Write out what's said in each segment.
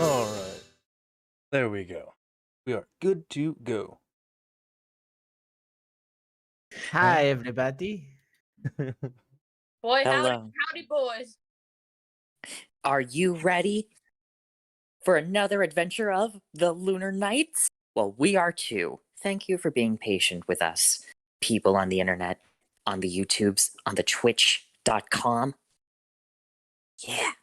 All right. There we go. We are good to go. Hi, everybody. Boy, howdy, Hello. howdy, boys. Are you ready for another adventure of the Lunar Nights? Well, we are too. Thank you for being patient with us, people on the internet, on the YouTubes, on the Twitch.com. Yeah,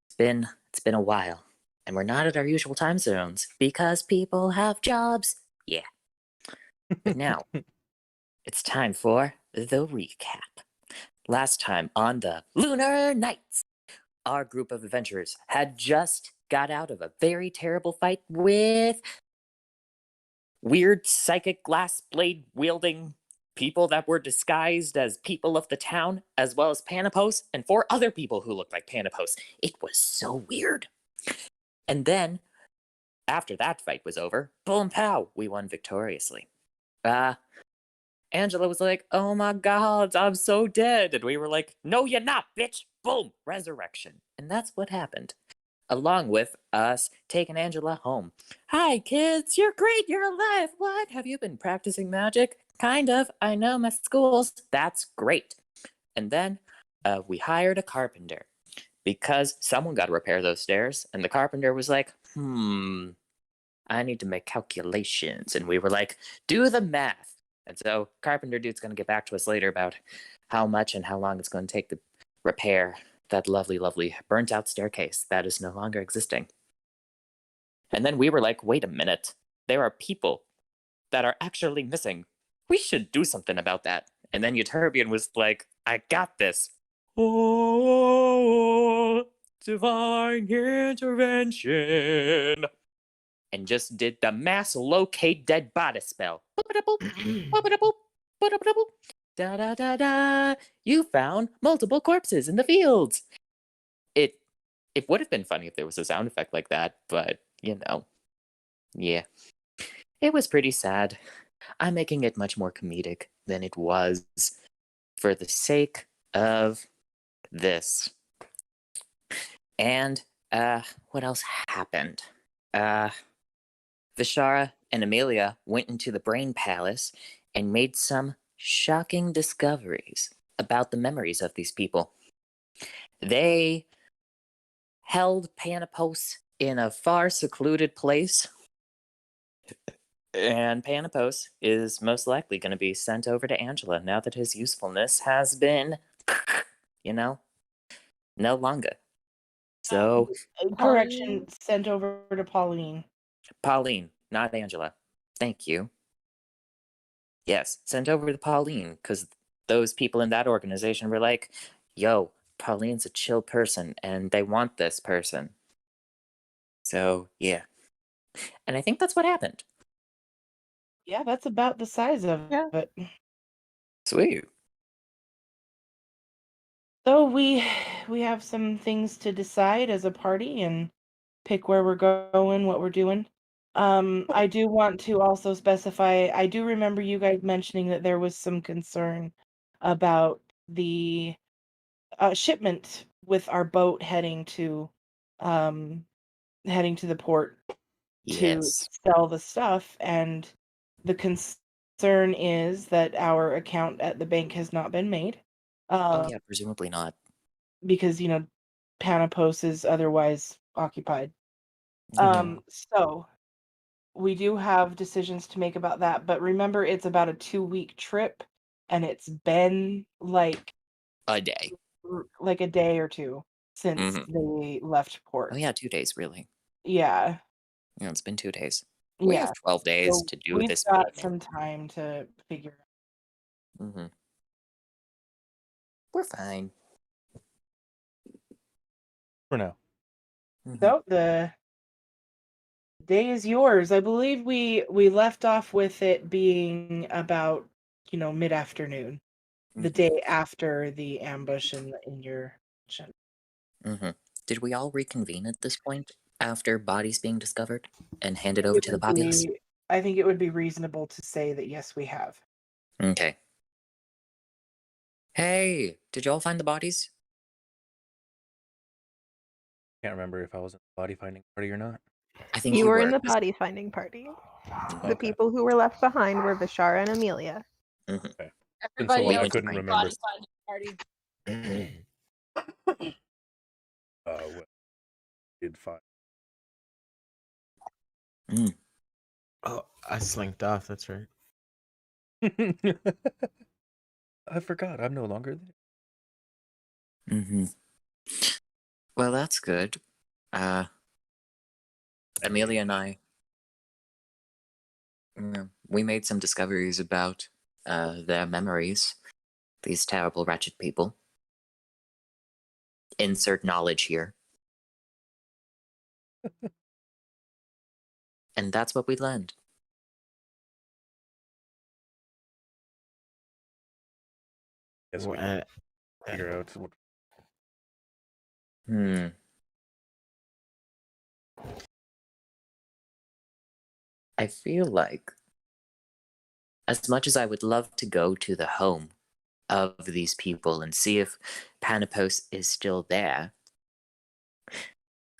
it's been a while, and we're not at our usual time zones because people have jobs. Yeah. But now it's time for the recap. Last time on the Lunar Nights, our group of adventurers had just got out of a very terrible fight with weird psychic glass blade wielding people that were disguised as people of the town, as well as Panopos and 4 other people who looked like Panopos. It was so weird. And then, after that fight was over, boom pow, we won victoriously. Angela was like, "Oh my god, I'm so dead." And we were like, "No, you're not, bitch." Boom, resurrection. And that's what happened. Along with us taking Angela home. "Hi, kids, you're great, you're alive. What? Have you been practicing magic?" "Kind of. I know my schools." "That's great." And then we hired a carpenter because someone got to repair those stairs. And the carpenter was like, I need to make calculations. And we were like, "Do the math." And so Carpenter Dude's going to get back to us later about how much and how long it's going to take to repair that lovely, lovely burnt out staircase that is no longer existing. And then we were like, wait a minute. There are people that are actually missing. We should do something about that. And then Euterbian was like, "I got this." Oh, divine intervention. And just did the mass locate dead body spell. Da da da da. You found multiple corpses in the fields. It would have been funny if there was a sound effect like that, but yeah. It was pretty sad. I'm making it much more comedic than it was for the sake of this. And what else happened? Vishara and Amelia went into the Brain Palace and made some shocking discoveries about the memories of these people. They held Panopos in a far secluded place, and Panopos is most likely going to be sent over to Angela now that his usefulness has been, no longer. So, Correction, sent over to Pauline. Pauline, not Angela. Thank you. Yes, sent over to Pauline, because those people in that organization were like, yo, Pauline's a chill person, and they want this person. So, yeah. And I think that's what happened. Yeah, that's about the size of it. Sweet. So we have some things to decide as a party and pick where we're going, what we're doing. I do want to also specify, I do remember you guys mentioning that there was some concern about the shipment with our boat heading to the port to Yes. sell the stuff, and the concern is that our account at the bank has not been made. Oh, yeah, presumably not. Because, Panopos is otherwise occupied. Yeah. So we do have decisions to make about that, but remember, it's about a 2-week trip, and it's been like A day. a day or two since they left port. Oh, yeah, 2 days, really. Yeah. Yeah, it's been 2 days. We Yeah. have 12 days So to do we've this got payment. some time to figure Mm-hmm. We're fine. For now. Mm-hmm. So the day is yours. I believe we left off with it being about, mid-afternoon, the day after the ambush in your mission. Mm-hmm. Did we all reconvene at this point after bodies being discovered and handed over to the populace? I think it would be reasonable to say that yes, we have. Okay. Hey, did y'all find the bodies? can't remember if I was in the body finding party or not. I think You were in the 'cause- body finding party. The Okay. people who were left behind were Vishara and Amelia. Mhm. Everybody long I else couldn't was remember. body finding party. What did find? Oh, I slinked off. That's right. I forgot. I'm no longer there. Mm-hmm. Well, that's good. Amelia and I, we made some discoveries about their memories. These terrible, wretched people. Insert knowledge here. And that's what we learned. Guess we can figure out what. I feel like, as much as I would love to go to the home of these people and see if Panopos is still there,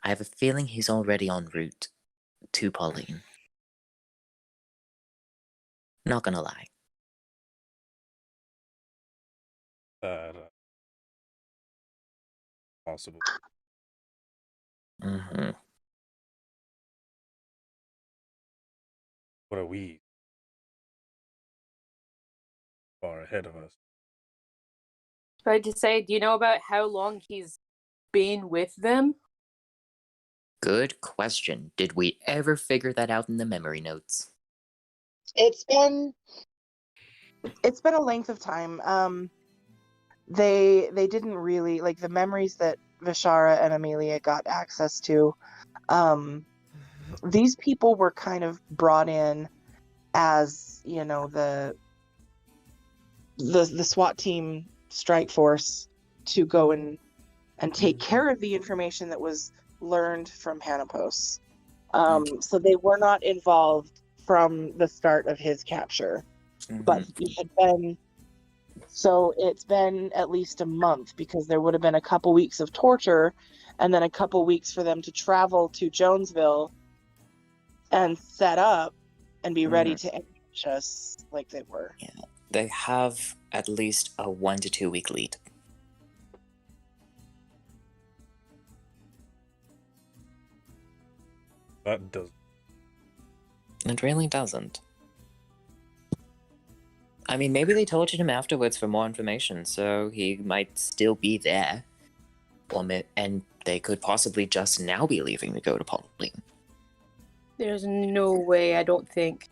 I have a feeling he's already en route to Pauline. Not gonna lie. Possible. Mm-hmm. What are we? Far ahead of us. Tried to say, do you know about how long he's been with them? Good question. Did we ever figure that out in the memory notes? It's been a length of time. They didn't really like the memories that Vishara and Amelia got access to. These people were kind of brought in as, the SWAT team strike force to go and take care of the information that was learned from Hanapos. So they were not involved from the start of his capture. But he had been, so it's been at least a month, because there would have been a couple weeks of torture and then a couple weeks for them to travel to Jonesville and set up and be ready to ambush us like they were. Yeah, they have at least a 1 to 2 week lead. That does. It really doesn't. I mean, maybe they tortured him afterwards for more information, so he might still be there. And they could possibly just now be leaving to go to Pauline. There's no way, I don't think.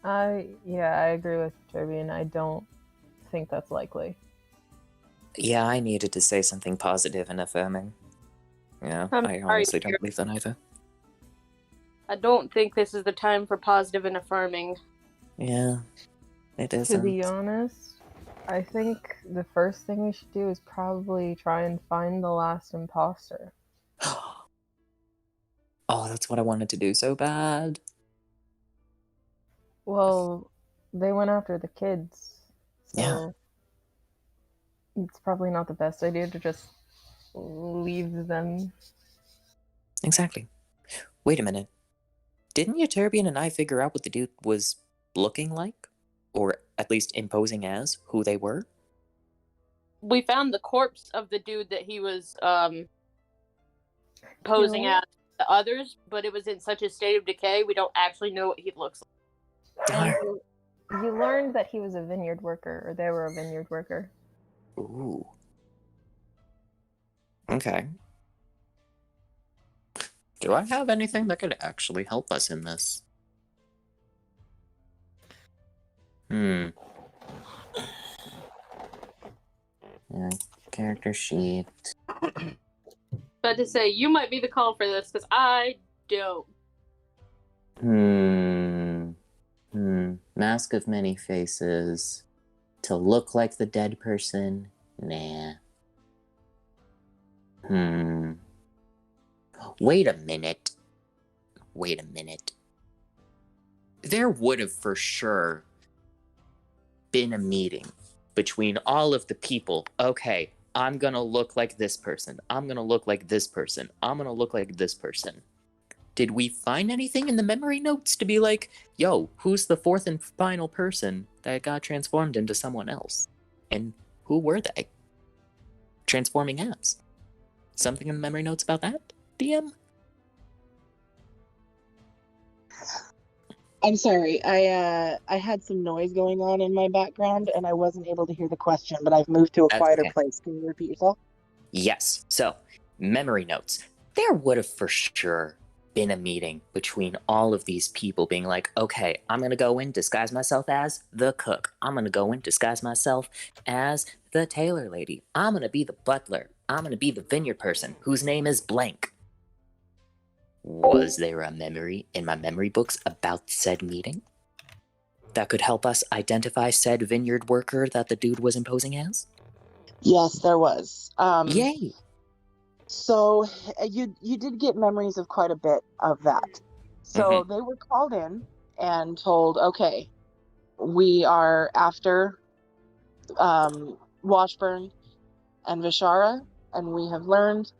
I agree with Turbine. I don't think that's likely. Yeah, I needed to say something positive and affirming. Yeah, I honestly don't believe that either. I don't think this is the time for positive and affirming. Yeah, it isn't. To be honest, I think the first thing we should do is probably try and find the last imposter. Oh, that's what I wanted to do so bad. Well, they went after the kids, so Yeah. it's probably not the best idea to just leave them. Exactly. Wait a minute. Didn't Euterbian and I figure out what the dude was looking like? Or at least imposing as who they were? We found the corpse of the dude that he was posing as the others, but it was in such a state of decay, we don't actually know what he looks like. Darn. You learned that he was a vineyard worker, or they were a vineyard worker. Ooh. Okay. Do I have anything that could actually help us in this? Yeah, character sheet. But to say, you might be the call for this, because I don't. Mask of many faces. To look like the dead person? Nah. Wait a minute. There would have for sure been a meeting between all of the people. Okay, I'm gonna look like this person. I'm gonna look like this person. I'm gonna look like this person. Did we find anything in the memory notes to be like, yo, who's the fourth and final person that got transformed into someone else? And who were they transforming as? Something in the memory notes about that, DM? I'm sorry. I had some noise going on in my background and I wasn't able to hear the question, but I've moved to a That's quieter okay. place. Can you repeat yourself? Yes. So, memory notes. There would have for sure been a meeting between all of these people being like, okay, I'm going to go in, disguise myself as the cook. I'm going to go in, disguise myself as the tailor lady. I'm going to be the butler. I'm going to be the vineyard person whose name is blank. Was there a memory in my memory books about said meeting that could help us identify said vineyard worker that the dude was imposing as? Yes, there was. Yay! So you did get memories of quite a bit of that. So they were called in and told, okay, we are after Washburn and Vishara, and we have learned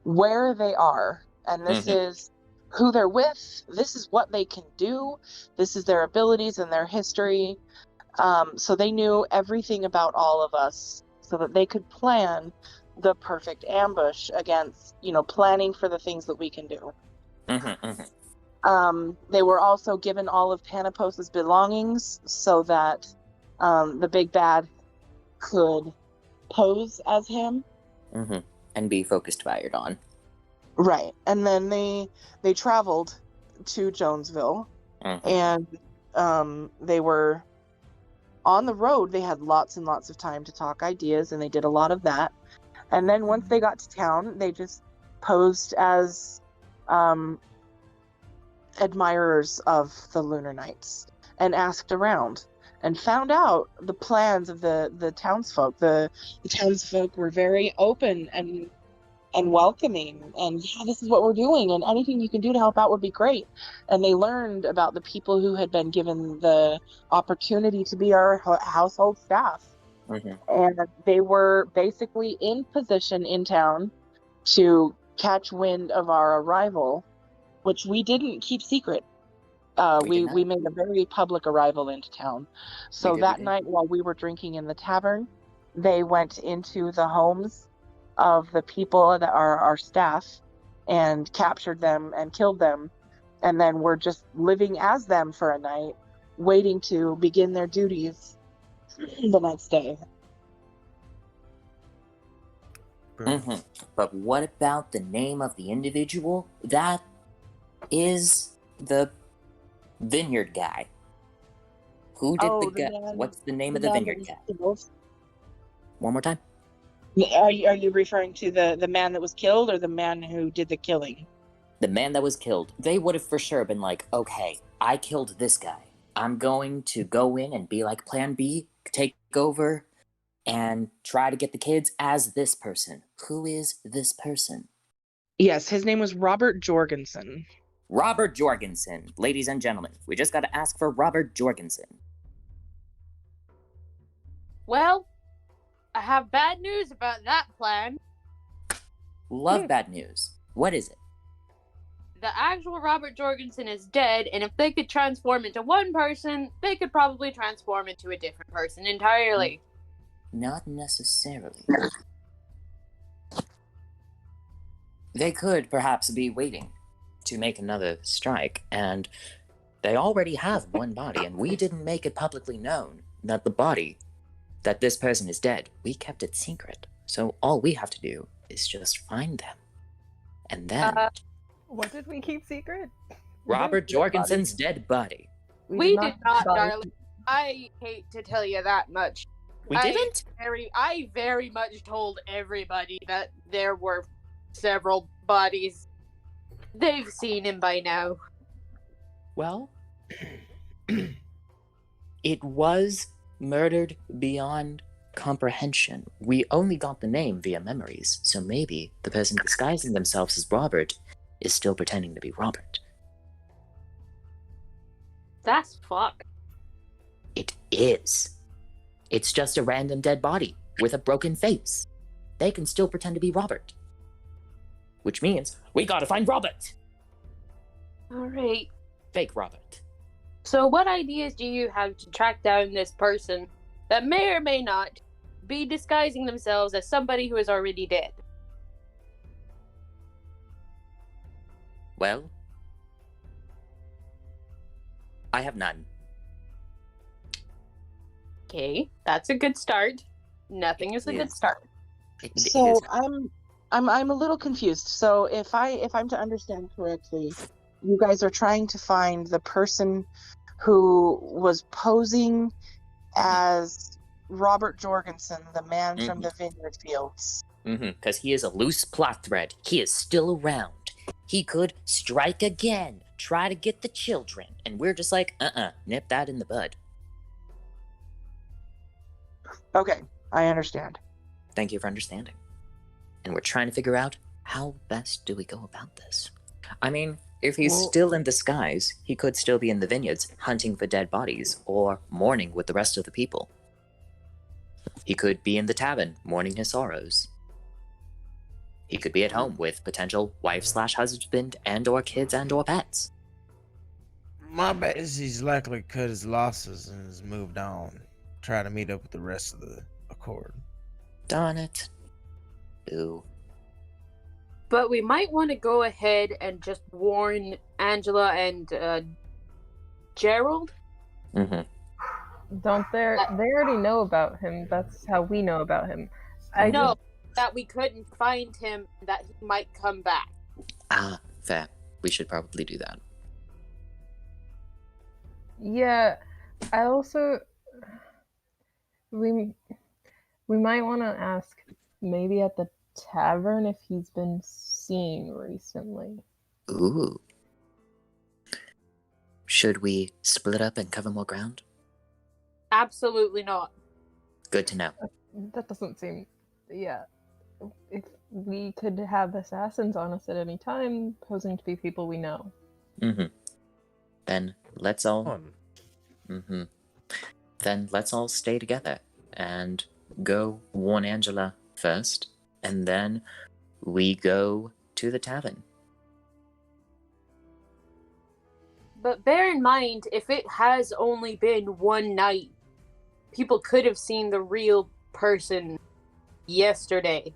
where they are, and this is who they're with, this is what they can do, this is their abilities and their history. So they knew everything about all of us so that they could plan the perfect ambush against, planning for the things that we can do. They were also given all of Panopos's belongings so that the big bad could pose as him. And be focused fired on. Right. And then they traveled to Jonesville, and they were on the road. They had lots and lots of time to talk ideas, and they did a lot of that. And then once they got to town, they just posed as admirers of the Lunar Knights and asked around and found out the plans of the townsfolk. The townsfolk were very open and welcoming, and yeah, this is what we're doing, and anything you can do to help out would be great. And they learned about the people who had been given the opportunity to be our household staff. And they were basically in position in town to catch wind of our arrival, which we didn't keep secret. We made a very public arrival into town. So that night, while we were drinking in the tavern, they went into the homes of the people that are our staff and captured them and killed them, and then we're just living as them for a night, waiting to begin their duties the next day. But what about the name of the individual that is the vineyard guy? Who did what's the name of the vineyard guy? One more time. Are you referring to the man that was killed, or the man who did the killing? The man that was killed. They would have for sure been like, okay, I killed this guy. I'm going to go in and be like Plan B, take over, and try to get the kids as this person. Who is this person? Yes, his name was Robert Jorgensen. Robert Jorgensen. Ladies and gentlemen, we just got to ask for Robert Jorgensen. Well, I have bad news about that plan. Love bad news. What is it? The actual Robert Jorgensen is dead, and if they could transform into one person, they could probably transform into a different person entirely. Not necessarily. They could perhaps be waiting to make another strike, and they already have one body, and we didn't make it publicly known that that this person is dead. We kept it secret. So all we have to do is just find them. And then... what did we keep secret? Robert Jorgensen's dead body. We did not, darling. I hate to tell you that much. We didn't? I very much told everybody that there were several bodies. They've seen him by now. Well, it was murdered beyond comprehension. We only got the name via memories, so maybe the person disguising themselves as Robert is still pretending to be Robert. That's fuck. It is. It's just a random dead body with a broken face. they can still pretend to be Robert. Which means we gotta find Robert! All right. Fake Robert. So what ideas do you have to track down this person that may or may not be disguising themselves as somebody who is already dead? Well, I have none. Okay, that's a good start. Nothing is a good Yes. start. It So is. I'm a little confused. So if I'm to understand correctly, you guys are trying to find the person who was posing as Robert Jorgensen, the man from the vineyard fields. Because he is a loose plot thread. He is still around. He could strike again, try to get the children, and we're just like, nip that in the bud. Okay, I understand. Thank you for understanding. And we're trying to figure out how best do we go about this. I mean, if he's still in disguise, he could still be in the vineyards hunting for dead bodies or mourning with the rest of the people. He could be in the tavern mourning his sorrows. He could be at home with potential wife/husband and or kids and or pets. My bet is he's likely cut his losses and has moved on. Try to meet up with the rest of the accord. Darn it. Boo. But we might want to go ahead and just warn Angela and Gerald. Don't they already know about him. That's how we know about him. That we couldn't find him, that he might come back. Ah, fair. We should probably do that. Yeah, I also we might want to ask maybe at the tavern if he's been seen recently. Ooh. Should we split up and cover more ground? Absolutely not. Good to know. That doesn't seem... Yeah. If we could have assassins on us at any time, posing to be people we know. Then let's all... Fun. Then let's all stay together and go warn Angela first, and then we go to the tavern. But bear in mind, if it has only been one night, people could have seen the real person yesterday.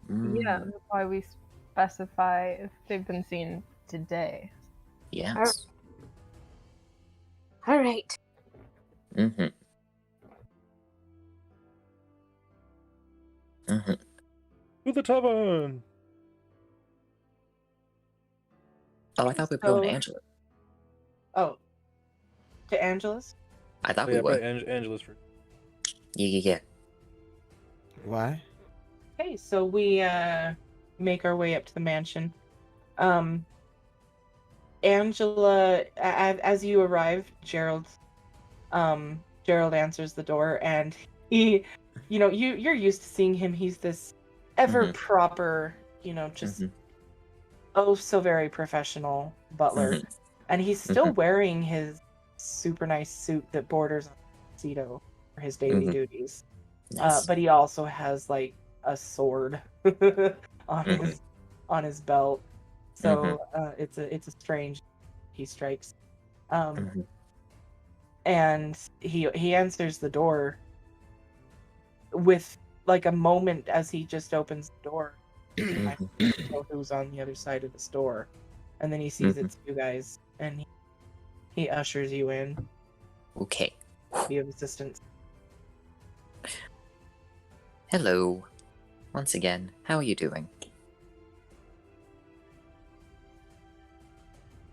Yeah, that's why we specify if they've been seen today. Yes. All right. To the tavern. Oh, I thought we were going to Angela. Oh, to Angela's? I thought Oh, we yeah, were. probably Angela's for. Yeah. Why? Okay, so we make our way up to the mansion. Angela, as you arrive, Gerald answers the door, and he, you're used to seeing him. He's this ever proper, just oh so very professional butler, and he's still wearing his super nice suit that borders on tuxedo for his daily duties. Nice. But he also has like a sword on his belt, so it's a strange he strikes, and he answers the door with like a moment as he just opens the door. I don't know who's on the other side of the store, and then he sees it's you guys, and he ushers you in. Okay. Be of assistance. Hello. Once again, how are you doing?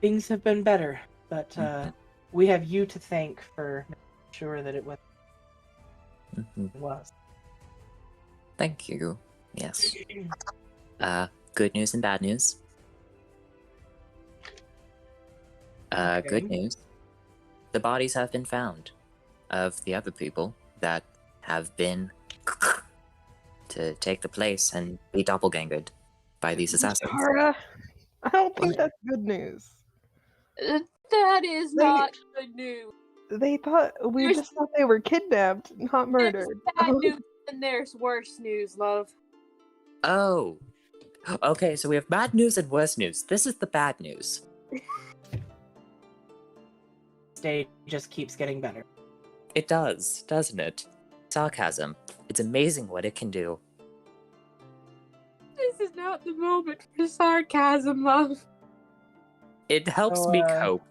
Things have been better, but we have you to thank for making sure that it was. Thank you. Yes. Good news and bad news. Good news. The bodies have been found of the other people that have been to take the place and be doppelgangered by these assassins. Tara, I don't think What? that's good news. That is not good news. We just thought they were kidnapped, not murdered. There's bad news and there's worse news, love. Oh. Okay, so we have bad news and worse news. This is the bad news. Day just keeps getting better. It does, doesn't it? Sarcasm. It's amazing what it can do. This is not the moment for sarcasm, love. It helps So, me cope.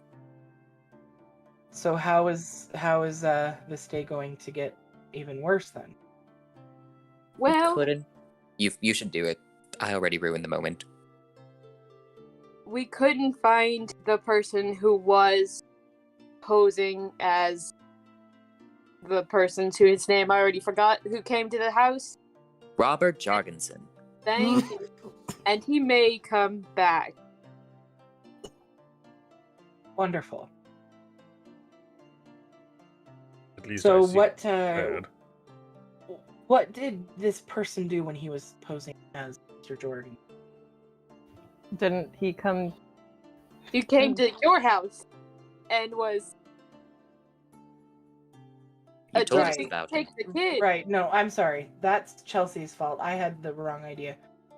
So how is this day going to get even worse then? Well, Couldn't. You should do it. I already ruined the moment. we couldn't find the person who was posing as the person whose name I already forgot who came to the house. Robert Jorgensen. Thank you. And he may come back. Wonderful. At least So I see bad. what did this person do when he was posing as Mr. Jordan? Didn't he come? He came to your house and was You told us Right. about him. take the kid. Right, no, I'm sorry. That's Chelsea's fault. I had the wrong idea.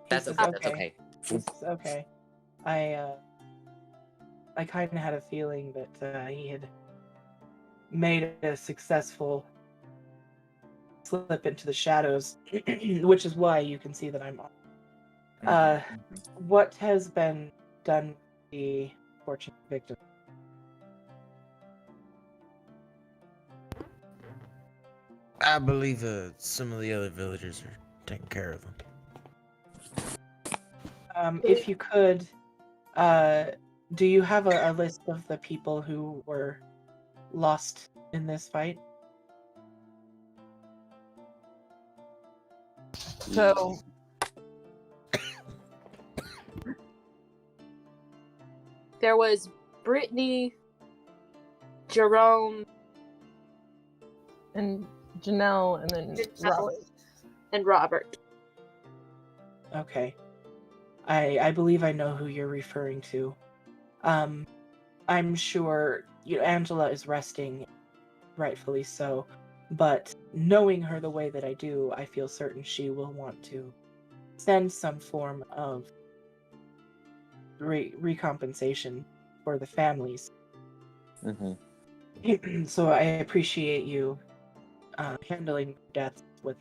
That's This okay. is That's okay. This is okay. I kind of had a feeling that he had made a successful slip into the shadows, which is why you can see that I'm on. What has been done with the fortunate victim? I believe some of the other villagers are taking care of them. If you could, do you have a list of the people who were lost in this fight? So There was Brittany, Jerome, and Janelle, and then Robert. and Robert. Okay. I believe I know who you're referring to. I'm sure Angela is resting, rightfully so, but knowing her the way that I do, I feel certain she will want to send some form of recompensation for the families. So I appreciate you handling deaths with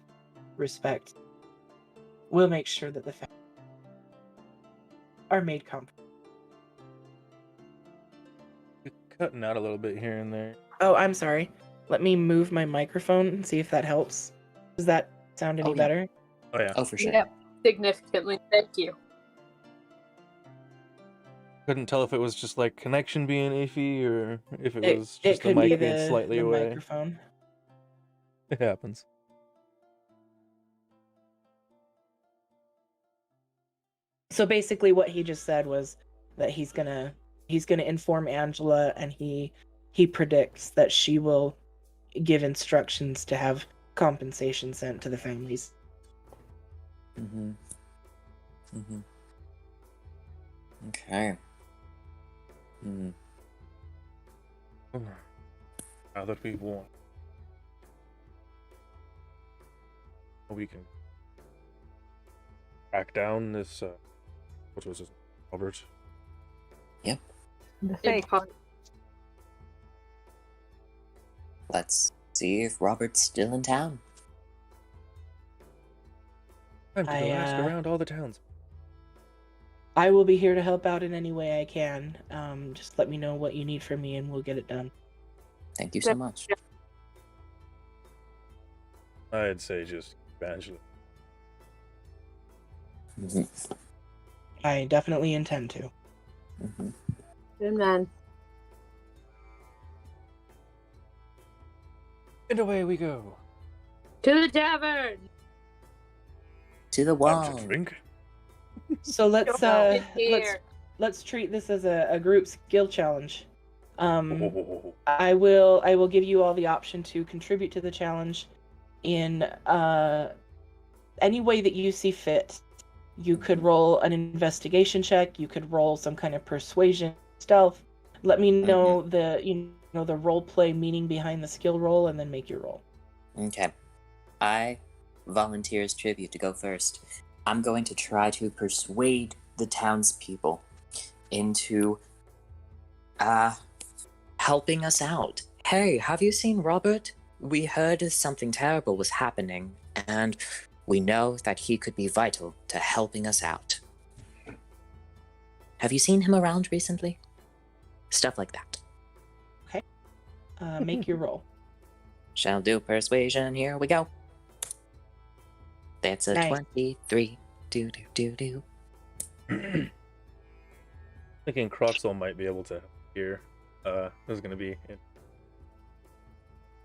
respect. We'll make sure that the families are made comfortable. You're cutting out a little bit here and there. Oh, I'm sorry. Let me move my microphone and see if that helps. Does that sound any Oh, yeah. better? Oh yeah. Oh, for sure. Yep, significantly. Thank you. Couldn't tell if it was just like connection being iffy or if it was It just the could be mic being slightly the away. microphone. It happens. So basically what he just said was that he's gonna inform Angela, and he predicts that she will give instructions to have compensation sent to the families. Okay. Now that we've won, we can track down this. What was it, Robert? Yep. The fake. Let's see if Robert's still in town. Time to go ask around all the towns. I will be here to help out in any way I can. Just let me know what you need from me and we'll get it done. Thank you so much. I'd say just Angela. I definitely intend to. Good man. And away we go. To the tavern. To the Time wall. to drink. So let's Get here. let's treat this as a group skill challenge. Oh. I will give you all the option to contribute to the challenge in any way that you see fit. You could roll an investigation check, you could roll some kind of persuasion, stealth. Let me know the the role play meaning behind the skill roll, and then make your roll. Okay. I volunteer as tribute to go first. I'm going to try to persuade the townspeople into helping us out. Hey, have you seen Robert? We heard something terrible was happening, and we know that he could be vital to helping us out. Have you seen him around recently? Stuff like that. Make your roll. Shall do persuasion. Here we go. That's a Nice. 23. Do. Thinking Croxel might be able to help here. Is going to be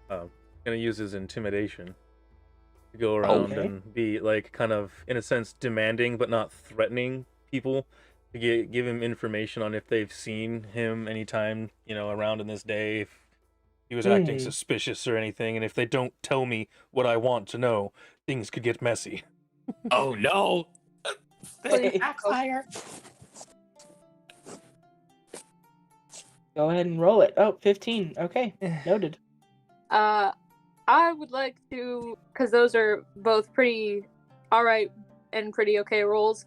going to use his intimidation to go around Okay. and be like kind of in a sense demanding but not threatening people to give him information on if they've seen him anytime around in this day, if he was acting suspicious or anything, and if they don't tell me what I want to know, things could get messy. Oh no! Hey, Backfire! Go ahead and roll it. Oh, 15. Okay, noted. I would like to, because those are both pretty alright and pretty okay rolls,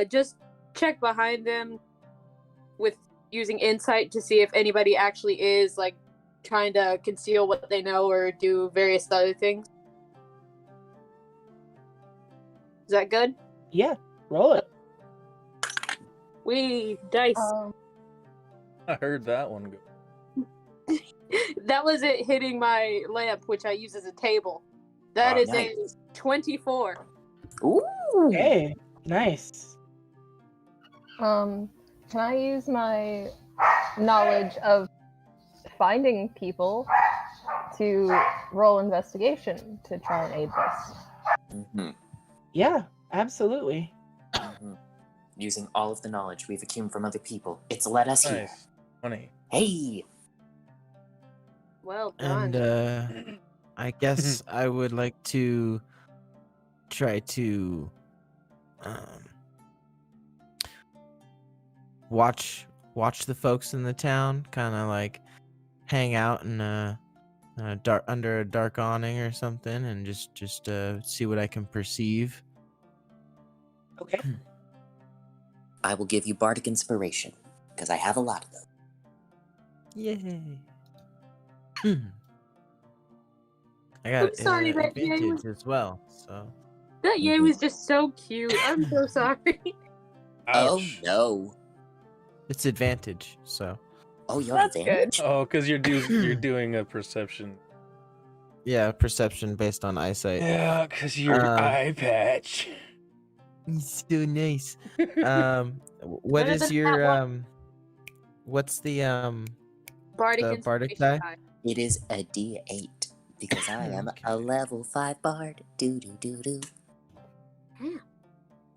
just check behind them with using insight to see if anybody actually is, like, trying to conceal what they know or do various other things. Is that good? Yeah, roll it. Dice. I heard that one go. That was it hitting my lamp, which I use as a table. That Ah, is nice. a 24. Ooh! Okay, nice. Can I use my knowledge of finding people to roll investigation to try and aid this? Mm-hmm. Yeah, absolutely. Mm-hmm. Using all of the knowledge we've accumulated from other people, it's led us here. Nice. Funny. Hey! Well done. And I guess I would like to try to watch the folks in the town, kind of like hang out in a dark under a dark awning or something, and just see what I can perceive. Okay. I will give you bardic inspiration, because I have a lot of them. Yay! I got I'm sorry that yay advantage was- as well, so That yay was just so cute. I'm so sorry. Oh Ouch. no! it's advantage. So Oh, you're That's advantage? good. Oh, because you're doing a perception. yeah, perception based on eyesight. Yeah, because your eye patch. It's so nice. What Better is than your that one. what's the Bardic the bardic inspiration die? die. It is a D8, because I am Okay. a level 5 bard. Do.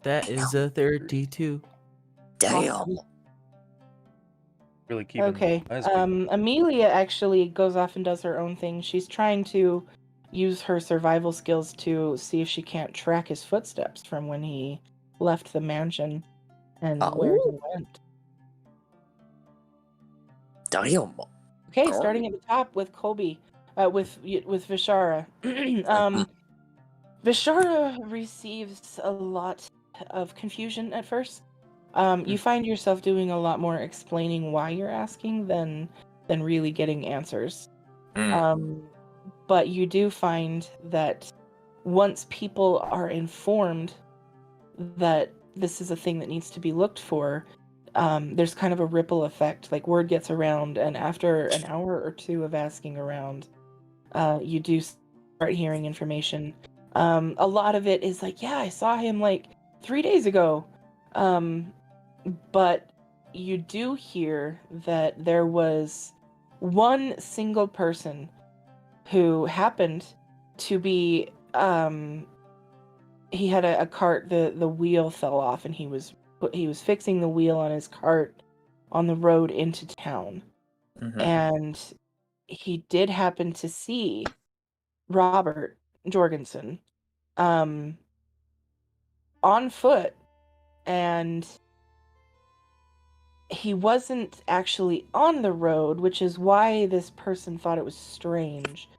That is a 32. Damn! Really keeping Okay. my eyes peeled. Amelia actually goes off and does her own thing. She's trying to use her survival skills to see if she can't track his footsteps from when he left the mansion and where he Oh. went. Damn! Okay, Girl. starting at the top with Colby, with Vishara. Vishara receives a lot of confusion at first. You find yourself doing a lot more explaining why you're asking than really getting answers. But you do find that once people are informed that this is a thing that needs to be looked for, there's kind of a ripple effect. Like, word gets around, and after an hour or two of asking around, you do start hearing information. A lot of it is like, yeah, I saw him like 3 days ago. But you do hear that there was one single person who happened to be he had a cart, the wheel fell off, and he was fixing the wheel on his cart on the road into town. Mhm. And he did happen to see Robert Jorgensen on foot, and he wasn't actually on the road, which is why this person thought it was strange.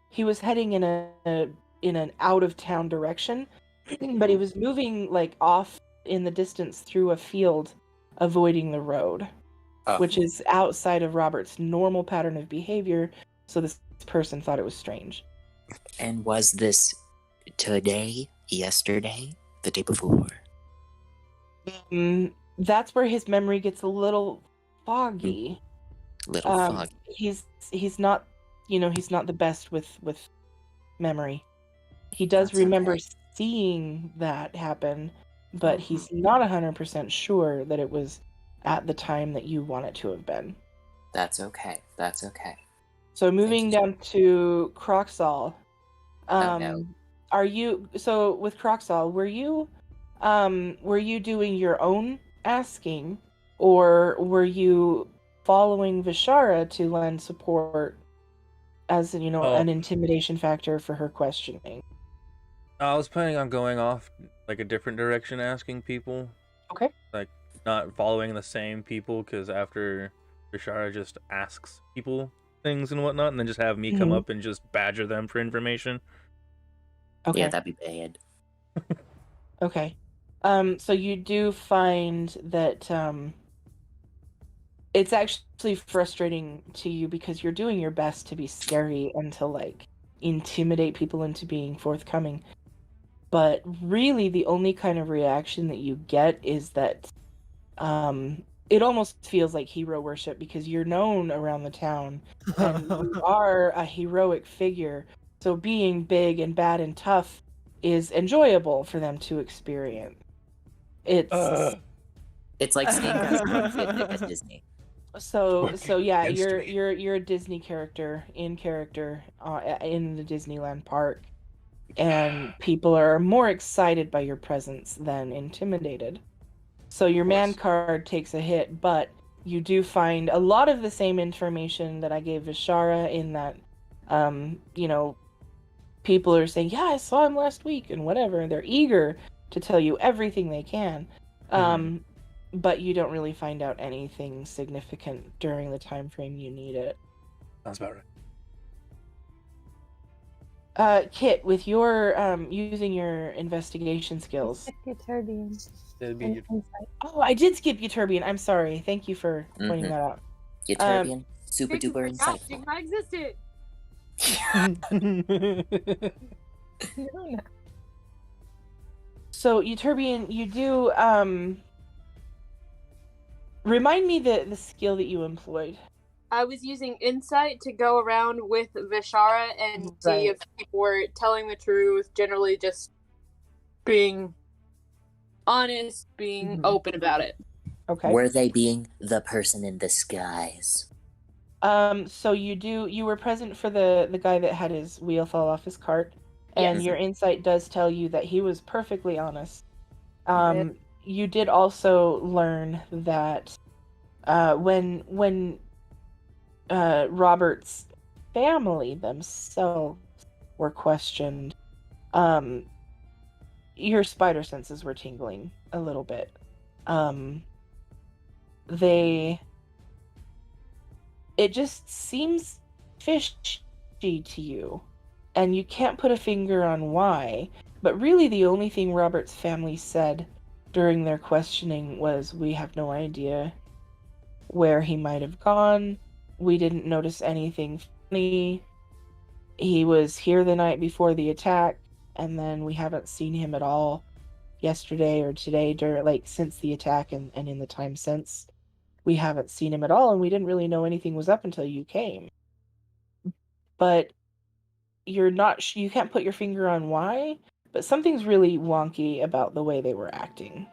He was heading in an out of town direction, but he was moving like off in the distance through a field, avoiding the road, Oh, which is outside of Robert's normal pattern of behavior. So this person thought it was strange. and was this today, yesterday, the day before? That's where his memory gets a little foggy. Little fog. He's not, he's not the best with memory. He does That's remember okay. seeing that happen, but he's not 100% sure that it was at the time that you want it to have been. That's okay. That's okay. So moving down to Croxall, no. are you so with Croxall? Were you doing your own asking, or were you following Vishara to lend support as an intimidation factor for her questioning? I was planning on going off like a different direction, asking people. Okay. Like not following the same people, because after Bishara just asks people things and whatnot, and then just have me come up and just badger them for information. Okay. Yeah, that'd be bad. Okay. So you do find that it's actually frustrating to you because you're doing your best to be scary and to like intimidate people into being forthcoming. But really the only kind of reaction that you get is that it almost feels like hero worship because you're known around the town and you are a heroic figure. So being big and bad and tough is enjoyable for them to experience. It's like Snake Eyes at Disney. So yeah, against you're a Disney character in the Disneyland park, and people are more excited by your presence than intimidated. So your man card takes a hit, but you do find a lot of the same information that I gave Vishara in that, people are saying, yeah, I saw him last week and whatever, and they're eager to tell you everything they can. But you don't really find out anything significant during the time frame you need it. Sounds about right. Kit, with your using your investigation skills. Oh, I did skip Euturbian. I'm sorry. Thank you for pointing that out. Euturbian, super duper forgot insightful. Sigma existed. So Euturbian, you do remind me the skill that you employed. I was using insight to go around with Vishara and see if people were telling the truth, generally just being honest, being open about it. Okay. Were they being the person in disguise? So you were present for the guy that had his wheel fall off his cart, and your insight does tell you that he was perfectly honest. You did also learn that when Robert's family themselves were questioned, your spider senses were tingling a little bit. It just seems fishy to you, and you can't put a finger on why, but really the only thing Robert's family said during their questioning was, we have no idea where he might have gone. We didn't notice anything funny. He was here the night before the attack, and then we haven't seen him at all yesterday or today, since the attack and in the time since. We haven't seen him at all, and we didn't really know anything was up until you came. But you can't put your finger on why, but something's really wonky about the way they were acting.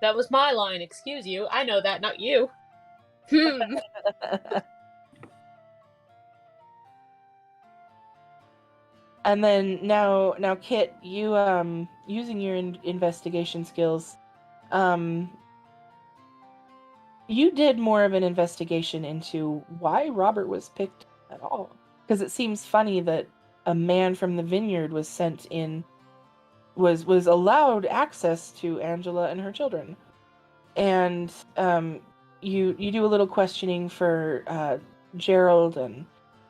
That was my line, excuse you. I know that, not you. And then now Kit, you using your investigation skills, you did more of an investigation into why Robert was picked at all, because it seems funny that a man from the vineyard was sent in, was allowed access to Angela and her children, and you do a little questioning for Gerald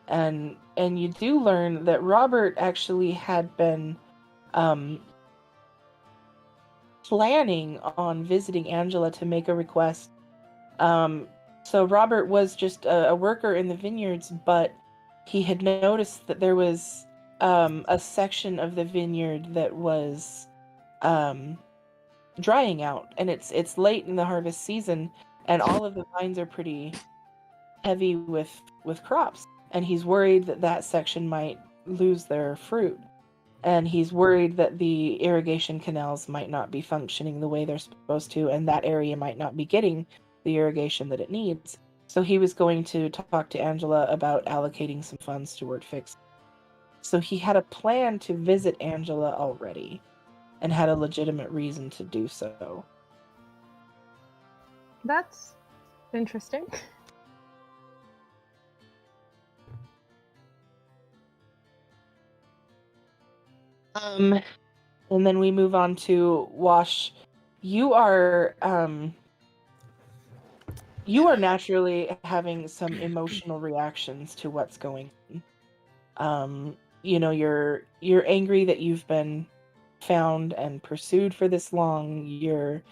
and and you do learn that Robert actually had been planning on visiting Angela to make a request. So Robert was just a worker in the vineyards, but he had noticed that there was a section of the vineyard that was drying out, and it's late in the harvest season, and all of the vines are pretty heavy with crops, and he's worried that that section might lose their fruit, and he's worried that the irrigation canals might not be functioning the way they're supposed to, and that area might not be getting the irrigation that it needs. So he was going to talk to Angela about allocating some funds toward fix. So he had a plan to visit Angela already, and had a legitimate reason to do so. That's interesting. And then we move on to Wash. You are naturally having some emotional reactions to what's going on. You're angry that you've been found and pursued for this long. You're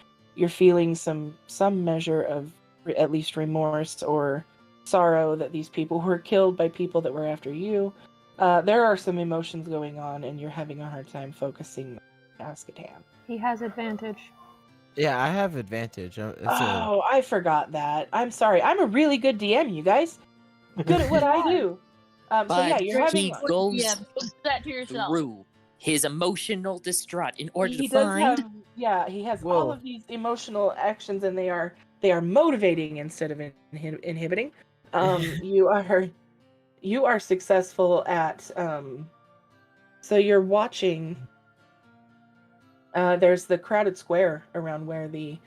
feeling some measure of at least remorse or sorrow that these people were killed by people that were after you. There are some emotions going on, and you're having a hard time focusing on the task at hand. He has advantage. Yeah, I have advantage. I forgot that. I'm sorry. I'm a really good DM, you guys. Good at what I do. So yeah, But you're having. he goes Yeah, keep that to yourself. through his emotional distraught in order He to does find. have. Yeah, he has all Whoa. of these emotional actions, and they are motivating instead of inhibiting. You are successful at. So you're watching. There's the crowded square around where the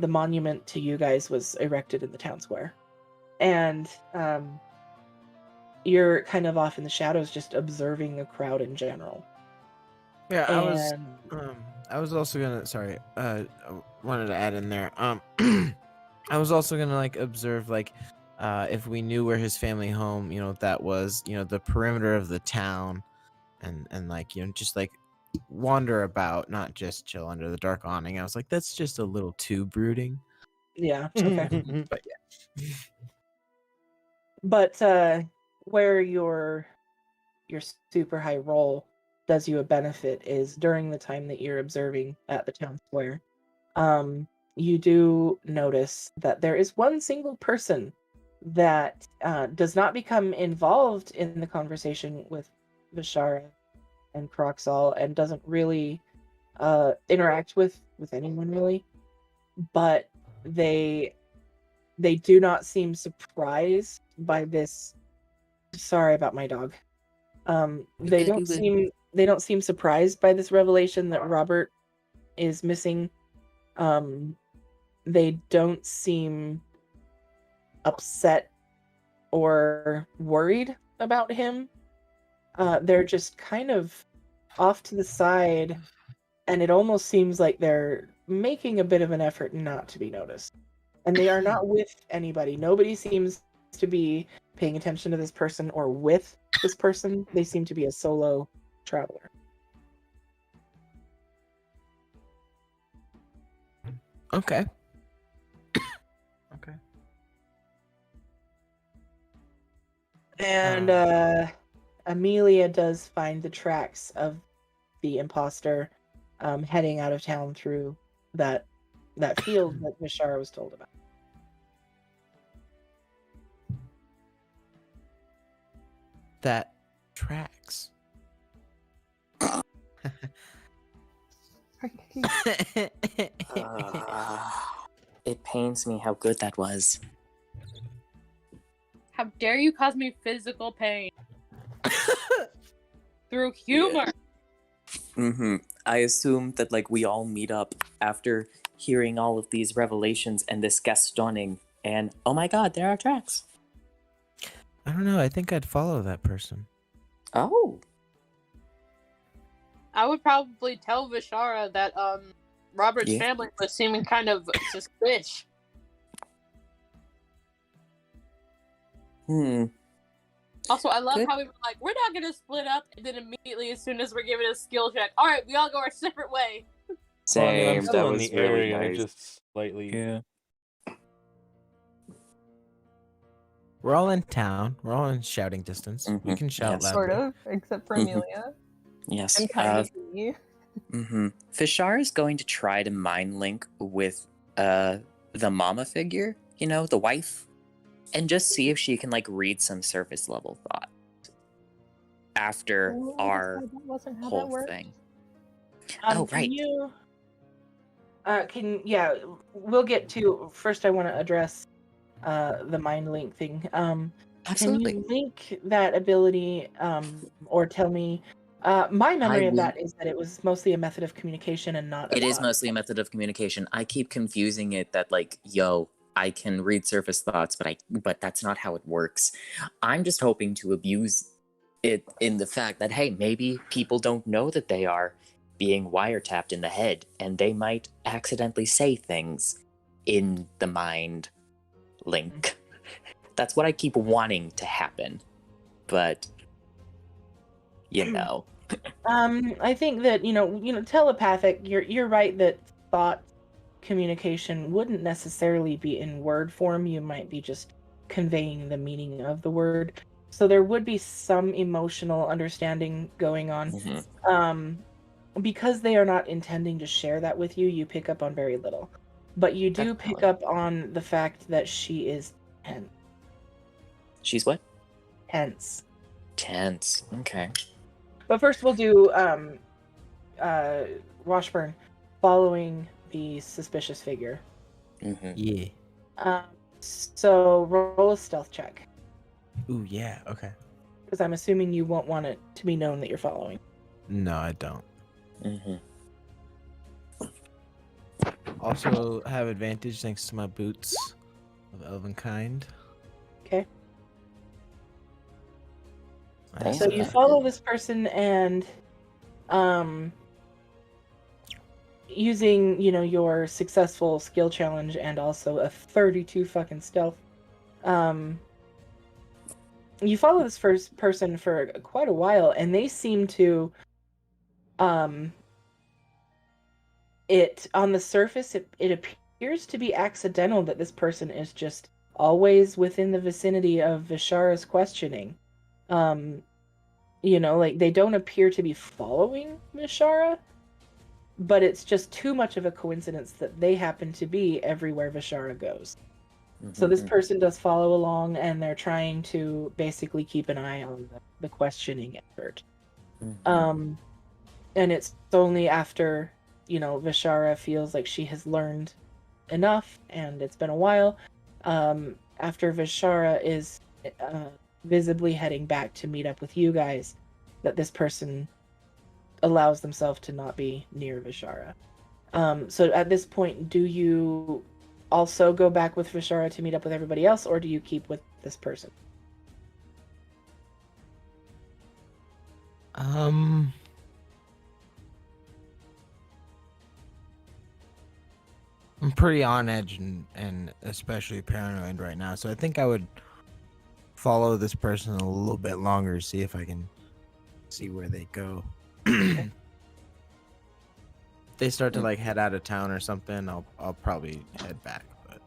monument to you guys was erected in the town square, and you're kind of off in the shadows, just observing the crowd in general. Yeah, And I was also gonna. Sorry, I wanted to add in there. I was also gonna like observe like, if we knew where his family home, that was, the perimeter of the town, and like, just like wander about, not just chill under the dark awning. I was like, that's just a little too brooding. yeah, okay. But yeah. But where your super high roll does you a benefit is during the time that you're observing at the town square. You do notice that there is one single person that does not become involved in the conversation with Vishara and Croxall, and doesn't really interact with anyone really, but they do not seem surprised by this. Sorry about my dog. They don't seem surprised by this revelation that Robert is missing. They don't seem upset or worried about him. They're just kind of off to the side, and it almost seems like they're making a bit of an effort not to be noticed. And they are not with anybody. Nobody seems to be paying attention to this person or with this person. They seem to be a solo traveler. Okay. Okay. And Amelia does find the tracks of the imposter heading out of town through that field that Mishara was told about. That tracks. It pains me how good that was. How dare you cause me physical pain through humor? Mm-hmm. I assume that like we all meet up after hearing all of these revelations and this Gastoning, and oh my god, there are tracks. I don't know. I think I'd follow that person. Oh. I would probably tell Vishara that Robert's family was seeming kind of suspicious. Also, I love Good. how we were like, we're not gonna split up, and then immediately, as soon as we're given a skill check, all right, we all go our separate way. Well, I mean, I'm Same. still That in was the really area, nice. just slightly. Yeah. We're all in town. We're all in shouting distance. We Mhm, can shout yes. Sort loudly. of, except for Mhm. Amelia. Yes. I'm kind of me. Fishar is going to try to mind link with the mama figure, the wife, and just see if she can like read some surface level thought after Oh, our that wasn't how that whole worked. thing. Oh, Can right. you? We'll get to first. I want to address the mind link thing. Can Absolutely. you link that ability, or tell me? My memory of will- that is that it was mostly a method of communication and not. It is mostly a method of communication. I keep confusing it that like, yo, I can read surface thoughts, but that's not how it works. I'm just hoping to abuse it in the fact that hey, maybe people don't know that they are being wiretapped in the head, and they might accidentally say things in the mind link. That's what I keep wanting to happen, but you know. I think that telepathic. You're right that thought communication wouldn't necessarily be in word form. You might be just conveying the meaning of the word. So there would be some emotional understanding going on. Mhm. Because they are not intending to share that with you, you pick up on very little. But you do pick Definitely. up on the fact that she is tense. She's what? Tense. Tense. Okay. But first we'll do Washburn following the suspicious figure. Yeah. So roll a stealth check. Ooh, yeah. Okay. Because I'm assuming you won't want it to be known that you're following. No, I don't. Mhm. Also have advantage thanks to my boots of elven kind. Okay. Nice. So you follow this person and using, your successful skill challenge and also a 32 fucking stealth. You follow this first person for quite a while and they seem to it on the surface it appears to be accidental that this person is just always within the vicinity of Vishara's questioning. Like they don't appear to be following Vishara, but it's just too much of a coincidence that they happen to be everywhere Vishara goes. So this person does follow along, and they're trying to basically keep an eye on the questioning effort. And it's only after, Vishara feels like she has learned enough, and it's been a while, after Vishara is visibly heading back to meet up with you guys, that this person allows themselves to not be near Vishara. So at this point, do you also go back with Vishara to meet up with everybody else, or do you keep with this person? I'm pretty on edge and especially paranoid right now, so I think I would follow this person a little bit longer, see if I can see where they go. If they start to like head out of town or something, I'll probably head back. But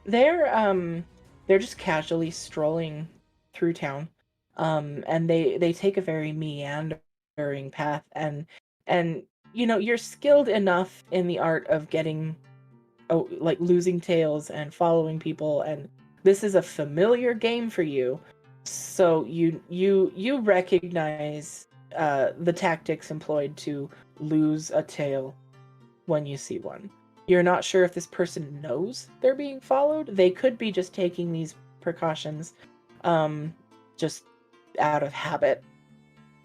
They're just casually strolling through town, and they take a very meandering path, and you're skilled enough in the art of getting like losing tails and following people, and this is a familiar game for you, so you recognize the tactics employed to lose a tail when you see one. You're not sure if this person knows they're being followed. They could be just taking these precautions just out of habit,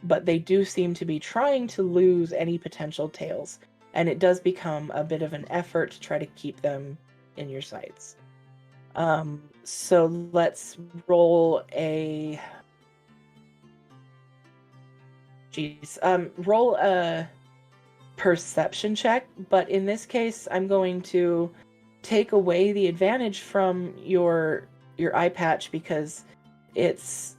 but they do seem to be trying to lose any potential tails, and it does become a bit of an effort to try to keep them in your sights. So let's roll a roll a perception check, but in this case I'm going to take away the advantage from your eye patch because it's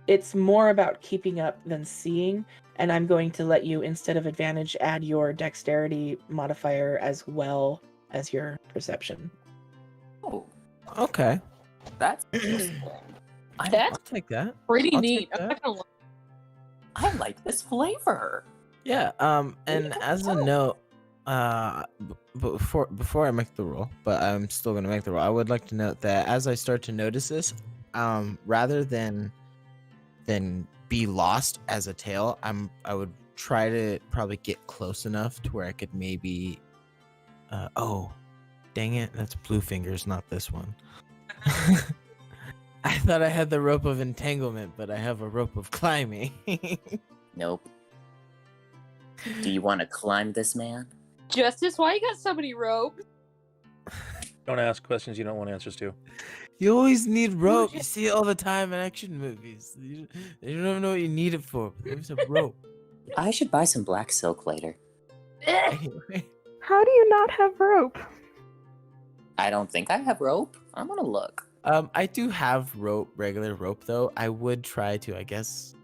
It's more about keeping up than seeing, and I'm going to let you, instead of advantage, add your dexterity modifier as well as your perception. Oh, Okay. that's useful. I'll That's take that. pretty I'll neat. take I'm that. not gonna lie. I like this flavor. Yeah. And as a note, before I make the roll, but I'm still gonna make the roll. I would like to note that as I start to notice this, rather than be lost as a tail, I would try to probably get close enough to where I could maybe. Oh, dang it! That's blue fingers, not this one. I thought I had the rope of entanglement, but I have a rope of climbing. Nope. Do you want to climb this man? Justice, why you got so many ropes? Don't ask questions you don't want answers to. You always need rope. You see it all the time in action movies. You don't even know what you need it for. But there's a rope. I should buy some black silk later. Anyway. How do you not have rope? I don't think I have rope. I'm gonna look. I do have regular rope though. I would try to, I guess,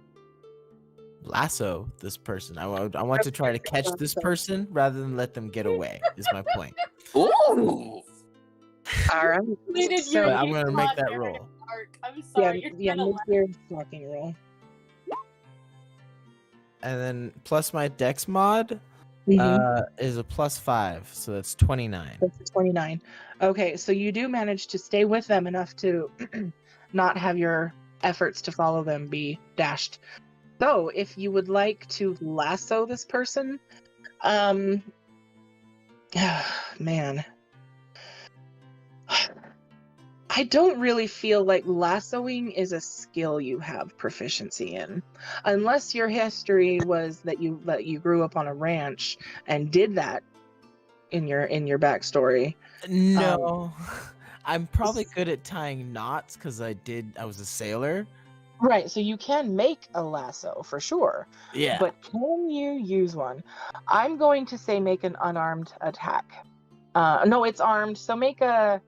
lasso this person. I want to try to catch this person rather than let them get away. Is my point. Ooh. All right. Completed So your I'm gonna make that Lunar roll. arc. I'm sorry. Yeah, You're make your talking roll. And then plus my dex mod is a +5, so that's 29. That's 29. Okay, so you do manage to stay with them enough to not have your efforts to follow them be dashed. So, if you would like to lasso this person, man, I don't really feel like lassoing is a skill you have proficiency in, unless your history was that you grew up on a ranch and did that in your backstory. No, I'm probably good at tying knots because I was a sailor. Right, so you can make a lasso for sure. Yeah. But can you use one? I'm going to say make an unarmed attack. No, it's armed, so make a.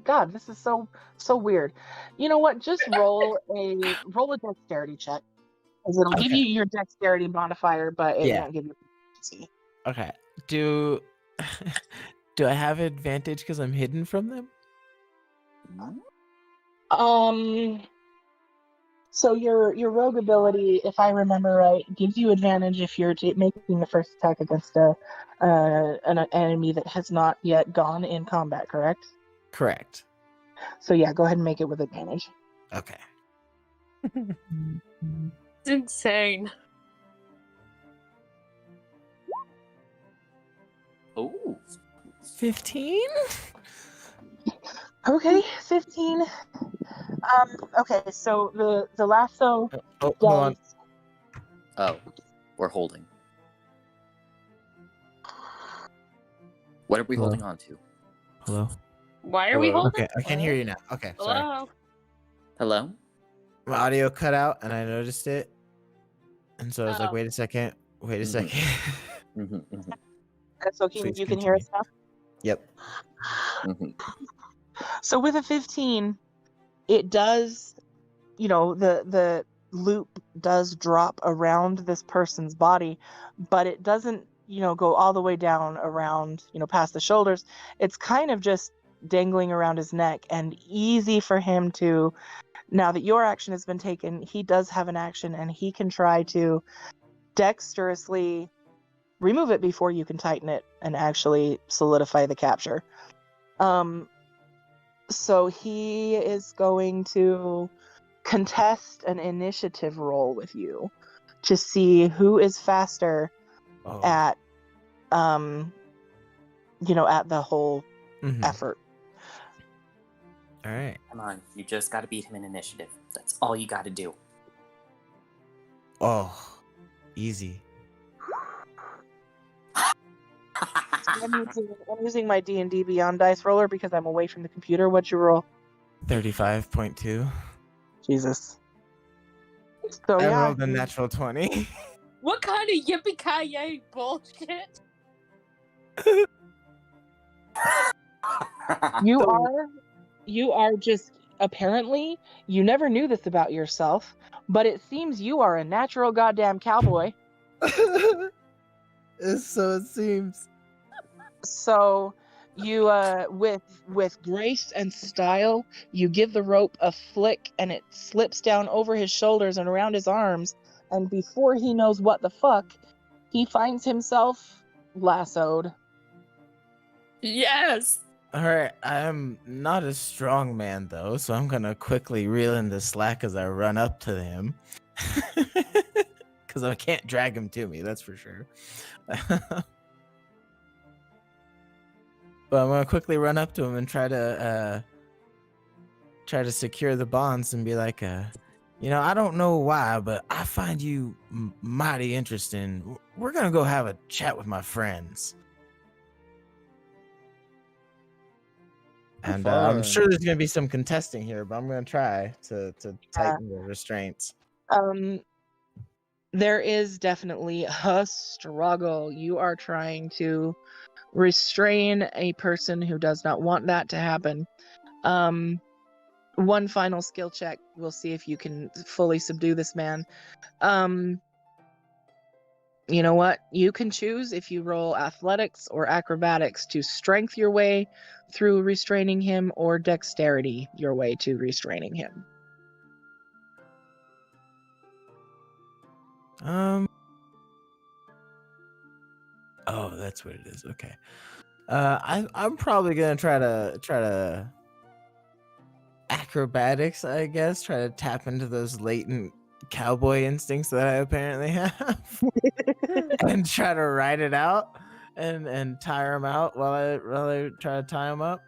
God, this is so weird. You know what? Just roll a dexterity check, because it'll give Okay. you your dexterity modifier, but it Yeah. won't give you proficiency. Okay. Do I have advantage because I'm hidden from them? So your rogue ability, if I remember right, gives you advantage if you're making the first attack against an enemy that has not yet gone in combat, correct? Correct. So yeah, go ahead and make it with advantage. Okay. It's insane. Ooh. 15? Okay, 15. Okay, so the lasso Oh, hold on. does. Oh, we're holding. What are we Hello? holding on to? Hello? Why are we Hello? holding? Okay, I can hear you now. Okay, sorry. Hello? Hello? My audio cut out and I noticed it. And so I was like, Oh. wait a second. Wait a Mhm. second. Mm-hmm, So Please you can hear us now. Yep. mm-hmm. So with a 15, it does, the loop does drop around this person's body, but it doesn't, go all the way down around, past the shoulders. It's kind of just dangling around his neck, and easy for him to, now that your action has been taken, he does have an action, and he can try to dexterously remove it before you can tighten it and actually solidify the capture. So he is going to contest an initiative roll with you to see who is faster Oh. at at the whole Mhm. effort. All right. Come on, you just gotta beat him in initiative. That's all you gotta do. Oh, easy. I'm using my D&D Beyond dice roller because I'm away from the computer. What'd you roll? 35.2. Jesus. So I yeah, rolled a natural 20. What kind of yippee-ki-yay bullshit? you are just apparently, you never knew this about yourself, but it seems you are a natural goddamn cowboy. So it seems. So you with grace and style, you give the rope a flick and it slips down over his shoulders and around his arms, and before he knows what the fuck, he finds himself lassoed. Yes. All right, I'm not a strong man though, so I'm gonna quickly reel in the slack as I run up to him, because I can't drag him to me. That's for sure. But I'm gonna quickly run up to him and try to secure the bonds and be like, I don't know why, but I find you mighty interesting. We're gonna go have a chat with my friends. And I'm sure there's gonna be some contesting here, but I'm gonna try to tighten the restraints. There is definitely a struggle. You are trying to restrain a person who does not want that to happen. One final skill check. We'll see if you can fully subdue this man. You know what? You can choose if you roll athletics or acrobatics to strength your way through restraining him, or dexterity your way to restraining him. Oh, that's what it is. Okay. I'm probably gonna try to acrobatics, I guess. Try to tap into those latent cowboy instincts that I apparently have, and try to ride it out and tire him out while I try to tie him up.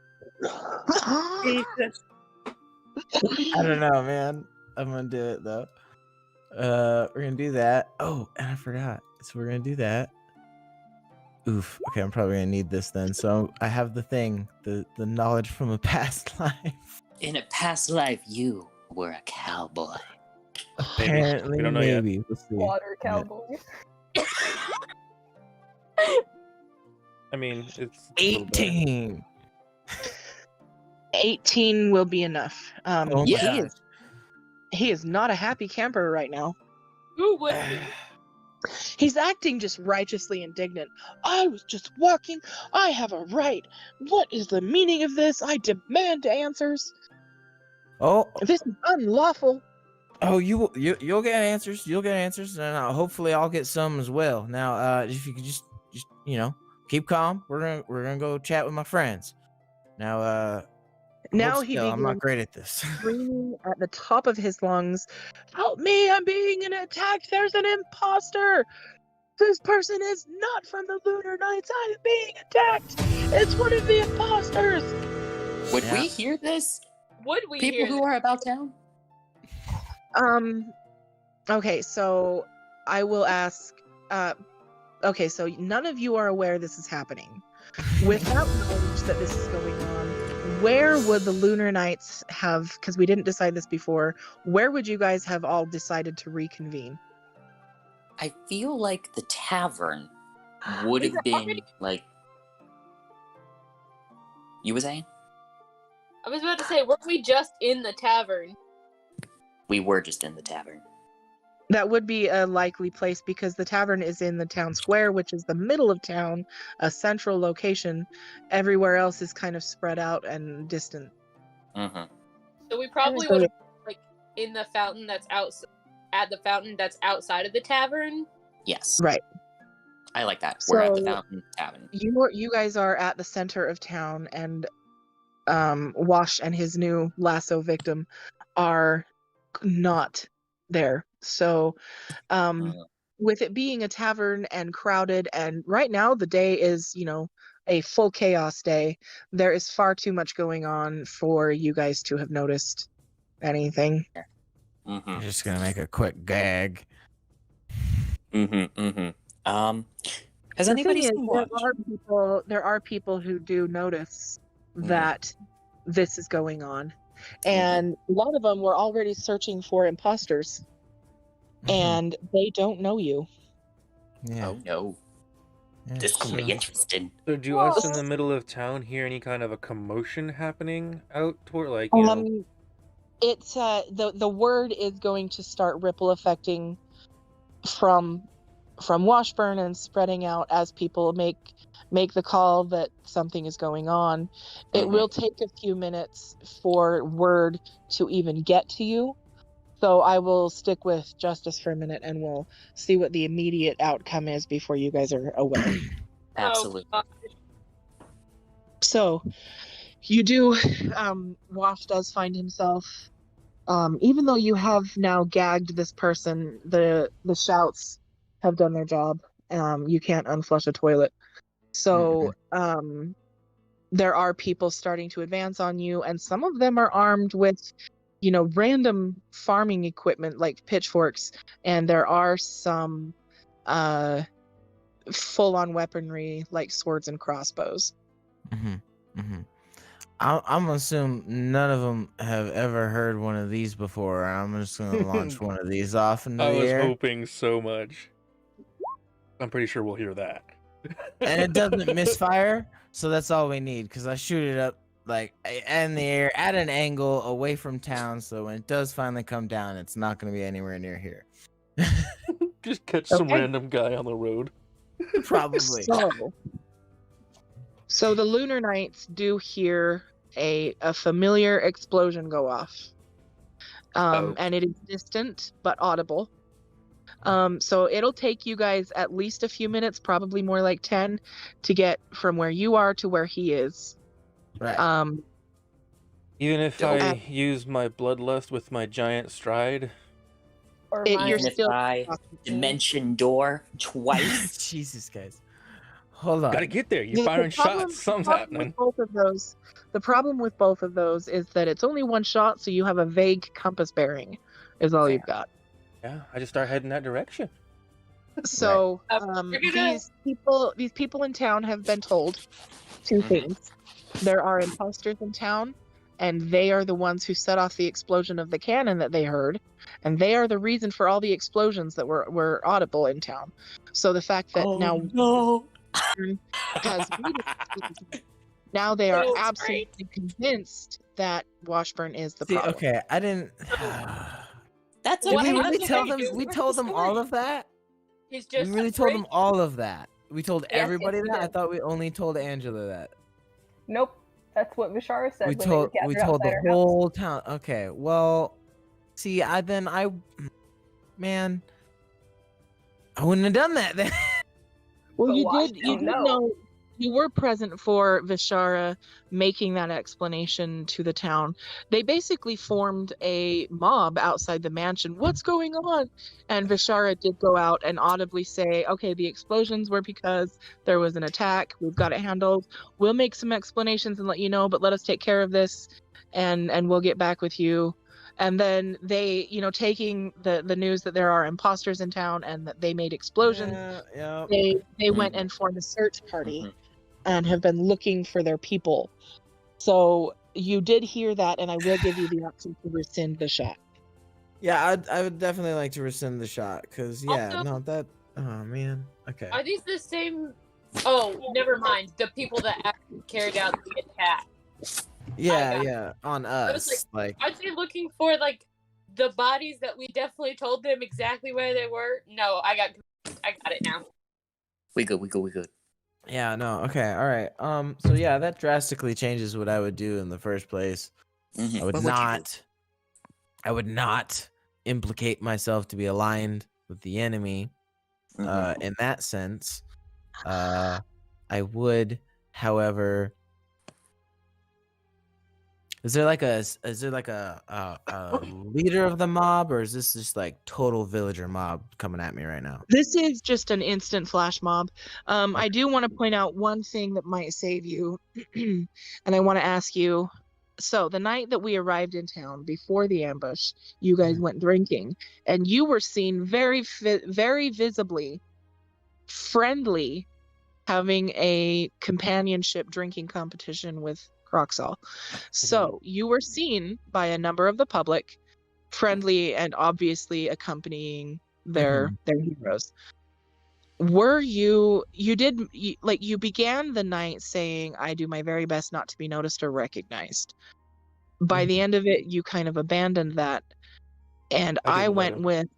Jesus. I don't know, man. I'm gonna do it though. We're gonna do that. Oh, and I forgot. So we're gonna do that. Oof. Okay, I'm probably gonna need this then. So I have the thing, the knowledge from a past life. In a past life, you were a cowboy. Apparently, We don't know maybe. yet. We'll see. Water cowboy. I mean, it's a little better. 18. 18 will be enough. Oh my He is not a happy camper right now. Who would be? He's acting just righteously indignant. I was just walking. I have a right. What is the meaning of this? I demand answers. Oh, This is unlawful. you'll get answers. You'll get answers, and hopefully I'll get some as well. Now, if you could just keep calm. We're gonna go chat with my friends. Now, Now hold he still, I'm not begins great at this. screaming at the top of his lungs, "Help me! I'm being attacked! There's an imposter! This person is not from the Lunar Knights! I'm being attacked! It's one of the imposters!" Would Yeah. we hear this? Would we People hear who this? are about town? Okay, so I will ask, okay, so none of you are aware this is happening. Without knowledge that this is going on, where would the Lunar Knights have, because we didn't decide this before, where would you guys have all decided to reconvene? I feel like the tavern would have been like. You were saying? I was about to say, weren't we just in the tavern? We were just in the tavern. That would be a likely place because the tavern is in the town square, which is the middle of town, a central location. Everywhere else is kind of spread out and distant. Mm-hmm. So we probably So- would have like in the fountain that's at the fountain that's outside of the tavern. Yes. Right. I like that. We're at the So- fountain tavern. You guys are at the center of town, and Wash and his new lasso victim are not there. So with it being a tavern and crowded, and right now the day is, a full chaos day, there is far too much going on for you guys to have noticed anything. Mm-hmm. I'm just gonna make a quick gag. Mm-hmm. Mm-hmm. Has The anybody thing is, seen Watch? there are people who do notice that this is going on, and a lot of them were already searching for imposters, and they don't know you. Yeah. Oh no. Yeah, This could be so- interesting. So do us in the middle of town hear any kind of a commotion happening out toward, like, It's the word is going to start ripple affecting from Washburn and spreading out as people make the call that something is going on. It will take a few minutes for word to even get to you. So I will stick with Justice for a minute and we'll see what the immediate outcome is before you guys are away. Absolutely. Oh, So you do, Wash does find himself, even though you have now gagged this person, the shouts have done their job. You can't unflush a toilet. So there are people starting to advance on you, and some of them are armed with, random farming equipment like pitchforks, and there are some full-on weaponry like swords and crossbows. I'm gonna assume none of them have ever heard one of these before. I'm just gonna launch one of these off into I the was air. hoping so much. I'm pretty sure we'll hear that. And it doesn't misfire, so that's all we need. Because I shoot it up like in the air at an angle away from town, so when it does finally come down, it's not gonna be anywhere near here. Just catch some Okay. random guy on the road. Probably. So the Lunar Knights do hear a familiar explosion go off. And it is distant but audible. So it'll take you guys at least a few minutes, probably more like 10, to get from where you are to where he is. Right. Even if I use my bloodlust with my giant stride. Or You're mine. Even if still I dimension door twice. Jesus, guys. Hold on. Gotta get there. You're The firing problem- shots. Something's the problem happening. with both of those, the problem with both of those is that it's only one shot, so you have a vague compass bearing, is all you've got. Yeah, I just start heading that direction. So You're gonna- these people in town have been told two things. There are imposters in town, and they are the ones who set off the explosion of the cannon that they heard, and they are the reason for all the explosions that were audible in town. So the fact that now they are Oh, absolutely convinced that Washburn is the See, problem. okay, I didn't. That's Did we okay. really That's tell okay. them? Just We write told the them all story. of that. He's We just really told them all of that. We told Yes, everybody yes, we that. I did. thought we only told Angela that. Nope. That's what Vishara said We when they told were we gathered told outside the our house. whole town. Okay, well, see, man, I wouldn't have done that then. Well, But you why? did. You Oh, did no. know. You were present for Vishara making that explanation to the town. They basically formed a mob outside the mansion. What's going on? And Vishara did go out and audibly say, "Okay, the explosions were because there was an attack. We've got it handled. We'll make some explanations and let you know, but let us take care of this, and we'll get back with you." And then they, taking the news that there are imposters in town and that they made explosions, Yeah. they went and formed a search party and have been looking for their people. So you did hear that, and I will give you the option to rescind the shot. Yeah, I would definitely like to rescind the shot because Also- no, that. Oh man. Okay. Are these the same? Oh, never mind. The people that actually carried out the attack. Yeah. On I was us, like. Aren't they looking for the bodies that we definitely told them exactly where they were? No, I got it now. We good. Yeah, no, okay, all right. So yeah, that drastically changes what I would do in the first place. I would What would you do? I would not implicate myself to be aligned with the enemy. In that sense, I would, however, is there like a leader of the mob, or is this just like total villager mob coming at me right now? This is just an instant flash mob. I do want to point out one thing that might save you, and I want to ask you. So the night that we arrived in town before the ambush, you guys went drinking, and you were seen very visibly friendly, having a companionship drinking competition with Croxall. So you were seen by a number of the public, friendly and obviously accompanying their heroes. Were you began the night saying, "I do my very best not to be noticed or recognized." By the end of it, you kind of abandoned that, and I I didn't let went him. with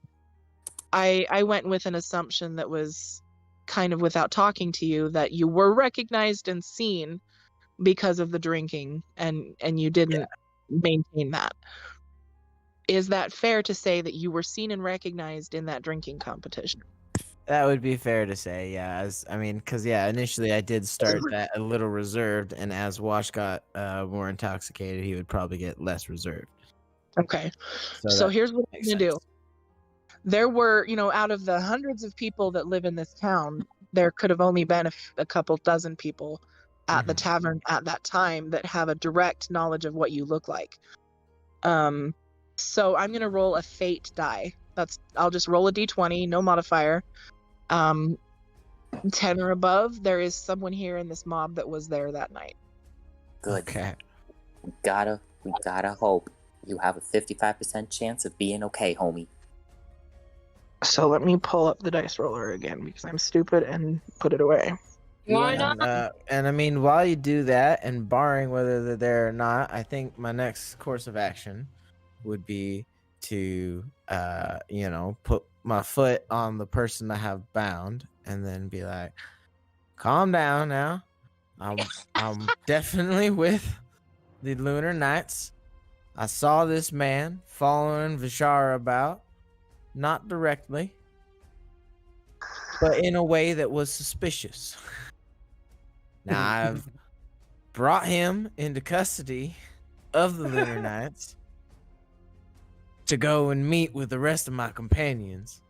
I went with an assumption that was kind of without talking to you, that you were recognized and seen because of the drinking, and you didn't maintain that. Is that fair to say that you were seen and recognized in that drinking competition? That would be fair to say, yeah. Because initially I did start that a little reserved, and as Wash got more intoxicated, he would probably get less reserved. Okay. So So that here's what I'm makes going to do. sense. There were, out of the hundreds of people that live in this town, there could have only been a couple dozen people at the Mhm. tavern at that time that have a direct knowledge of what you look like. So I'm going to roll a fate die. I'll just roll a d20, no modifier. 10 or above, there is someone here in this mob that was there that night. Good. Okay. We gotta hope you have a 55% chance of being okay, homie. So let me pull up the dice roller again because I'm stupid and put it away. Why not? And I mean, while you do that, and barring whether they're there or not, I think my next course of action would be to, put my foot on the person I have bound, and then be like, "Calm down now. I'm definitely with the Lunar Knights. I saw this man following Vishara about, not directly, but in a way that was suspicious. Now I've brought him into custody of the Lunar Knights to go and meet with the rest of my companions,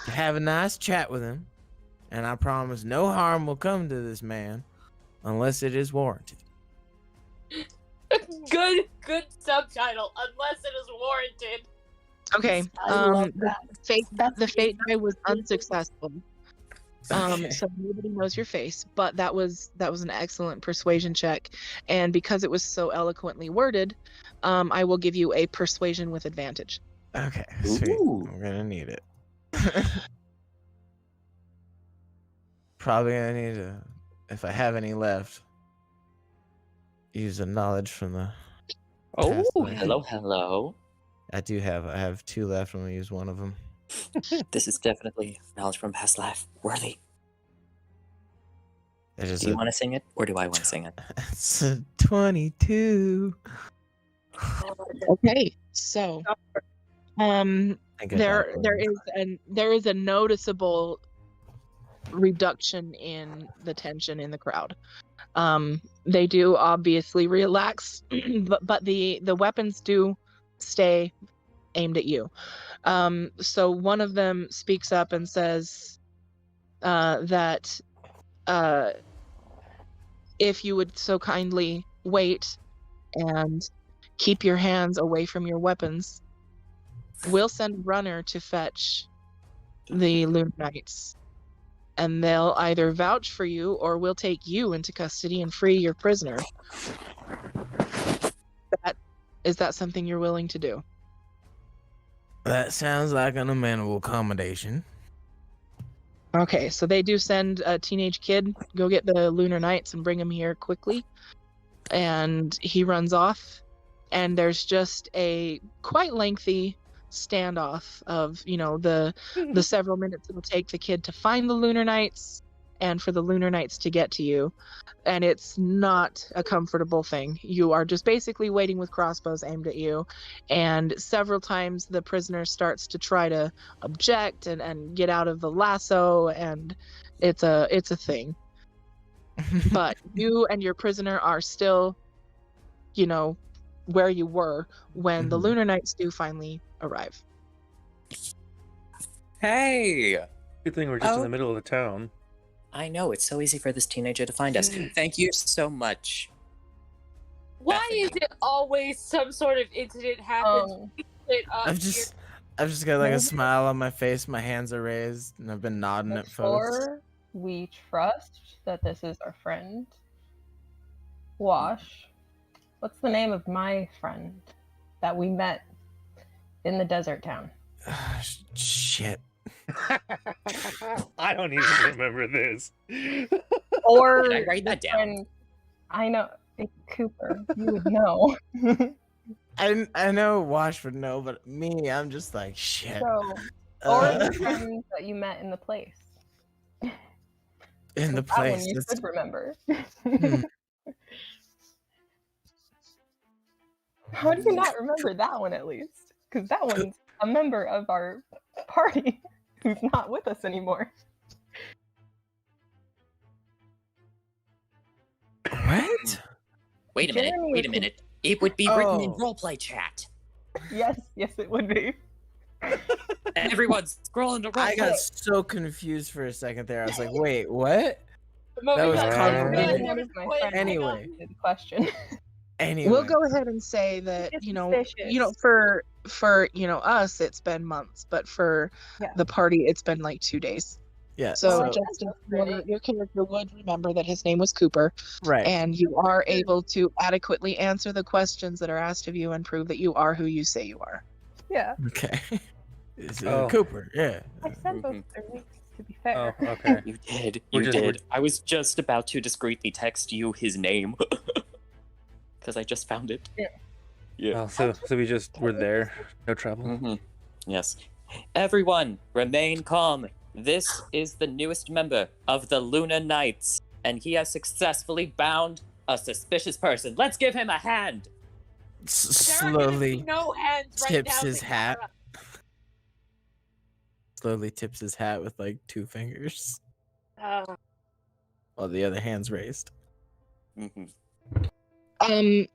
to have a nice chat with him, and I promise no harm will come to this man unless it is warranted." Good subtitle, unless it is warranted. Okay. The fate die was unsuccessful. Okay. So nobody knows your face, but that was an excellent persuasion check, and because it was so eloquently worded, I will give you a persuasion with advantage. Okay, sweet. Ooh. I'm gonna need it. Probably gonna need to, if I have any left, use the knowledge from the past Oh, life. hello. I have 2 left. I'm gonna use one of them. This is definitely knowledge from past life worthy. It is Do you want to sing it, or do I want to sing it? It's a 22. Okay, so I get there that. there is a noticeable reduction in the tension in the crowd. They do obviously relax, but the weapons do stay aimed at you. So one of them speaks up and says that if you would so kindly wait and keep your hands away from your weapons, we'll send a runner to fetch the Lunar Knights, and they'll either vouch for you or we'll take you into custody and free your prisoner. Is that something you're willing to do? That sounds like an amenable accommodation. Okay, so they do send a teenage kid, go get the Lunar Knights and bring him here quickly. And he runs off, and there's just a quite lengthy standoff of, the several minutes it'll take the kid to find the Lunar Knights and for the Lunar Knights to get to you. And it's not a comfortable thing. You are just basically waiting with crossbows aimed at you, and several times the prisoner starts to try to object and get out of the lasso, and it's a thing. But you and your prisoner are still, where you were when the Lunar Knights do finally arrive. Hey! Good thing we're just in the middle of the town. I know, it's so easy for this teenager to find us. Thank you so much. Why Bethany. is it always some sort of incident happens? I've just got like a smile on my face. My hands are raised, and I've been nodding at folks. Before we trust that this is our friend, Wash, what's the name of my friend that we met in the desert town? Shit. I don't even remember this. Or Did I write that the down? friend- I know. It's Cooper. You would know. I know Wash would know, but me, I'm just like shit. So, or Uh, the friends that you met in the place. in the That one place. you That's- should remember. Hmm. How do you not remember that one at least? Because that one's a member of our party who's not with us anymore. What? Wait a minute. Jeremy Wait a was- minute. It would be written in Oh. roleplay chat. Yes, it would be. Everyone's scrolling to I roleplay. got so confused for a second there. I was like, wait, what? The moment That was got convoluted. One of my Wait, friends Anyway. did the question. Anyway. We'll go ahead and say that It's you know suspicious. for us it's been months, but for Yeah. the party it's been like 2 days. Yeah. So Oh, just that's your pretty. character would remember that his name was Cooper, right. and you are able to adequately answer the questions that are asked of you and prove that you are who you say you are. Yeah, Okay. It's Oh. Cooper. Yeah. I said those Mhm. 3 weeks, to be Oh, fair. okay. You did. We're You just- we're- did. I was just about to discreetly text you his name. Because I just found it. Yeah. Oh, so we just were there, no trouble. Mm-hmm. Yes. Everyone, remain calm. This is the newest member of the Lunar Knights, and he has successfully bound a suspicious person. Let's give him a hand. There are gonna be Slowly no hands right tips now, his hat. Sarah. Slowly tips his hat with like 2 fingers while the other hand's raised. Mm-hmm.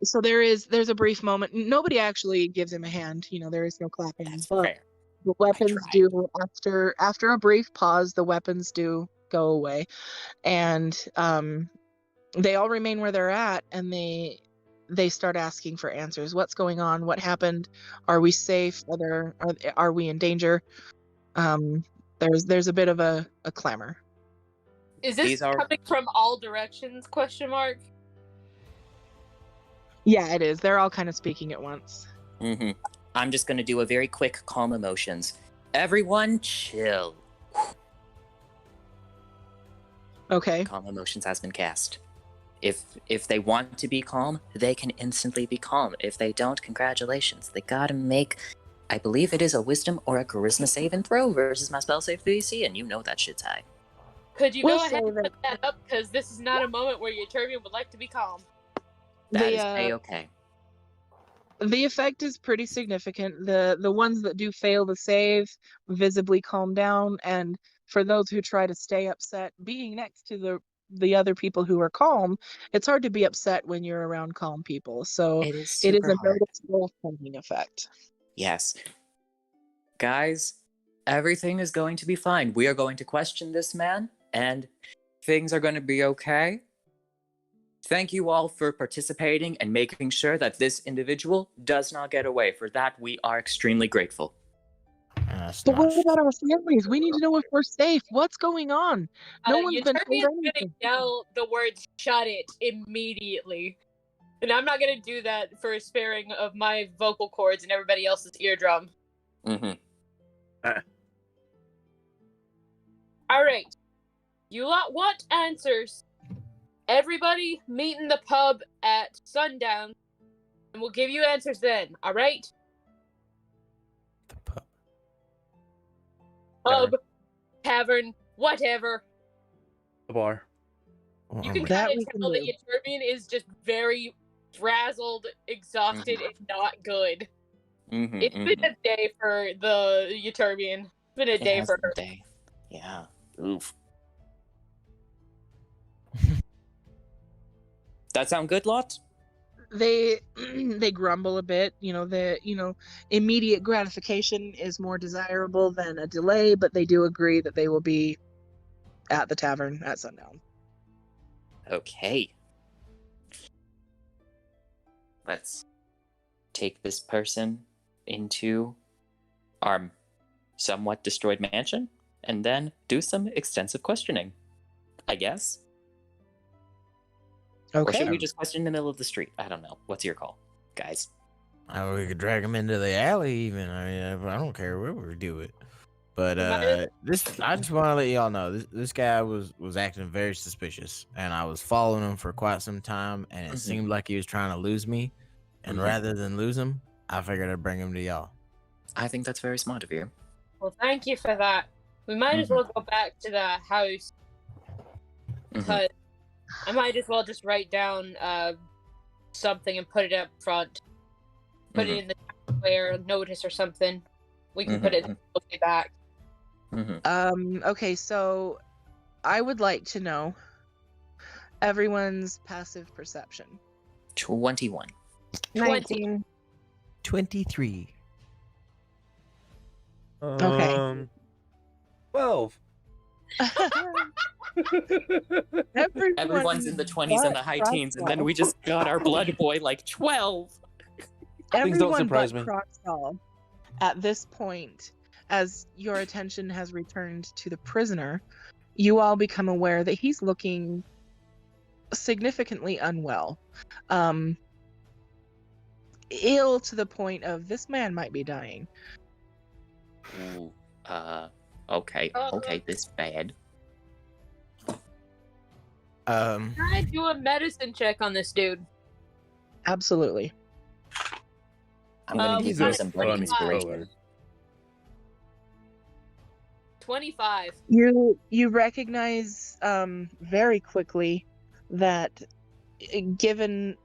So there's a brief moment. Nobody actually gives him a hand. There is no clapping. That's but fair. the weapons tried. do after a brief pause. The weapons do go away, and they all remain where they're at, and they start asking for answers. What's going on? What happened? Are we safe? Are we in danger? There's a bit of a clamor. Is this These are- coming from all directions? Question mark. Yeah, it is. They're all kind of speaking at once. Mm-hmm. I'm just gonna do a very quick calm emotions. Everyone, chill. Okay. Calm emotions has been cast. If they want to be calm, they can instantly be calm. If they don't, congratulations. They gotta make, I believe it is a wisdom or a charisma save and throw versus my spell save DC, and you know that shit's high. Could you We'll go ahead say and that- put that up? Because this is not a moment where your turbian would like to be calm. That The, is A-okay. The effect is pretty significant. The ones that do fail to save visibly calm down, and for those who try to stay upset, being next to the other people who are calm, it's hard to be upset when you're around calm people. So It is it is super a hard. noticeable calming effect. Yes. Guys, everything is going to be fine. We are going to question this man, and things are going to be okay. Thank you all for participating and making sure that this individual does not get away. For that, we are extremely grateful. That's But not what about our families? We need to know if we're safe. What's going on? No one's your been told turbian's gonna anything. yell the words "shut it" immediately, and I'm not gonna do that for sparing of my vocal cords and everybody else's eardrum. Mm-hmm. All right, you lot want answers. Everybody meet in the pub at sundown, and we'll give you answers then. All right? the pub. Pub, tavern, whatever. The bar. You Oh can my- That kind we of can tell that do. your turbian is just very frazzled, exhausted, and not good. Mm-hmm. It's been a day for the Euturbian. It's been a day for her. Day. Yeah. Oof. That sound good, lot? They they grumble a bit. Immediate gratification is more desirable than a delay, but they do agree that they will be at the tavern at sundown. Okay. Let's take this person into our somewhat destroyed mansion and then do some extensive questioning, I guess. Or Okay. should we just question in the middle of the street? I don't know. What's your call, guys? We could drag him into the alley even. I mean, I don't care where we do it. But We might as- I just want to let y'all know this guy was acting very suspicious, and I was following him for quite some time, and it Mhm. seemed like he was trying to lose me. And Mhm. rather than lose him, I figured I'd bring him to y'all. I think that's very smart of you. Well, thank you for that. We might as well go back to the house Mhm. because I might as well just write down something and put it up front. Put it in the square, notice or something. We can put it way back. Okay, so I would like to know everyone's passive perception. 21. 19. 23. Okay. 12. Everyone's in the 20s and the high teens, and then we just got our blood boy like 12. Things don't Everyone surprise but me. Crossall, at this point, as your attention has returned to the prisoner, you all become aware that he's looking significantly unwell. Ill to the point of this man might be dying. Ooh, okay, this bad. Can I do a medicine check on this dude? Absolutely. I'm gonna give He's you a some funny inspiration. color. 25. You recognize very quickly that given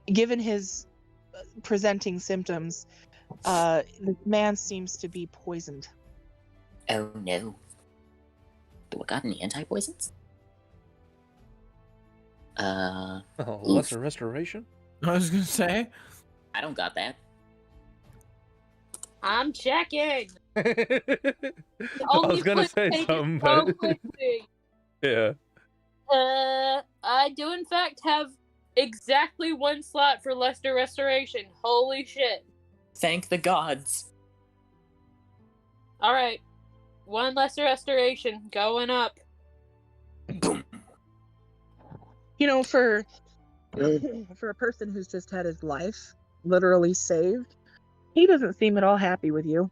his presenting symptoms, the man seems to be poisoned. Oh no. Do I got any anti-poisons? Lesser restoration? I was gonna say. I don't got that. I'm checking. I Only was gonna quick say take it something, so but quickly. yeah. I do in fact have exactly one slot for Lesser Restoration. Holy shit. Thank the gods. Alright. One Lesser Restoration going up. Boom. You know, for a person who's just had his life literally saved, he doesn't seem at all happy with you.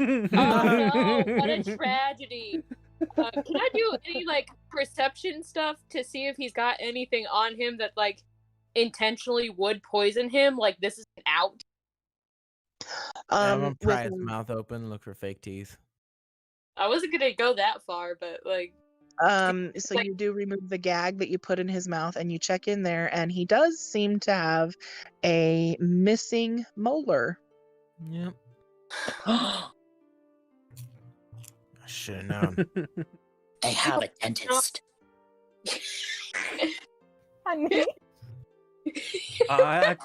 Oh no, what a tragedy. Can I do any, like, perception stuff to see if he's got anything on him that, like, intentionally would poison him? Like, this is an out? I'm gonna pry with his mouth open, look for fake teeth. I wasn't gonna go that far, but, like... So you do remove the gag that you put in his mouth and you check in there, and he does seem to have a missing molar. Yep. I should have known. They have a dentist. Honey. I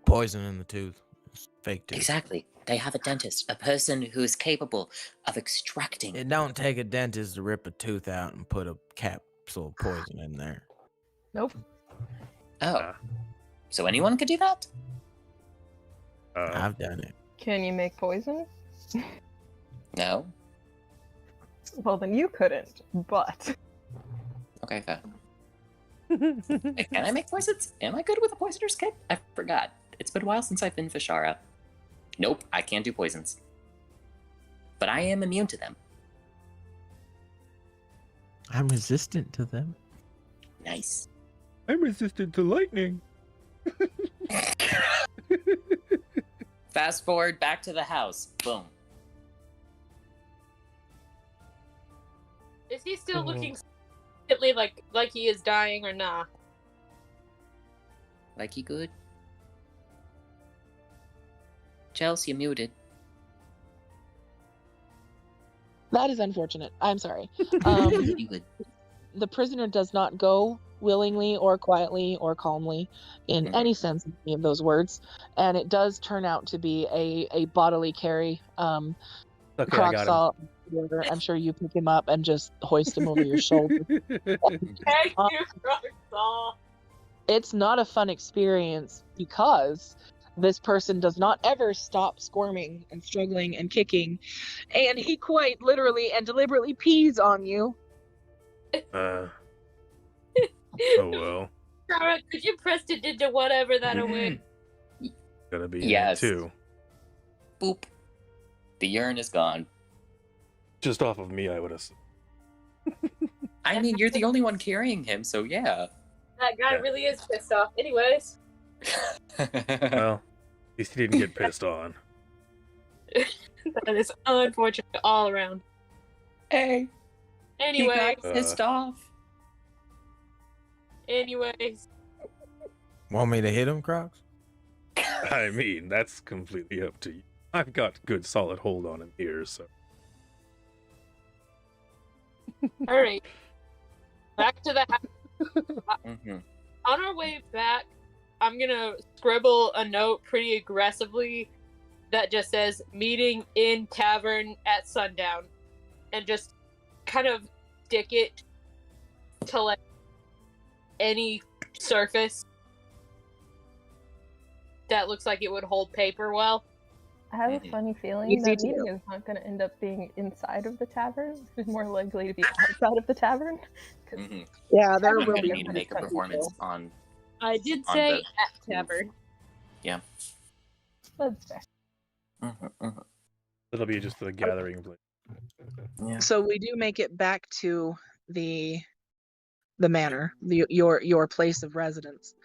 Poison in the tooth. It's fake tooth. Exactly. They have a dentist, a person who is capable of extracting. It don't take a dentist to rip a tooth out and put a capsule of poison in there. Nope. Oh. So anyone could do that? I've done it. Can you make poison? No. Well, then you couldn't, but... Okay, fair. Wait, can I make poisons? Am I good with a poisoner's kit? I forgot. It's been a while since I've been Fishara. Nope, I can't do poisons. But I am immune to them. I'm resistant to them. Nice. I'm resistant to lightning. Fast forward back to the house. Boom. Is he still looking significantly like he is dying or nah? Like you good? Chelsea, you muted. That is unfortunate. I'm sorry. You good? The prisoner does not go willingly or quietly or calmly in any sense of any of those words, and it does turn out to be a bodily carry. Okay, I got him. Croxall, I'm sure you pick him up and just hoist him over your shoulder. Thank you, Croxall. It's not a fun experience because this person does not ever stop squirming and struggling and kicking, and he quite literally and deliberately pees on you. Oh well. Alright, could you press it into whatever that away? Gotta be Yes. in it too. Boop. The urine is gone. Just off of me, I would assume. I mean, you're the only one carrying him, so yeah. That guy Yeah. really is pissed off. Anyways. Well, at least he didn't get pissed on. That is unfortunate all around. Hey, Anyway, he got pissed off. anyways. Want me to hit him, Crocs? I mean, that's completely up to you. I've got good solid hold on him here, so. Alright. Back to the house. Mm-hmm. On our way back, I'm gonna scribble a note pretty aggressively that just says meeting in tavern at sundown, and just kind of stick it to like any surface that looks like it would hold paper well. I have a Mhm. funny feeling Easy that to meeting do. is not going to end up being inside of the tavern. It's more likely to be outside of the tavern. 'Cause Mm-hmm. Yeah, there I'm will gonna be need to make a cut performance people. on. I did On say the at tavern. That's fair. It'll be just the gathering place. Yeah. So we do make it back to the manor, your place of residence.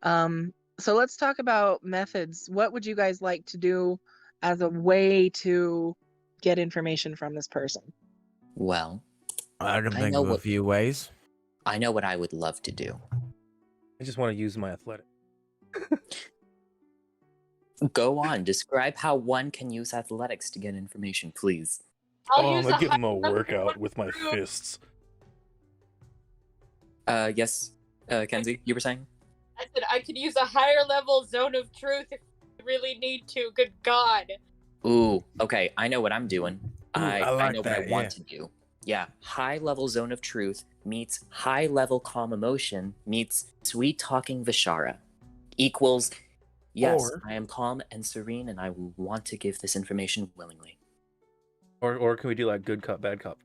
So let's talk about methods. What would you guys like to do as a way to get information from this person? Well, I can I think know of a what- few ways. I know what I would love to do. I just want to use my athletic. Go on. Describe how one can use athletics to get information, please. I'll I'm use gonna a give him a high- workout with my fists. Yes. Kenzie, you were saying? I said I could use a higher level zone of truth if you really need to. Good God. Ooh, okay. I know what I'm doing. I I like know what that, I want to do. Yeah, high level zone of truth meets high level calm emotion meets sweet talking Vishara equals yes, Or- I am calm and serene and I want to give this information willingly. Or can we do like good cop, bad cop?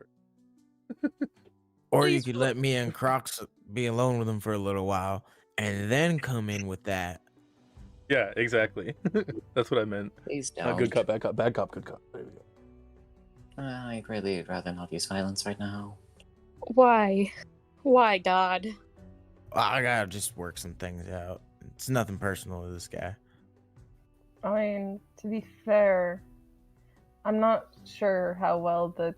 Or you Please could roll. let me and Crocs be alone with him for a little while and then come in with that. Yeah, exactly. That's what I meant. Please Not don't. good cop, bad cop, good cop. There we go. I'd really rather not use violence right now. Why? Why, God? I gotta just work some things out. It's nothing personal with this guy. I mean, to be fair, I'm not sure how well the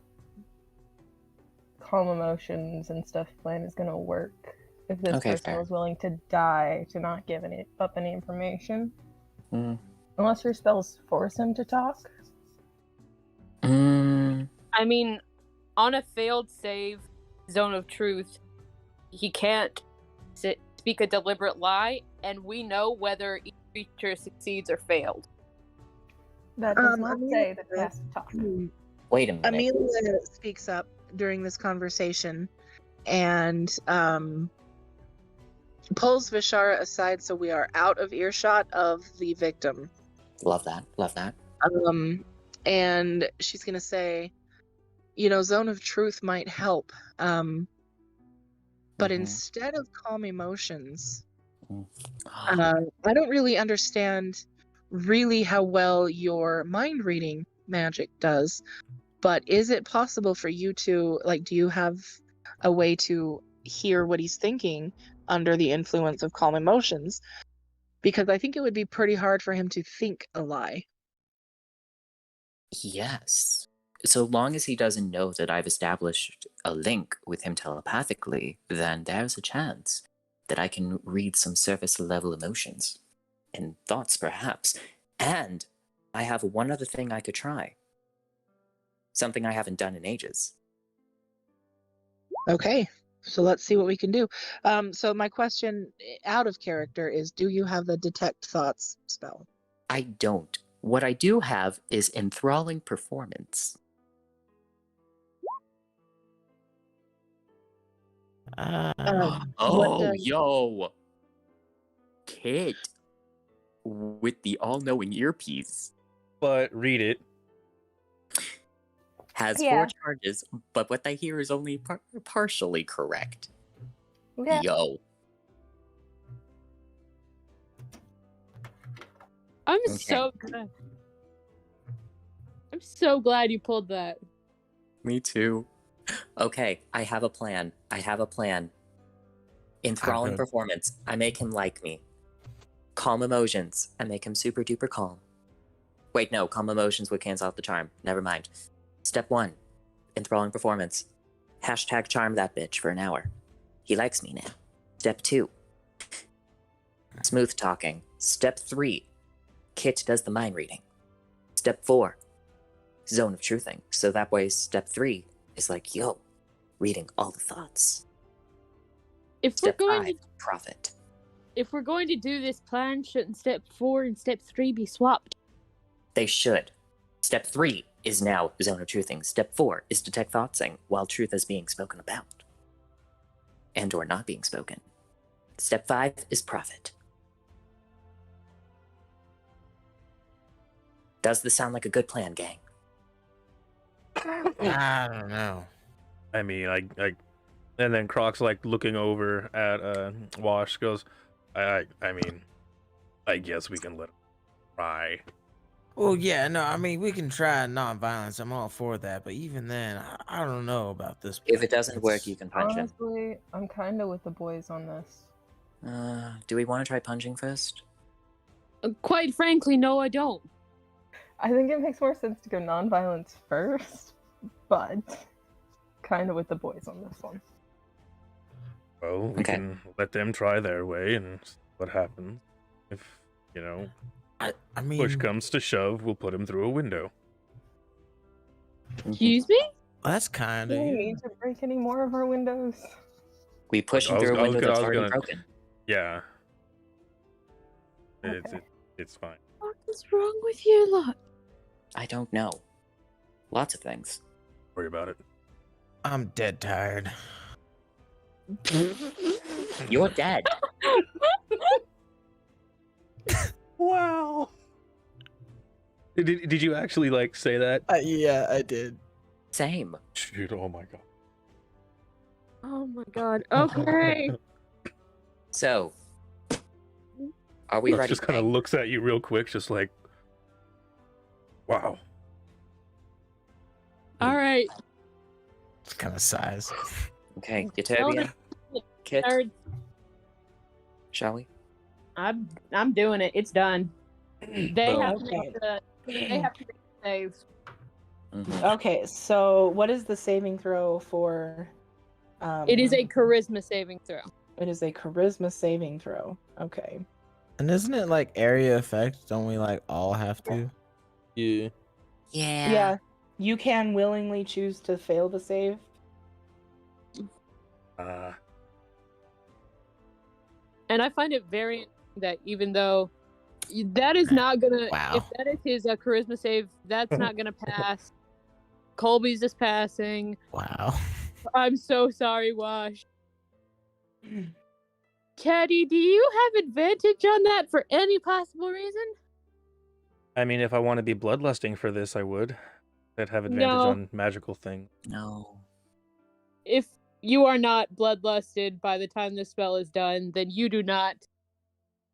calm emotions and stuff plan is going to work if this Okay, person fair. was willing to die to not give up any information. Mm. Unless your spells force him to talk. I mean, on a failed save zone of truth, he can't speak a deliberate lie, and we know whether each creature succeeds or failed. That does not Amelia- say that he has to talk. Wait a minute. Amelia speaks up during this conversation and pulls Vishara aside so we are out of earshot of the victim. Love that. Love that. And she's gonna say, zone of truth might help. But Mhm. instead of calm emotions, Mm. I don't really understand really how well your mind reading magic does. But is it possible for you to, do you have a way to hear what he's thinking under the influence of calm emotions? Because I think it would be pretty hard for him to think a lie. Yes. So long as he doesn't know that I've established a link with him telepathically, then there's a chance that I can read some surface level emotions and thoughts, perhaps. And I have one other thing I could try. Something I haven't done in ages. Okay, so let's see what we can do. So my question out of character is, do you have the detect thoughts spell? I don't. What I do have is enthralling performance. What Oh, does- yo! Kit with the all-knowing earpiece But read it. has Yeah. 4 charges, but what I hear is only partially correct. Yeah. Yo. I'm Okay. so glad. I'm so glad you pulled that. Me too. Okay, I have a plan. Enthralling good. performance. I make him like me. Calm emotions. I make him super duper calm. Wait, no, calm emotions would cancel out the charm. Never mind. Step 1. Enthralling performance. Hashtag charm that bitch for an hour. He likes me now. Step 2. Smooth talking. Step 3. Kit does the mind reading. Step 4. Zone of truthing. So that way, step 3 is like, yo, reading all the thoughts. If Step we're going 5, to profit. if we're going to do this plan, shouldn't step 4 and step 3 be swapped? They should. Step 3 is now zone of truthing. Step 4 is detect thoughtsing while truth is being spoken about. And or not being spoken. Step 5 is profit. Does this sound like a good plan, gang? I don't know. I mean, and then Croc's like looking over at Wash, goes, I mean, I guess we can let him try. Well, yeah, no, I mean, we can try non-violence. I'm all for that, but even then, I don't know about this. If it doesn't work, It's- you can punch him. Honestly, I'm kind of with the boys on this. Do we want to try punching first? Quite frankly, no, I don't. I think it makes more sense to go non-violence first, but kind of with the boys on this one. Well, we Okay. can let them try their way and see what happens. If, I mean, push comes to shove, we'll put him through a window. Excuse me? that's kind Do of we you. need to break any more of our windows? We push him I was- through a I was window gonna- that's I was already gonna- broken. Yeah. Okay. It's fine. What is wrong with you lot? I don't know. Lots of things. Don't worry about it. I'm dead tired. You're dead. Wow. Did you actually like say that? Yeah, I did. Same. Shoot, oh my god. Oh my god. Okay. So, are we Crux ready? just kind of gang? looks at you real quick, just like, wow. All right. It's kind of size. Okay, Tell Utopia, Kit, Third, shall we? I'm doing it. It's done. They have to Okay. make they have to make saves. Mhm. Okay, so what is the saving throw for? It is a charisma saving throw. It is a charisma saving throw. Okay. And isn't it like area effect? Don't we like all have to? Yeah. Yeah. You can willingly choose to fail the save. And I find it very interesting that even though that is not gonna, Wow. if that is his charisma save, that's not gonna pass. Colby's just passing. Wow. I'm so sorry, Wash. Caddy, do you have advantage on that for any possible reason? I mean, if I want to be bloodlusting for this, I would. I'd have advantage No. on magical things. No. If you are not bloodlusted by the time this spell is done, then you do not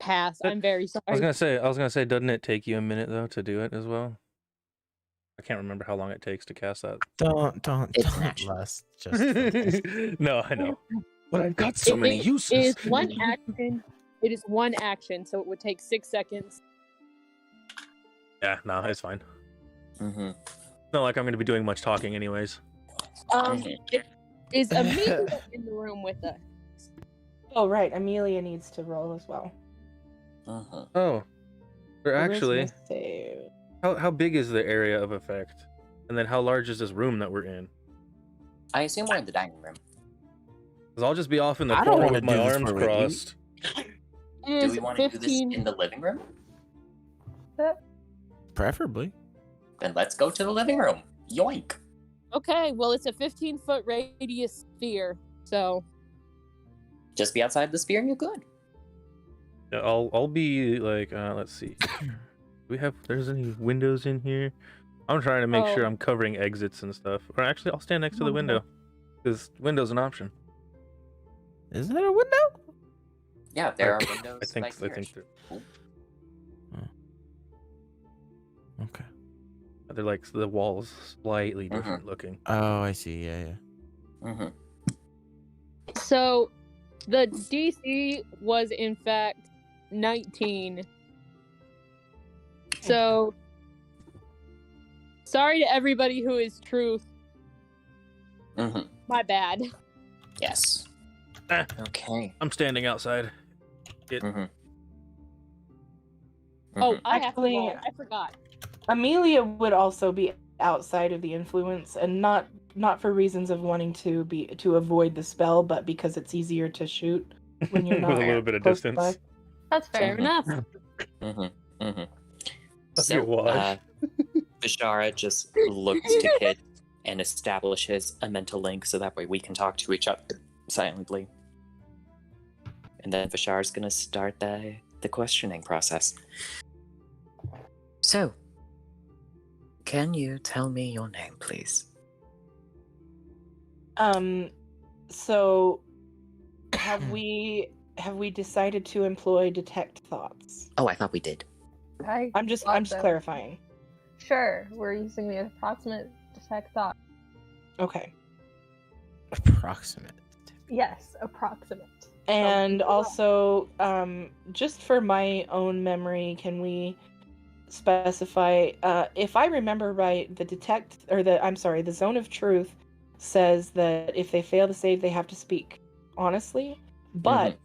pass. But I'm very sorry. I was gonna say, doesn't it take you a minute though to do it as well? I can't remember how long it takes to cast that. Don't It's an action. lust. Just for this. No, I know. But I've got so many It uses. is one action. It is one action, so it would take 6 seconds. Yeah, no, it's fine. Mm-hmm. Not like I'm gonna be doing much talking anyways. Is Amelia in the room with us? Oh, right. Amelia needs to roll as well. Uh-huh. Oh, or actually, Charisma save. how big is the area of effect? And then how large is this room that we're in? I assume we're in the dining room. Because I'll just be off in the I don't corner wanna with my do this arms for Ricky. crossed. It Do is we want to do this 15. in the living room? Preferably. Then let's go to the living room. Yoink. Okay, well, it's a 15-foot radius sphere, so Just be outside the sphere and you're good. Yeah, I'll be like, let's see. Do we have? There's any windows in here? I'm trying to make sure Oh. I'm covering exits and stuff. Or actually, I'll stand next to the window because window's an option. Is there a window? Yeah, there are I windows. think. back I here. think. There, They're like the walls slightly Mhm. different looking. Oh, I see. Yeah. Mm-hmm. So, the DC was in fact 19. So, sorry to everybody who is truth. Mm-hmm. My bad. Yes. Ah. Okay. I'm standing outside. Mm-hmm. Oh, I have to Actually- roll. I forgot. Amelia would also be outside of the influence, and not for reasons of wanting to avoid the spell, but because it's easier to shoot when you're With not a little bit of close distance. by. That's fair. Fair enough. Mm-hmm. Mm-hmm. Of your watch. Vishara just looks to Kit and establishes a mental link so that way we can talk to each other silently. And then Vishara's gonna start the questioning process. So, can you tell me your name, please? So have we decided to employ detect thoughts? Oh, I thought we did. I'm just thought so. clarifying. Sure, we're using the approximate detect thought. Okay. Approximate. Yes, approximate. And also, just for my own memory, can we specify, if I remember right, the zone of truth says that if they fail to save, they have to speak honestly, but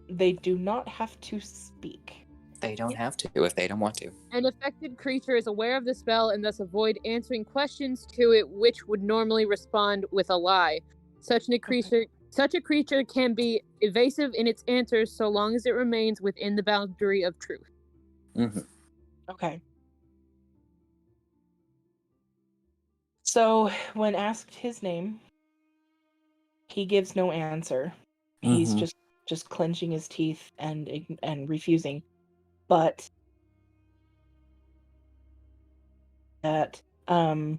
they do not have to speak. They don't have to if they don't want to. An affected creature is aware of the spell and thus avoid answering questions to it which would normally respond with a lie. Such a creature can be evasive in its answers so long as it remains within the boundary of truth. Mm-hmm. Okay. So, when asked his name, he gives no answer. He's just clenching his teeth and refusing. But that I'll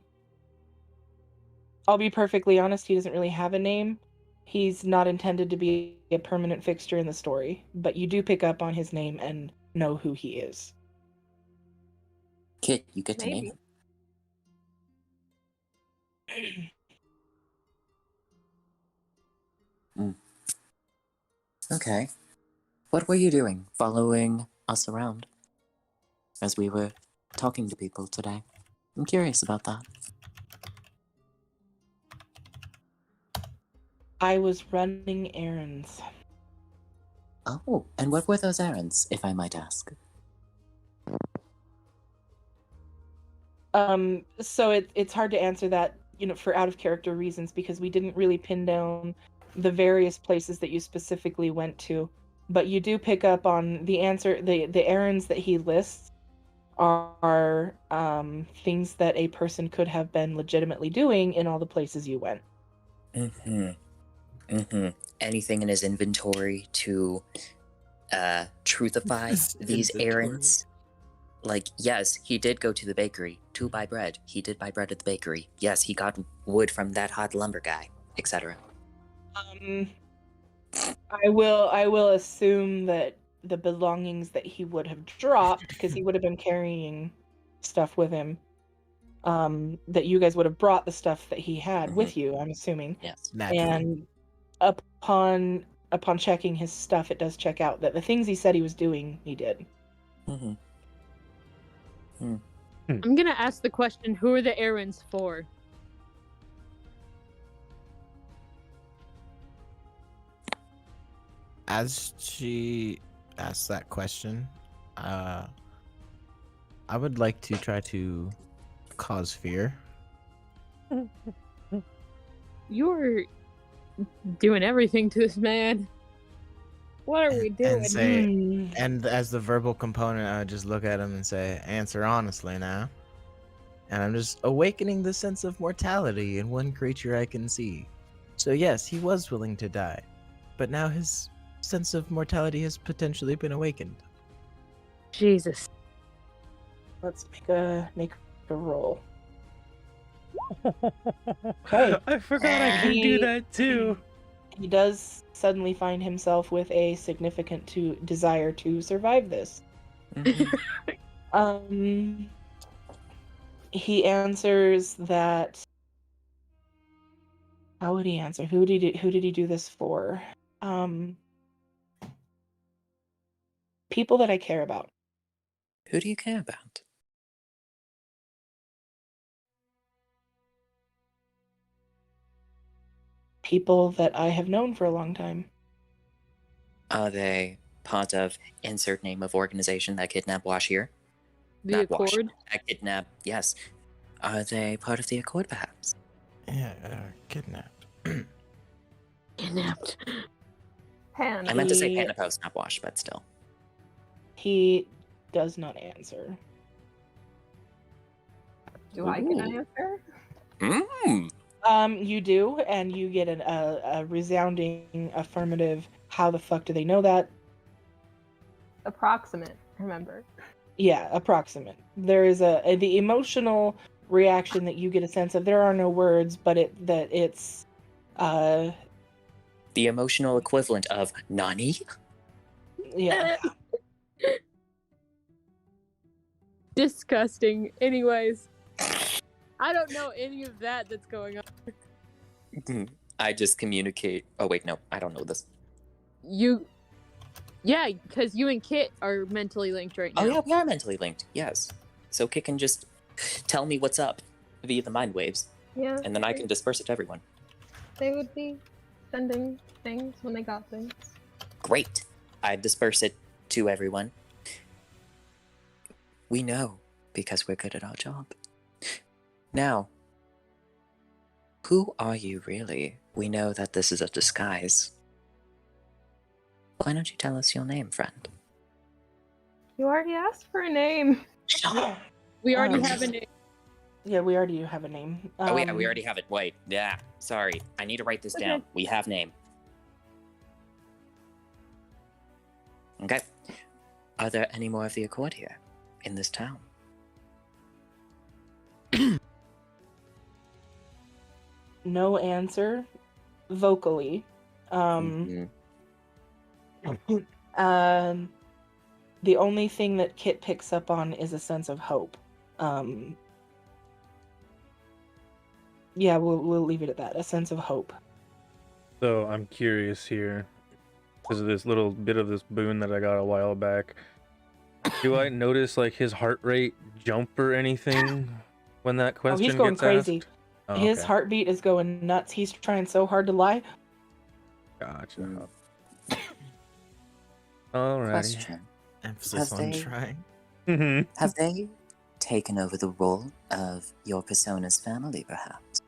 be perfectly honest, he doesn't really have a name. He's not intended to be a permanent fixture in the story, but you do pick up on his name and know who he is. Kit, you get to name Maybe. him. Okay. What were you doing following us around as we were talking to people today? I'm curious about that. I was running errands. Oh, and what were those errands, if I might ask? So it's hard to answer that, for out of character reasons, because we didn't really pin down the various places that you specifically went to, but you do pick up on the answer. The errands that he lists are things that a person could have been legitimately doing in all the places you went. Anything in his inventory to truthify His these inventory. errands? Like, yes, he did go to the bakery to buy bread. He did buy bread at the bakery. Yes, he got wood from that hot lumber guy, etc. I will assume that the belongings that he would have dropped, because he would have been carrying stuff with him, that you guys would have brought the stuff that he had with you, I'm assuming. Yes. Naturally. And upon checking his stuff, it does check out that the things he said he was doing, he did. I'm gonna ask the question, who are the errands for? As she asks that question, I would like to try to cause fear. You're doing everything to this man. What are we doing? And say, and as the verbal component, I would just look at him and say, "Answer honestly now." And I'm just awakening the sense of mortality in one creature I can see. So yes, he was willing to die, but now his sense of mortality has potentially been awakened. Jesus. Let's make a roll. Okay. I forgot I can do that too. He does suddenly find himself with a significant desire He answers that. How would he answer? Who did he do this for? People that I care about. Who do you care about? People that I have known for a long time. Are they part of insert name of organization that kidnapped Wash here? The Not Wash. Accord? That kidnapped, yes. Are they part of the Accord, perhaps? Yeah, kidnapped. Kidnapped. Pan. I meant to say He- Panda Post, not Wash, but still. He does not answer. Do I get an Ooh. answer? Mmm. You do, and you get a resounding affirmative. How the fuck do they know that? Approximate, remember. Yeah, approximate. There is the emotional reaction that you get a sense of. There are no words, but it's The emotional equivalent of Nani? yeah. Disgusting. Anyways, I don't know any of that that's going on. I just communicate. Oh, wait, no, I don't know this. Yeah, because you and Kit are mentally linked right now. Oh, yeah, we are mentally linked, yes. So Kit can just tell me what's up via the mind waves, Yeah. and then I can disperse it to everyone. They would be sending things when they got things. Great. I disperse it to everyone. We know because we're good at our job. Now, who are you really? We know that this is a disguise. Why don't you tell us your name, friend? You already asked for a name. We already Um, have a name. Yeah, we already have a name. Oh, yeah, we already have it. Wait, yeah, sorry. I need to write this down. We have name. Okay. Are there any more of the Accord here in this town? No answer, vocally. Mhm. The only thing that Kit picks up on is a sense of hope. Yeah, we'll leave it at that. A sense of hope. So I'm curious here, because of this little bit of this boon that I got a while back. Do I notice like his heart rate jump or anything when that question he's going gets crazy. asked? Oh, His okay. heartbeat is going nuts. He's trying so hard to lie. Gotcha. Mm. Alrighty. Question. Emphasis Have on they- trying. Have they taken over the role of your persona's family, perhaps?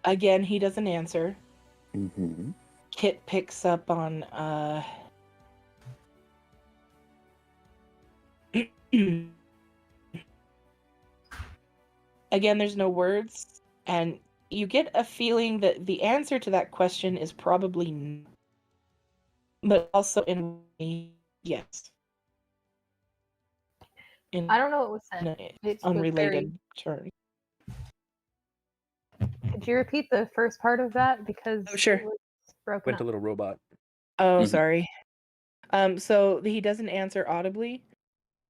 Again, he doesn't answer. Mm-hmm. Kit picks up on again, there's no words, and you get a feeling that the answer to that question is probably no, but also in yes. In I don't know what was said. an It was unrelated term. Could you repeat the first part of that? Because Oh, sure. it was broken Went up. a little robot. Oh, Mhm. sorry. So he doesn't answer audibly,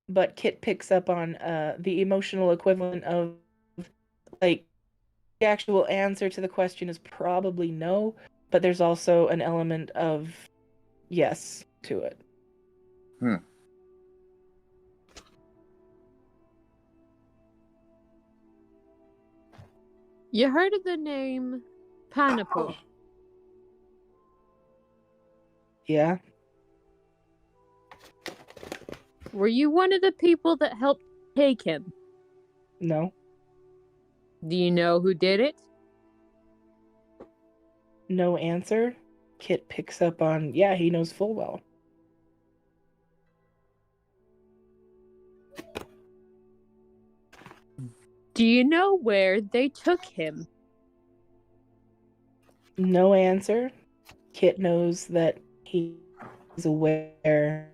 but Kit picks up on the emotional equivalent of like the actual answer to the question is probably no, but there's also an element of yes to it. You heard of the name Panapo? Yeah. Were you one of the people that helped take him? No. Do you know who did it? No answer. Kit picks up on yeah, he knows full well. Do you know where they took him? No answer. Kit knows that he's aware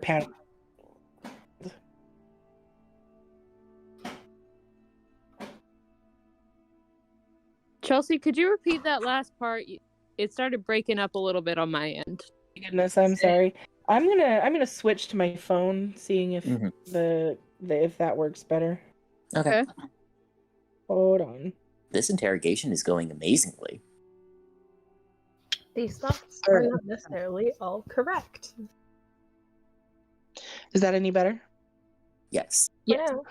Pan. Chelsea, could you repeat that last part? It started breaking up a little bit on my end. Goodness, I'm sorry. I'm gonna switch to my phone, seeing if Mhm. if that works better. Okay. Hold on. This interrogation is going amazingly. These thoughts are not necessarily all correct. Is that any better? Yes. For Yes. now.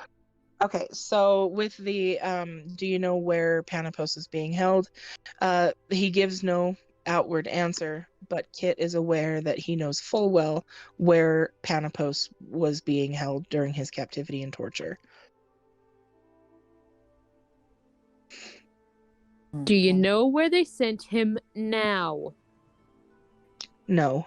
Okay, so with the do you know where Panopos is being held? He gives no outward answer, but Kit is aware that he knows full well where Panopos was being held during his captivity and torture. Do you know where they sent him now? No.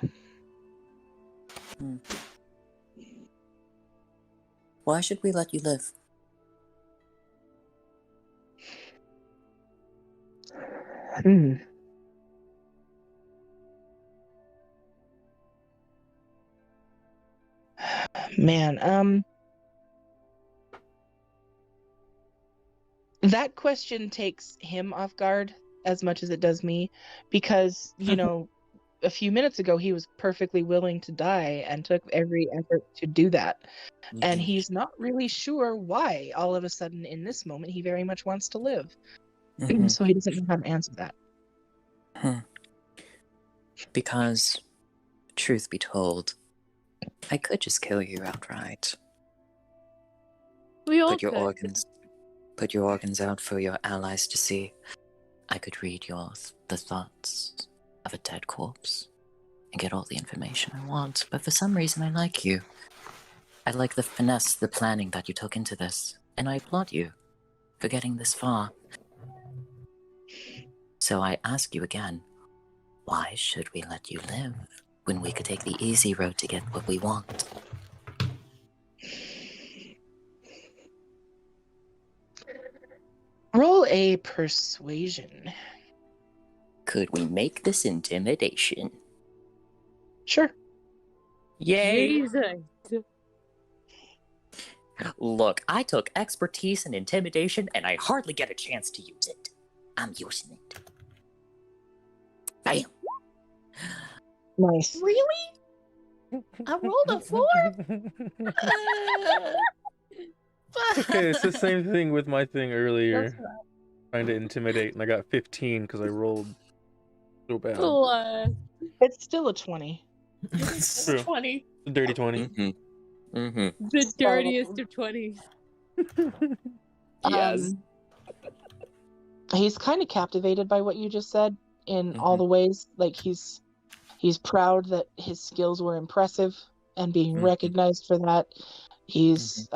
Why should we let you live? Hmm. Man, that question takes him off guard as much as it does me, because, you know, a few minutes ago he was perfectly willing to die and took every effort to do that. And he's not really sure why all of a sudden in this moment he very much wants to live. So he doesn't know how to answer that. Because, truth be told, I could just kill you outright. We all Put your could. organs out for your allies to see. I could read the thoughts of a dead corpse and get all the information I want. But for some reason, I like you. I like the finesse, the planning that you took into this, and I applaud you for getting this far. So I ask you again, why should we let you live when we could take the easy road to get what we want? Roll a persuasion. Could we make this intimidation? Sure. Yay! Jesus. Look, I took expertise in intimidation and I hardly get a chance to use it. I'm using it. Bam! Nice. Really? I rolled a 4? Okay, it's the same thing with my thing earlier. That's right. Trying to intimidate, and I got 15 because I rolled so bad. It's still a 20. True. 20. A dirty 20. The dirtiest of 20s. Yes. He's kind of captivated by what you just said in all the ways. Like he's proud that his skills were impressive and being recognized for that. He's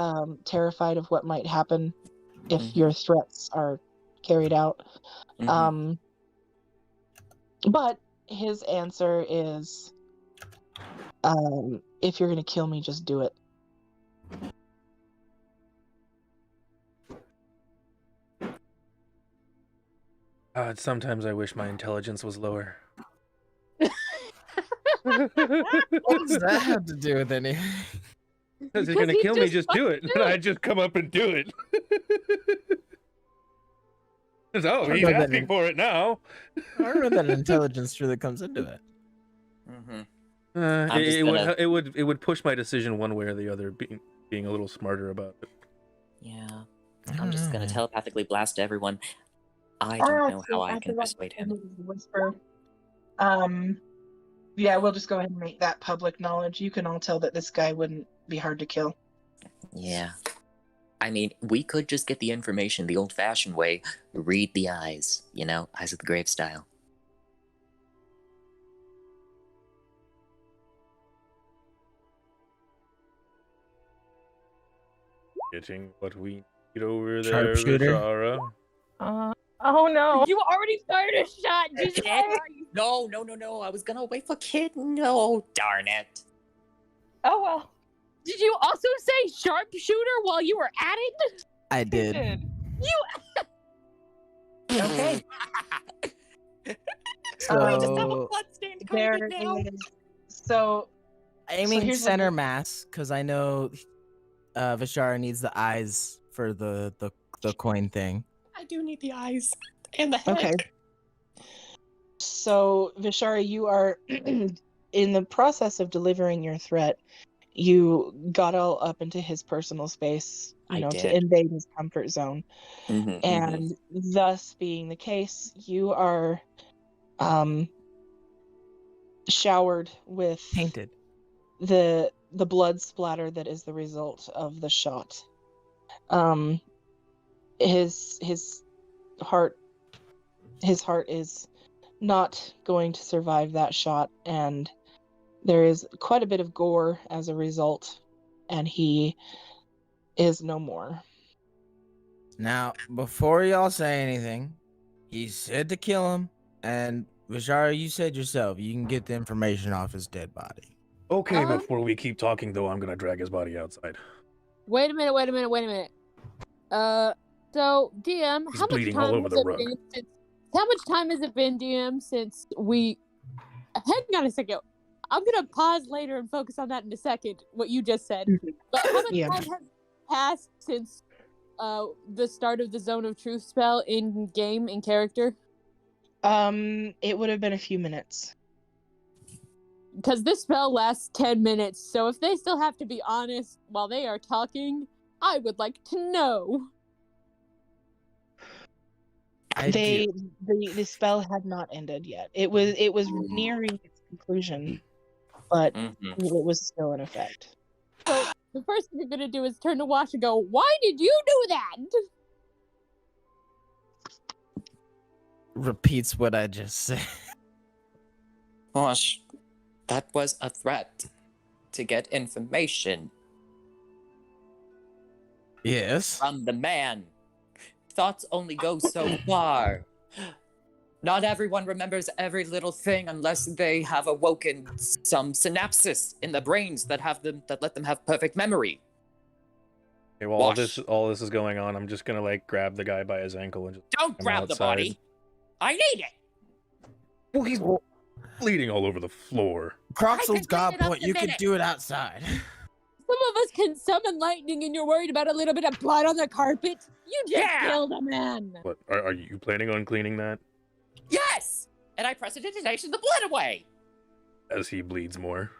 terrified of what might happen if your threats are carried out. But his answer is, if you're going to kill me, just do it. Sometimes I wish my intelligence was lower. What does that have to do with anything? Because you're gonna kill me, just do it. And I just come up and do it. Oh, he's asking for it now. I don't know that intelligence really comes into it. It would push my decision one way or the other, being a little smarter about it. Yeah. I'm just gonna telepathically blast everyone. I don't know how I can persuade him. Whisper. Yeah, we'll just go ahead and make that public knowledge. You can all tell that this guy wouldn't be hard to kill. Yeah. I mean, we could just get the information the old-fashioned way, read the eyes, you know, eyes of the grave style. Getting what we need over there, Sharpshooter? Vishara. Oh no. You already fired a shot. Jesus, Kid? No. I was gonna wait for Kid. No, darn it. Oh well. Did you also say sharpshooter while you were at it? I did. Okay. So, aiming here's what center mass, because I know Vishara needs the eyes for the coin thing. I do need the eyes and the head. Okay. So, Vishara, you are in the process of delivering your threat, you got all up into his personal space, I to did. invade his comfort zone. Mhm, mhm. And thus being the case, you are showered with Tainted. the blood splatter that is the result of the shot. His heart is not going to survive that shot, and there is quite a bit of gore as a result, and he is no more. Now, before y'all say anything, he said to kill him, and Vishara, you said yourself you can get the information off his dead body. Okay, before we keep talking, though, I'm gonna drag his body outside. Wait a minute. So DM, He's how much bleeding all time over has the it rug. been since? How much time has it been, DM, since we? Hang on a second. I'm gonna pause later and focus on that in a second. What you just said. But how much Yeah. time has passed since the start of the Zone of Truth spell in game in character? It would have been a few minutes. Because this spell lasts 10 minutes, so if they still have to be honest while they are talking, I would like to know. The spell had not ended yet. It was nearing its conclusion, but Mhm. it was still in effect. So the first thing you're gonna do is turn to Wash and go, "Why did you do that?" Repeats what I just said. Gosh, that was a threat to get information Yes. from the man. Thoughts only go so far. Not everyone remembers every little thing unless they have awoken some synapses in the brains that let them have perfect memory. Okay, while all Wash. this is going on, I'm just gonna like grab the guy by his ankle and just Don't him grab the outside. body. I need it. Well, he's bleeding all over the floor. Croxel's clean got it a up point. in a You could minute. do it outside. Some of us can summon lightning, and you're worried about a little bit of blood on the carpet. You just Yeah. killed a man. What are you planning on cleaning that Yes! And I prestidigitation the blood away. as he bleeds more?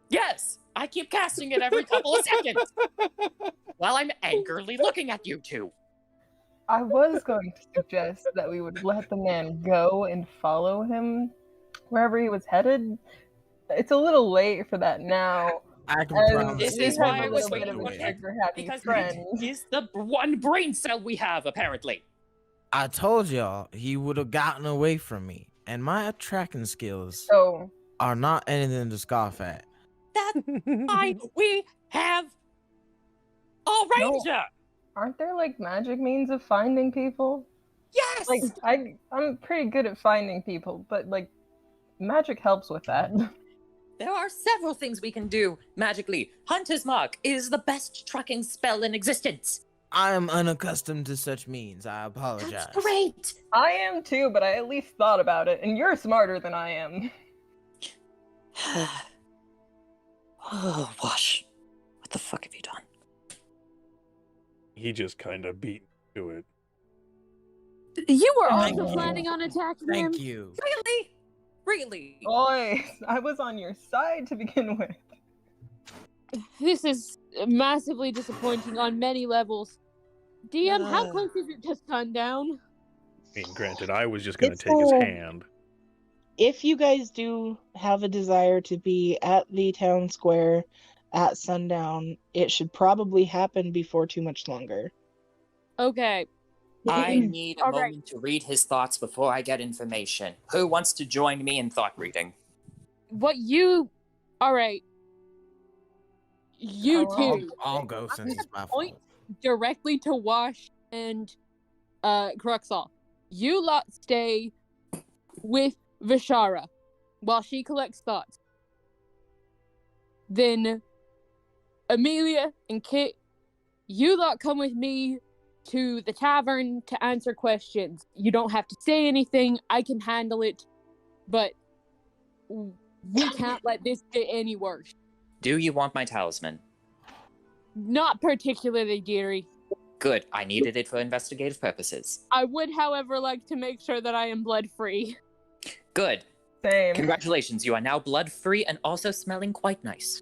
Yes! I keep casting it every couple of seconds while I'm angrily looking at you two. I was going to suggest that we would let the man go and follow him wherever he was headed. It's a little late for that now. I can And promise This we is you have why a I was little bit waiting of for a Pete, trigger-happy because friend. Pete is the one brain cell we have, apparently. I told y'all he would have gotten away from me, and my tracking skills So, are not anything to scoff at. That's fine. We have a No. ranger. aren't there like magic means of finding people? Yes. Like, I'm pretty good at finding people, but like, magic helps with that. There are several things we can do magically. Hunter's Mark is the best tracking spell in existence. I am unaccustomed to such means. I apologize. That's great. I am too, but I at least thought about it, and you're smarter than I am. Oh, Wash. What the fuck have you done? He just kind of beat to it. You were Thank also you. planning on attacking him. Thank you. Really? Really? Boys, I was on your side to begin with. This is massively disappointing on many levels. DM, how Uh. close is it to sundown? I mean, granted, I was just gonna It's, take his hand. If you guys do have a desire to be at the town square at sundown, it should probably happen before too much longer. Okay. I need a All right. moment to read his thoughts before I get information. Who wants to join me in thought reading? Alright. You Hello? two. I'll go I'm since it's my gonna point fault. directly to Wash and Cruxall. You lot stay with Vishara while she collects thoughts. Then Amelia and Kit, you lot come with me to the tavern to answer questions. You don't have to say anything. I can handle it. But we can't let this get any worse. Do you want my talisman? Not particularly, dearie. Good. I needed it for investigative purposes. I would, however, like to make sure that I am blood-free. Good. Same. Congratulations, you are now blood-free and also smelling quite nice.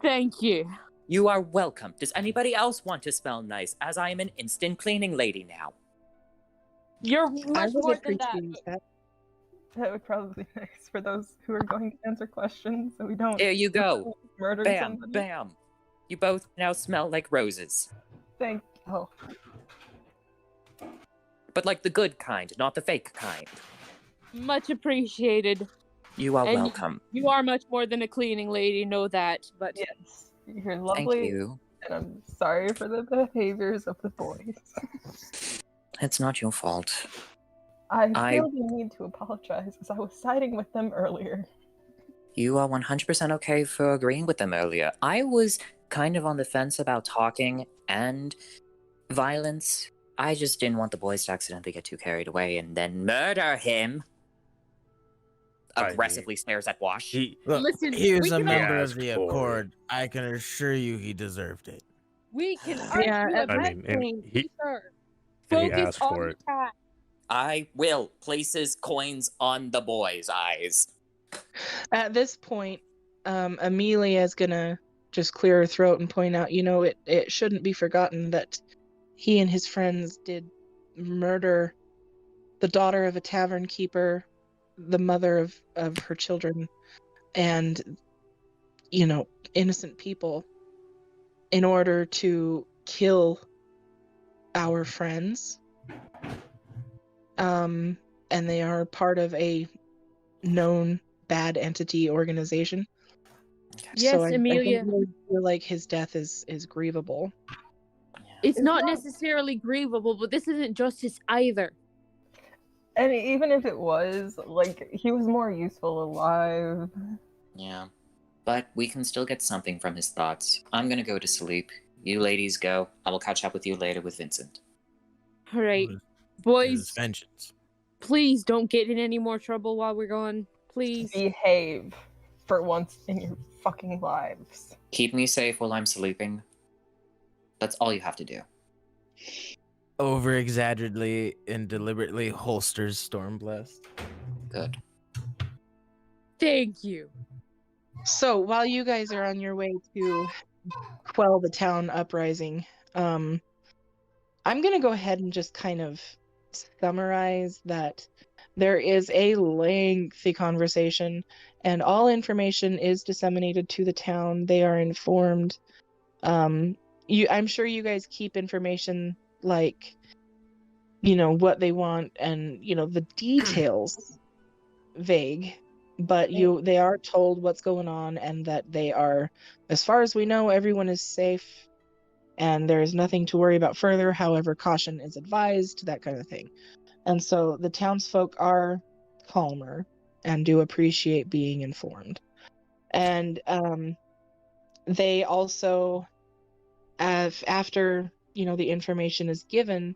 Thank you. You are welcome. Does anybody else want to smell nice, as I am an instant cleaning lady now? You're I much would more than that. appreciate that. That would probably be nice for those who are going to answer questions, so we don't There you go. murder Bam, somebody. bam. You both now smell like roses. Thank. Oh, But like the good kind, not the fake kind. Much appreciated. You are And welcome. You are much more than a cleaning lady, know that. But yes, you're Thank lovely, you. and I'm sorry for the behaviors of the boys. It's not your fault. I feel the need to apologize, as I was siding with them earlier. You are 100% okay for agreeing with them earlier. I was kind of on the fence about talking and violence. I just didn't want the boys to accidentally get too carried away and then murder him. Aggressively stares at Wash. Look, Listen, he was we a can member ask of the for it. Accord. I can assure you he deserved it. we can Yeah, argue I about mean, and things, he- sir. and he Focus asked on for the it. task. I will places coins on the boys' eyes. At this point, Amelia is gonna just clear her throat and point out, it shouldn't be forgotten that he and his friends did murder the daughter of a tavern keeper, the mother of her children, and, innocent people in order to kill our friends. And they are part of a known bad entity organization. Yes, So I Amelia. don't really feel like his death is grievable. It's It's not not- necessarily grievable, but this isn't justice either. And even if it was, like, he was more useful alive. Yeah. But we can still get something from his thoughts. I'm gonna go to sleep. You ladies go. I will catch up with you later with Vincent. All right, It was boys, vengeance. please don't get in any more trouble while we're gone. Please. Behave for once in your fucking lives. Keep me safe while I'm sleeping. That's all you have to do. Over exaggeratedly and deliberately holsters Stormblast. Good. Thank you. So while you guys are on your way to quell the town uprising, I'm gonna go ahead and just kind of summarize that there is a lengthy conversation and all information is disseminated to the town. They are informed. I'm sure you guys keep information like, what they want and, the details vague, but they are told what's going on and that they are, as far as we know, everyone is safe and there is nothing to worry about further. However, caution is advised, that kind of thing. And so the townsfolk are calmer and do appreciate being informed. And they also, after the information is given,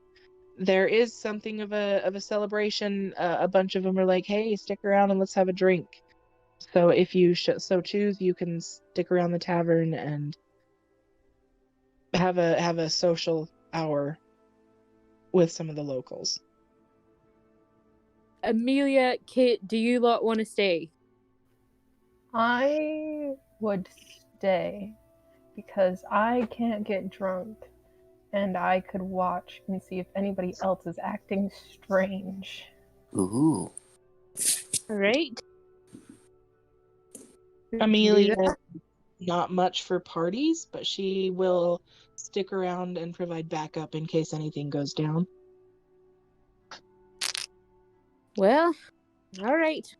there is something of a celebration. A bunch of them are like, "Hey, stick around and let's have a drink." So if you so choose, you can stick around the tavern and have a social hour with some of the locals. Amelia, Kit, do you lot want to stay? I would stay because I can't get drunk and I could watch and see if anybody else is acting strange. Ooh. All right. Amelia, not much for parties, but she will stick around and provide backup in case anything goes down. Well, all right.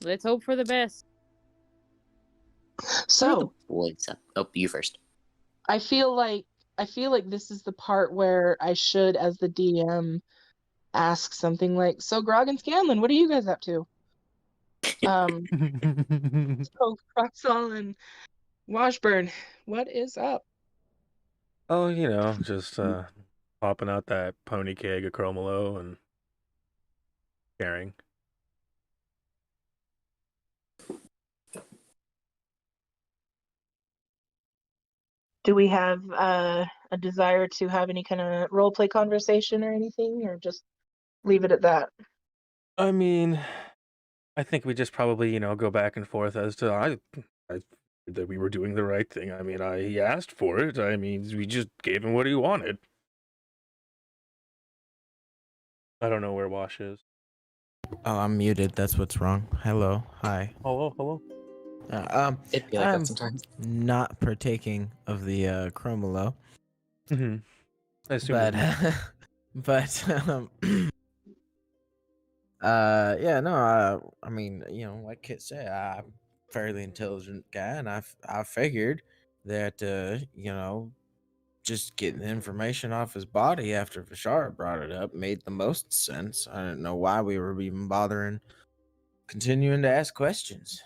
Let's hope for the best. So What's up? Oh, you first. I feel like this is the part where I should, as the DM, ask something like, "So Grog and Scanlan, what are you guys up to?" So Roxal and Washburn, what is up? Oh, just popping out that pony keg of Chromalo and sharing. Do we have a desire to have any kind of role play conversation or anything, or just leave it at that? I mean, I think we just probably, go back and forth as to I that we were doing the right thing. I mean, he asked for it. I mean, we just gave him what he wanted. I don't know where Wash is. Oh, I'm muted. That's what's wrong. Hello. Hi. Hello. It'd be like I'm that sometimes. not partaking of the Chromalo, Mm-hmm. I assume but that yeah, no, I mean, like Kit said, I'm a fairly intelligent guy, and I figured that just getting the information off his body after Vishara brought it up made the most sense. I didn't know why we were even bothering continuing to ask questions.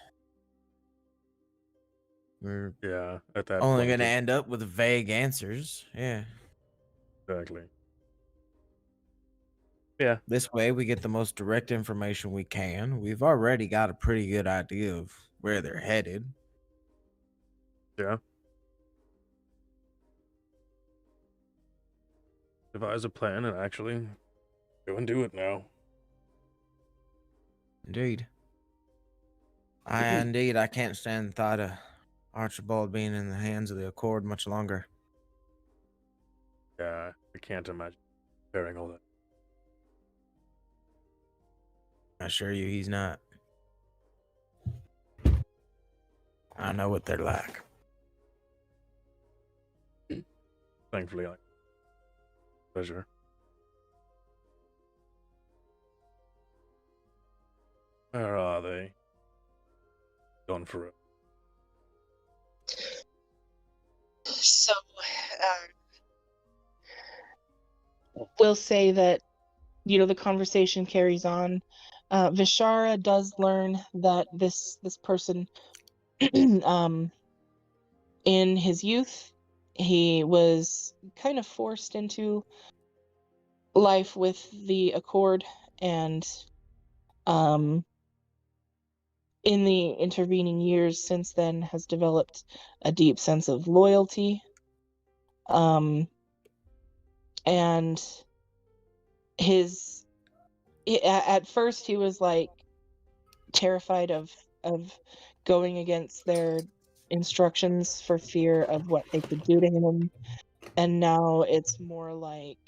We're yeah, at that only point, going to end up with vague answers. Yeah. exactly. Yeah. This way, we get the most direct information we can. We've already got a pretty good idea of where they're headed. Yeah. Devise a plan and actually go and do it now. Indeed. I can't stand the thought of Archibald being in the hands of the Accord much longer. Yeah, I can't imagine bearing all that. I assure you he's not. I know what they're like. Thankfully, pleasure. Where are they? Gone forever. So, we'll say that, the conversation carries on. Vishara does learn that this person, in his youth, he was kind of forced into life with the Accord, and in the intervening years since then has developed a deep sense of loyalty. And at first he was like terrified of going against their instructions for fear of what they could do to him, and now it's more like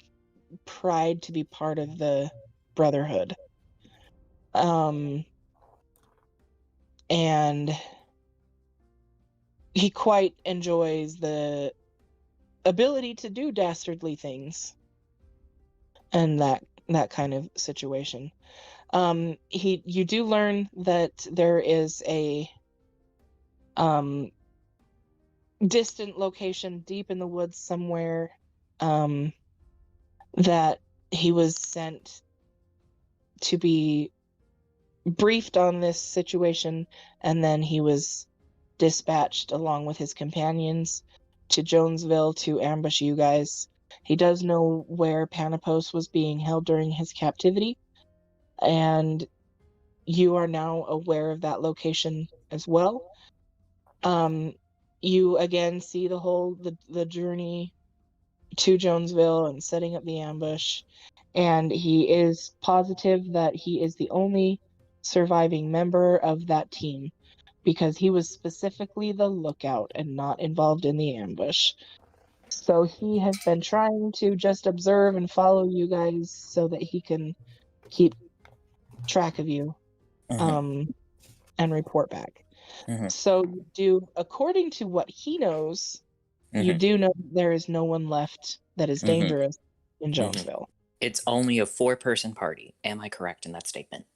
pride to be part of the Brotherhood. And he quite enjoys the ability to do dastardly things and that kind of situation. You do learn that there is a distant location deep in the woods somewhere, that he was sent to be briefed on this situation, and then he was dispatched along with his companions to Jonesville to ambush you guys. He does know where Panopos was being held during his captivity, and you are now aware of that location as well. You again see the journey to Jonesville and setting up the ambush, and he is positive that he is the only surviving member of that team because he was specifically the lookout and not involved in the ambush. So he has been trying to just observe and follow you guys so that he can keep track of you, and report back. So according to what he knows, you do know there is no one left that is dangerous in Jonesville. It's only a 4-person party. Am I correct in that statement?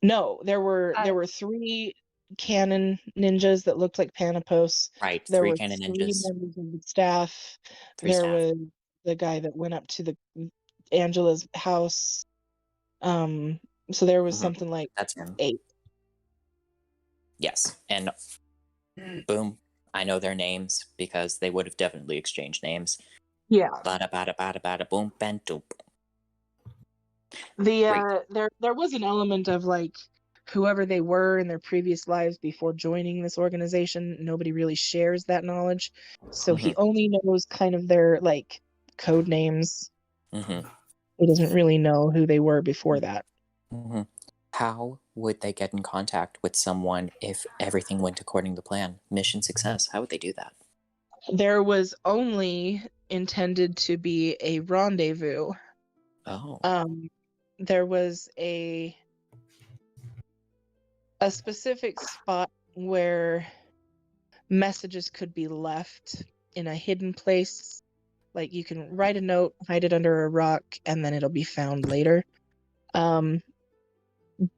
No, there were 3 cannon ninjas that looked like Panopos. Right, There 3 were cannon 3 ninjas. members of the staff. 3 There staff. was the guy that went up to Angela's house. So there was something like That's him. 8. Yes, and boom, I know their names because they would have definitely exchanged names. Yeah. Bada bada bada bada boom bento. There was an element of like whoever they were in their previous lives before joining this organization. Nobody really shares that knowledge, so he only knows kind of their like code names. He doesn't really know who they were before that. How would they get in contact with someone if everything went according to plan? Mission success. How would they do that? There was only intended to be a rendezvous. Oh. There was a specific spot where messages could be left in a hidden place. Like you can write a note, hide it under a rock, and then it'll be found later.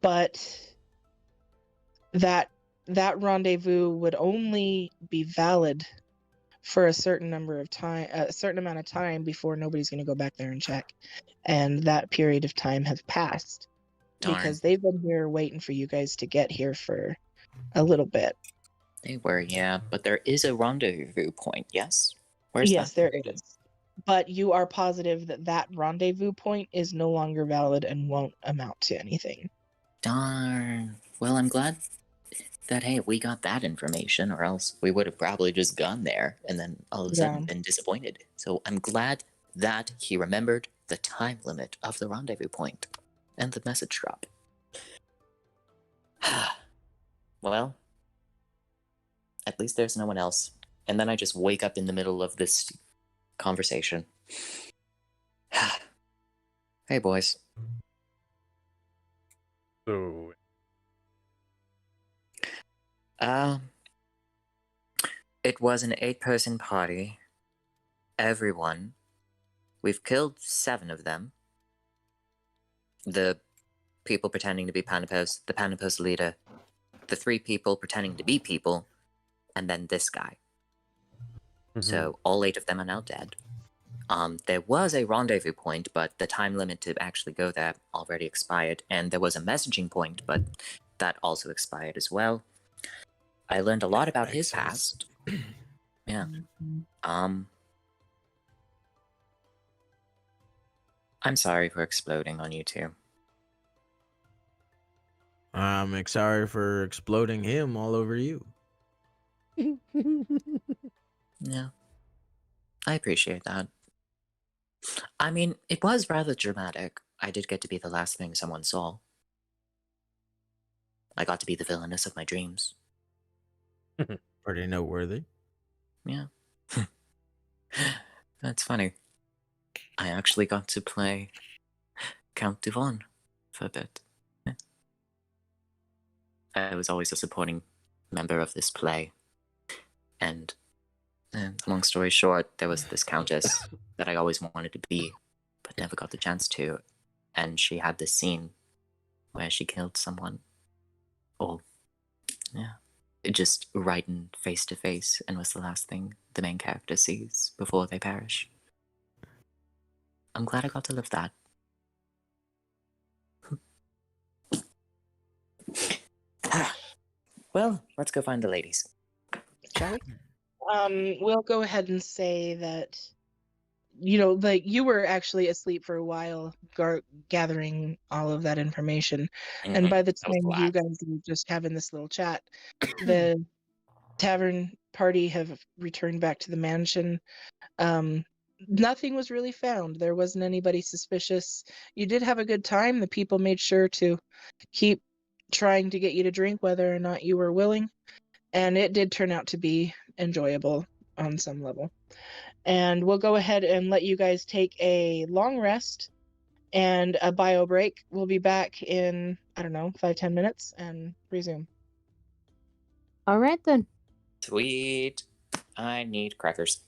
But that rendezvous would only be valid for a certain amount of time before nobody's going to go back there and check. And that period of time has passed. Darn. Because they've been here waiting for you guys to get here for a little bit. They were, yeah. But there is a rendezvous point, yes? Where's Yes, that? there is. But you are positive that that rendezvous point is no longer valid and won't amount to anything. Darn. Well, I'm glad that, hey, we got that information, or else we would have probably just gone there and then all of a sudden been disappointed. So I'm glad that he remembered the time limit of the rendezvous point and the message drop. Well, at least there's no one else. And then I just wake up in the middle of this conversation. Hey, boys. So, it was an 8-person party. Everyone. We've killed 7 of them. The people pretending to be Panopos, the Panopos leader, the 3 people pretending to be people, and then this guy. So all 8 of them are now dead. There was a rendezvous point, but the time limit to actually go there already expired, and there was a messaging point, but that also expired as well. I learned a lot about his past. Yeah. I'm sorry for exploding on you two. I'm sorry for exploding him all over you. Yeah. I appreciate that. I mean, it was rather dramatic. I did get to be the last thing someone saw. I got to be the villainess of my dreams. Pretty noteworthy. Yeah. That's funny. I actually got to play Count Devon for a bit. Yeah. I was always a supporting member of this play. And long story short, there was this countess that I always wanted to be, but never got the chance to. And she had this scene where she killed someone. Oh, yeah. Just right in face to face, and was the last thing the main character sees before they perish. I'm glad I got to live that. Well, let's go find the ladies. Shall we? We'll go ahead and say that, like you were actually asleep for a while gathering all of that information. And by the time you guys were just having this little chat, the tavern party have returned back to the mansion. Nothing was really found. There wasn't anybody suspicious. You did have a good time. The people made sure to keep trying to get you to drink whether or not you were willing. And it did turn out to be enjoyable on some level. And we'll go ahead and let you guys take a long rest and a bio break. We'll be back in, 5-10 minutes and resume. All right, then. Sweet. I need crackers.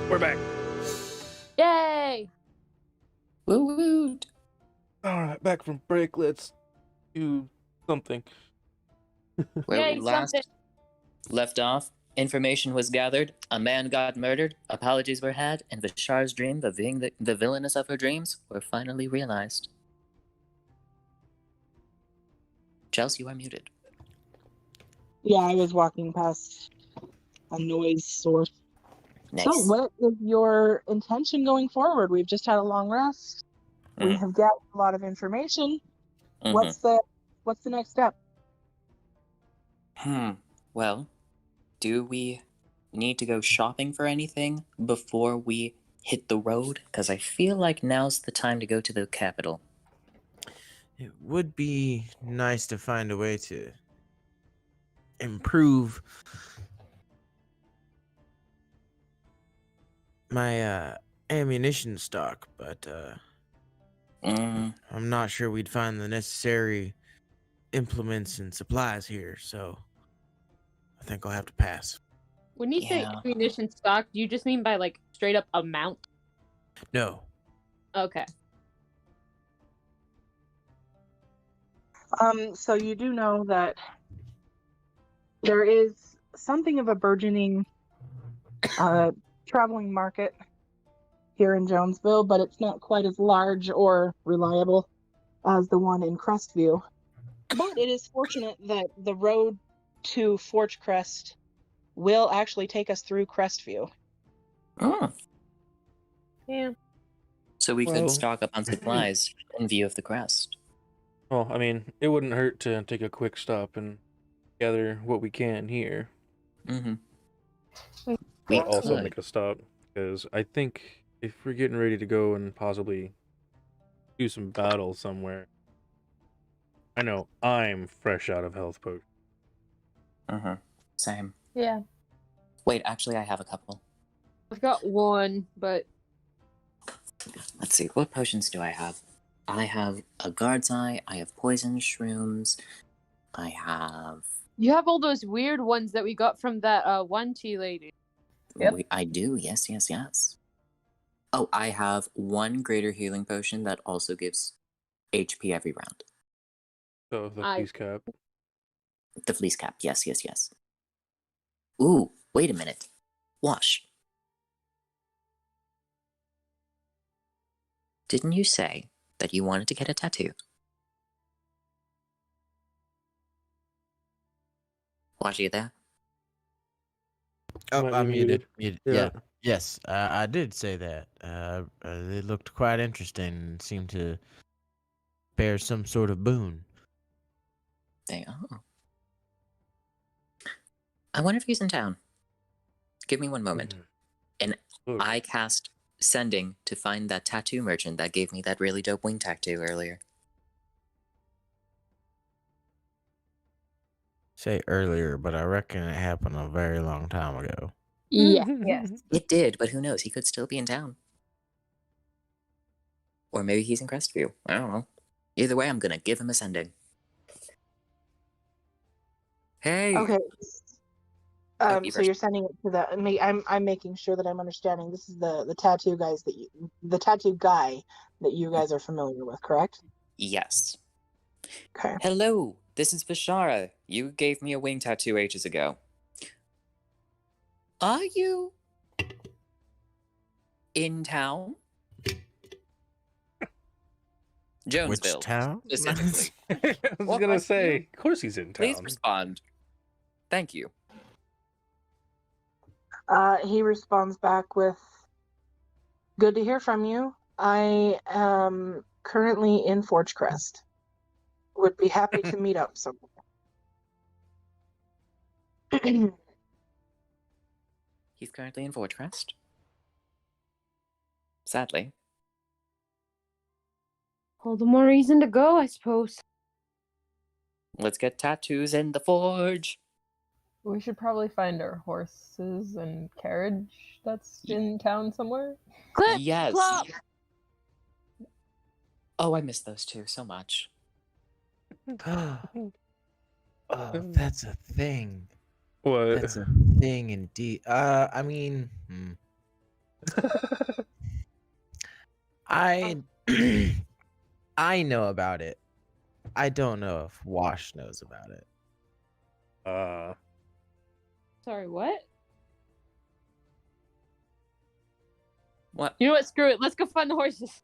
We're back. Yay! Woo woo. All right, back from break. Let's do something. Where Yay, we last something. left off, information was gathered, a man got murdered, apologies were had, and Vishar's dream of being the villainess of her dreams were finally realized. Chelsea, you are muted. Yeah, I was walking past a noise source. Nice. So, what is your intention going forward? We've just had a long rest. We have gathered a lot of information. Mhm. What's the next step? Well, do we need to go shopping for anything before we hit the road? Because I feel like now's the time to go to the capital. It would be nice to find a way to improve my ammunition stock, but I'm not sure we'd find the necessary implements and supplies here, so I think I'll have to pass. When you say Yeah. ammunition stock, do you just mean by like straight up amount? No. Okay. So you do know that there is something of a burgeoning traveling market here in Jonesville, but it's not quite as large or reliable as the one in Crestview. But it is fortunate that the road to Forge Crest will actually take us through Crestview. Yeah. So we Well- could stock up on supplies in view of the crest. Well, I mean, it wouldn't hurt to take a quick stop and gather what we can here. Mm-hmm. But We also could. make a stop, because I think if we're getting ready to go and possibly do some battle somewhere, I know I'm fresh out of health potion. Mm-hmm. Same. Yeah. Wait, actually, I have a couple. I've got one, but Let's see, what potions do I have? I have a guard's eye, I have poison shrooms, I have... you have all those weird ones that we got from that one tea lady. Yep. I do, yes. Oh, I have one greater healing potion that also gives HP every round. So the I- police cap. The fleece cap, yes. Ooh, wait a minute. Wash. Didn't you say that you wanted to get a tattoo? Wash, you there? Oh, Might be I'm muted. muted. Yeah. Yes, I did say that. They looked quite interesting and seemed to bear some sort of boon. They are. I wonder if he's in town. Give me one moment. And Look, I cast sending to find that tattoo merchant that gave me that really dope wing tattoo earlier. Say earlier, but I reckon it happened a very long time ago. Yeah. Yes. It did, but who knows? He could still be in town. Or maybe he's in Crestview. I don't know. Either way, I'm gonna give him a sending. Hey! Okay. you So first. you're sending it to the. I'm making sure that I'm understanding. This is the tattoo the tattoo guy that you guys are familiar with, correct? Yes. Okay. Hello, this is Vishara. You gave me a wing tattoo ages ago. Are you in town? Jonesville, Which town? specifically. I was What gonna are say, you? of course he's in town. Please respond. Thank you. He responds back with, "Good to hear from you. I am currently in Forge Crest. Would be happy to meet up somewhere." He's currently in Fortrest. Sadly. All the more reason to go, I suppose. Let's get tattoos in the forge. We should probably find our horses and carriage that's in town somewhere. Clip, Yes. clop. Oh, I miss those two so much. Oh, that's a thing. What? That's a thing indeed. I mean, I I know about it. I don't know if Wash knows about it. Sorry, what? What? You know what? Screw it. Let's go find the horses.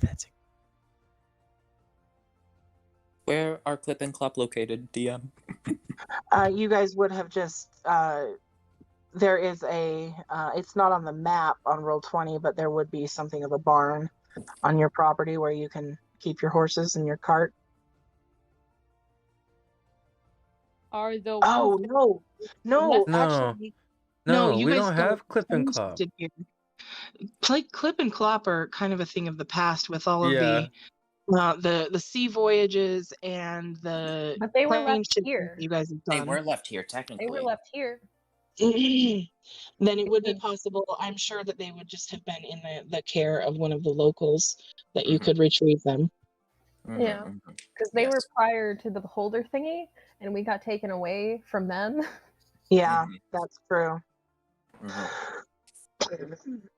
That's it. Where are Clip and Clop located, DM? You guys would have just there is a it's not on the map on Roll20, but there would be something of a barn on your property where you can keep your horses and your cart. Are the Oh ones no, no, No. actually, No, you we guys don't have Clip and Clop. did you? Clip and Clop are kind of a thing of the past with all of Yeah. the sea voyages and the But they were plane left ships here. you guys have They done. were left here, They technically. were left here. Then it would be possible. I'm sure that they would just have been in the care of one of the locals that you could retrieve them. Yeah. Because they were prior to the beholder thingy, and we got taken away from them. Yeah, that's true.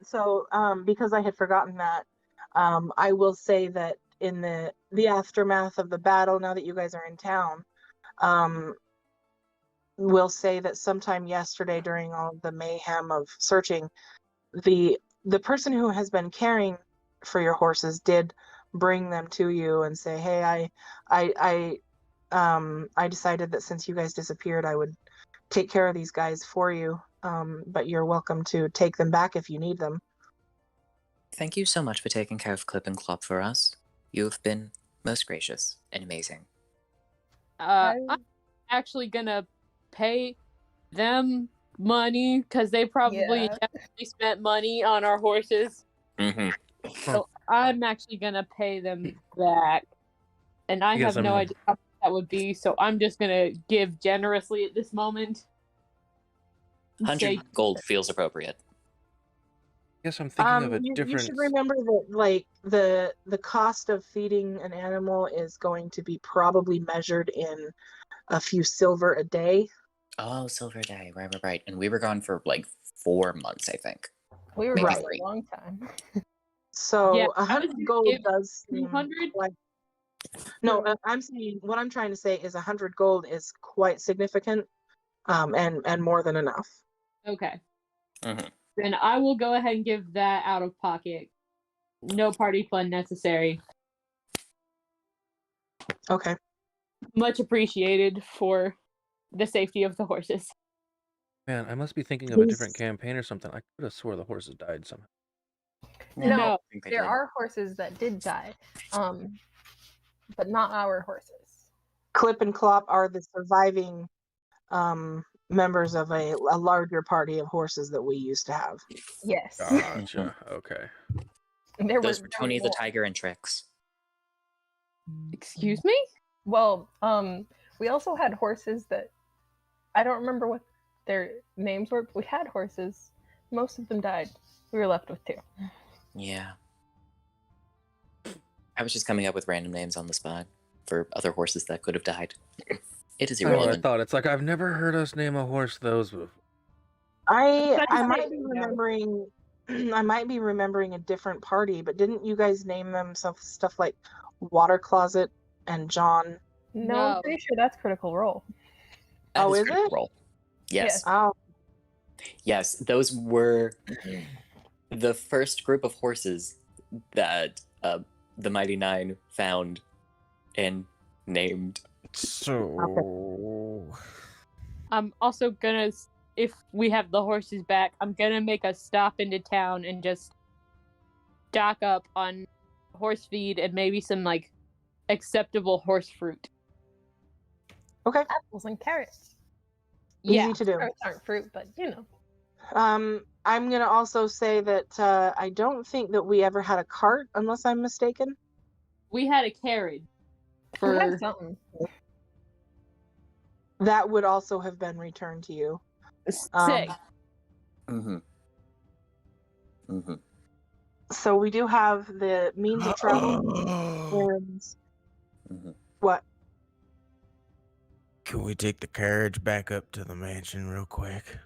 So, because I had forgotten that, I will say that in the aftermath of the battle, now that you guys are in town, we'll say that sometime yesterday during all of the mayhem of searching, the person who has been caring for your horses did bring them to you and say, "Hey, I decided that since you guys disappeared, I would take care of these guys for you. But you're welcome to take them back if you need them." Thank you so much for taking care of Clip and Clop for us. You've been most gracious and amazing. I'm actually gonna pay them money because they probably definitely spent money on our horses. So I'm actually gonna pay them back, and I have no idea how much that would be. So I'm just gonna give generously at this moment. 100 gold feels appropriate. I guess I'm thinking of a You different. should remember that, like, the cost of feeding an animal is going to be probably measured in a few silver a day. Oh, silver a day, right. And we were gone for like 4 months, I think. We were Maybe gone 3. a long time. So Yeah, 100 gold does seem 200? like. No, I'm saying what I'm trying to say is 100 gold is quite significant, and more than enough. Okay. Then I will go ahead and give that out of pocket. No party fund necessary. Okay. Much appreciated for the safety of the horses. Man, I must be thinking of a different campaign or something. I could have swore the horses died somehow. No, there are horses that did die, but not our horses. Clip and Clop are the surviving members of a larger party of horses that we used to have. Yes. Gotcha. Okay. Those were Tony the Tiger and Trix. Excuse me? Well, we also had horses that I don't remember what their names were, but we had horses. Most of them died. We were left with 2. Yeah. I was just coming up with random names on the spot for other horses that could have died. It is irrelevant. I thought it's like I've never heard us name a horse those before. I might be remembering. I might be remembering a different party, but didn't you guys name them stuff like Water Closet and John? No, I'm pretty sure that's Critical Role. That is Critical it? Role. Yes. Oh. Yes, those were the first group of horses that the Mighty Nine found and named. So I'm also gonna, if we have the horses back, I'm gonna make a stop into town and just stock up on horse feed and maybe some like acceptable horse fruit. Okay. Apples and carrots. Easy to do. Carrots aren't fruit, but you know. I'm gonna also say that I don't think that we ever had a cart, unless I'm mistaken. We had a carriage. We had something. That would also have been returned to you. Sick. So we do have the means of travel. And what? Can we take the carriage back up to the mansion real quick?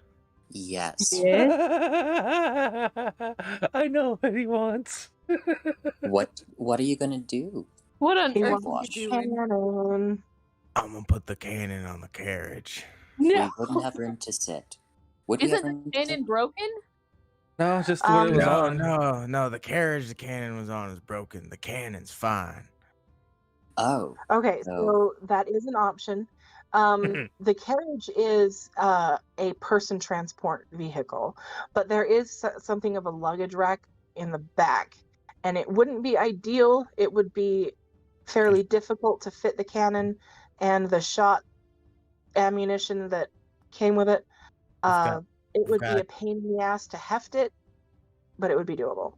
Yes. Yeah. I know what he wants. What are you gonna do? What on He earth wants are you doing? cannon. I'm gonna put the cannon on the carriage. We No. wouldn't have room to sit. Would we Isn't have the room to sit? cannon broken? No, just what it was No, on. no. The carriage the cannon was on is broken. The cannon's fine. Oh. Okay, So so that is an option. The carriage is a person transport vehicle, but there is something of a luggage rack in the back, and it wouldn't be ideal. It would be fairly difficult to fit the cannon and the shot ammunition that came with it. got- It we've would be got- a pain in the ass to heft it, but it would be doable.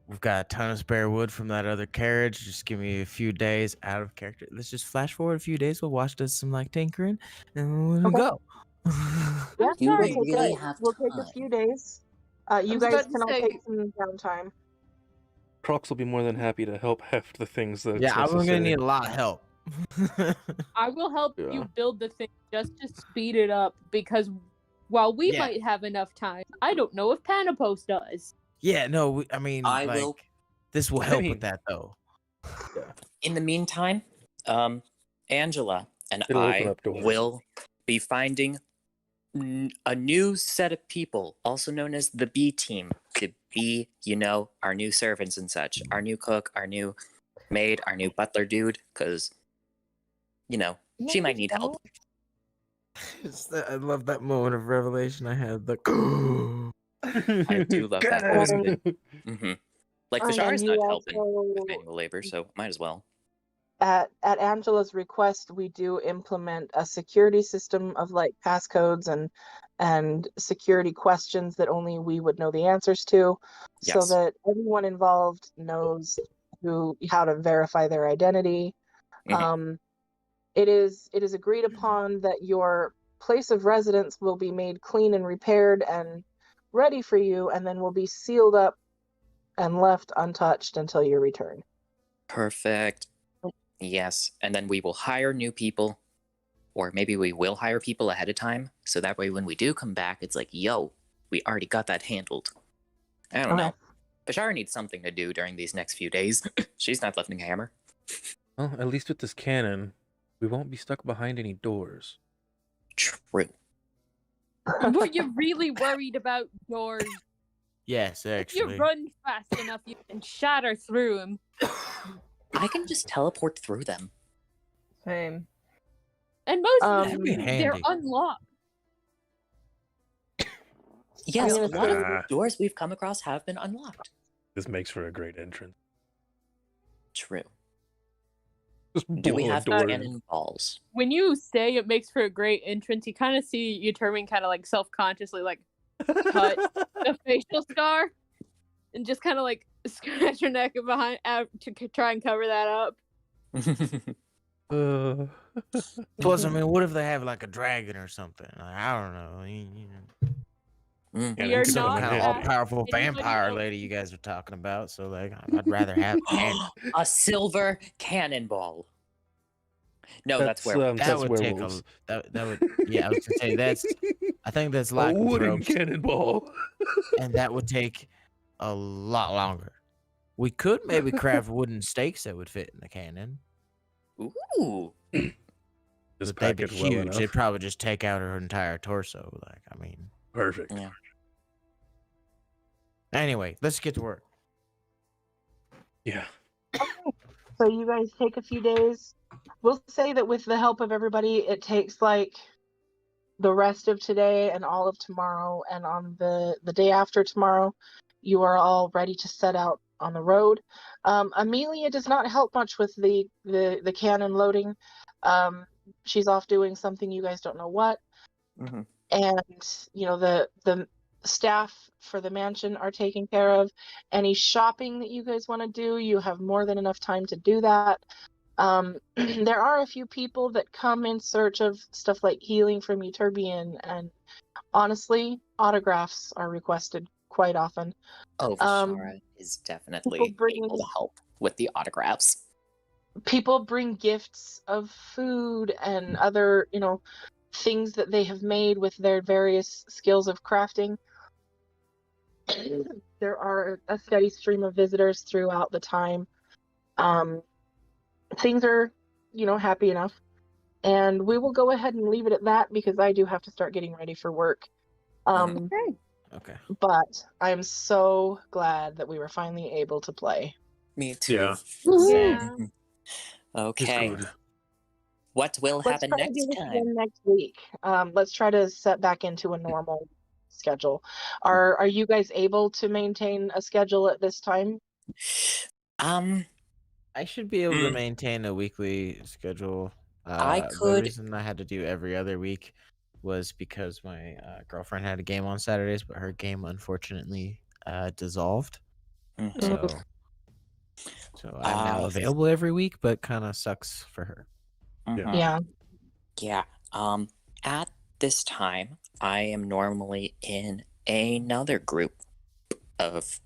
We've got a ton of spare wood from that other carriage. Just give me a few days out of character. Let's just flash forward a few days. We'll watch this some like tinkering, and we'll Okay. go. Yeah, do sorry. we really have we'll take a time? few days. You was guys about to can all say- take some downtime. Crocs will be more than happy to help heft the things that. Yeah, I'm gonna need a lot of help. I will help Yeah. you build the thing just to speed it up because while we Yeah. might have enough time, I don't know if Panopos does. Yeah, no, I mean, I like, will- this will I help mean- with that though. In the meantime, Angela and It'll open I up doors. will be finding a new set of people, also known as the B team, to be, our new servants and such, our new cook, our new maid, our new butler dude, because, she might need help. I love that moment of revelation I had. The I do love that Cannon! Mm-hmm. Like, And Fashar's you not helping also- with manual labor, so might as well. At Angela's request, we do implement a security system of like passcodes and security questions that only we would know the answers to, so Yes. that everyone involved knows how to verify their identity. Mhm. It is agreed upon that your place of residence will be made clean and repaired and ready for you, and then will be sealed up and left untouched until your return. Perfect. Yes, and then we will hire new people, or maybe we will hire people ahead of time, so that way when we do come back, it's like, yo, we already got that handled. I don't know. Bashara needs something to do during these next few days. She's not lifting a hammer. Well, at least with this cannon, we won't be stuck behind any doors. True. Were you really worried about doors? yes, If you actually. run fast enough, you can shatter through them. I can just teleport through them. Same. And most of That'd them, be they're handy. unlocked. Yes, a gonna lot of say- doors we've come across have been unlocked. This makes for a great entrance. True. Just Do we blow a have door in. cannon balls? When you say it makes for a great entrance, you kind of see you turning kind of like self-consciously, like touch the facial scar, and just kind of like scratch your neck behind to try and cover that up. Plus, I mean, what if they have like a dragon or something? Like, I don't know. Mm. We are Some not kind of at all-powerful anybody vampire else. lady you guys are talking about. So, like, I'd rather have a cannon. A silver cannonball. No, that's where That that's would take werewolves. that would yeah. I was gonna say that's. I think that's A like wooden cannonball. and that would take a lot longer. We could maybe craft wooden stakes that would fit in the cannon. Ooh. Just But they'd be pack it well huge. enough. They'd probably just take out her entire torso. Like, I mean. Perfect. Yeah. Anyway, let's get to work. Yeah. So you guys take a few days. We'll say that with the help of everybody, it takes like the rest of today and all of tomorrow, and on the day after tomorrow, you are all ready to set out on the road. Amelia does not help much with the cannon loading. She's off doing something you guys don't know what. Mhm. And the staff for the mansion are taken care of. Any shopping that you guys want to do, you have more than enough time to do that. There are a few people that come in search of stuff like healing from Euterbian, and honestly, autographs are requested quite often. Oh, Vishara is definitely people bring- able to help with the autographs. People bring gifts of food and other, things that they have made with their various skills of crafting. There are a steady stream of visitors throughout the time. Things are, happy enough. And we will go ahead and leave it at that because I do have to start getting ready for work. Okay. But I'm so glad that we were finally able to play. Me too. Yeah. Yeah. Okay. good. What will Let's happen try to next do this time? again next week. Let's try to set back into a normal schedule. Are you guys able to maintain a schedule at this time? I should be able to Mm. maintain a weekly schedule. I The could- reason I had to do every other week was because my girlfriend had a game on Saturdays, but her game unfortunately dissolved. Mhm. So I'm now available every week, but kind of sucks for her. Mhm. Yeah. Yeah. At this time, I am normally in another group of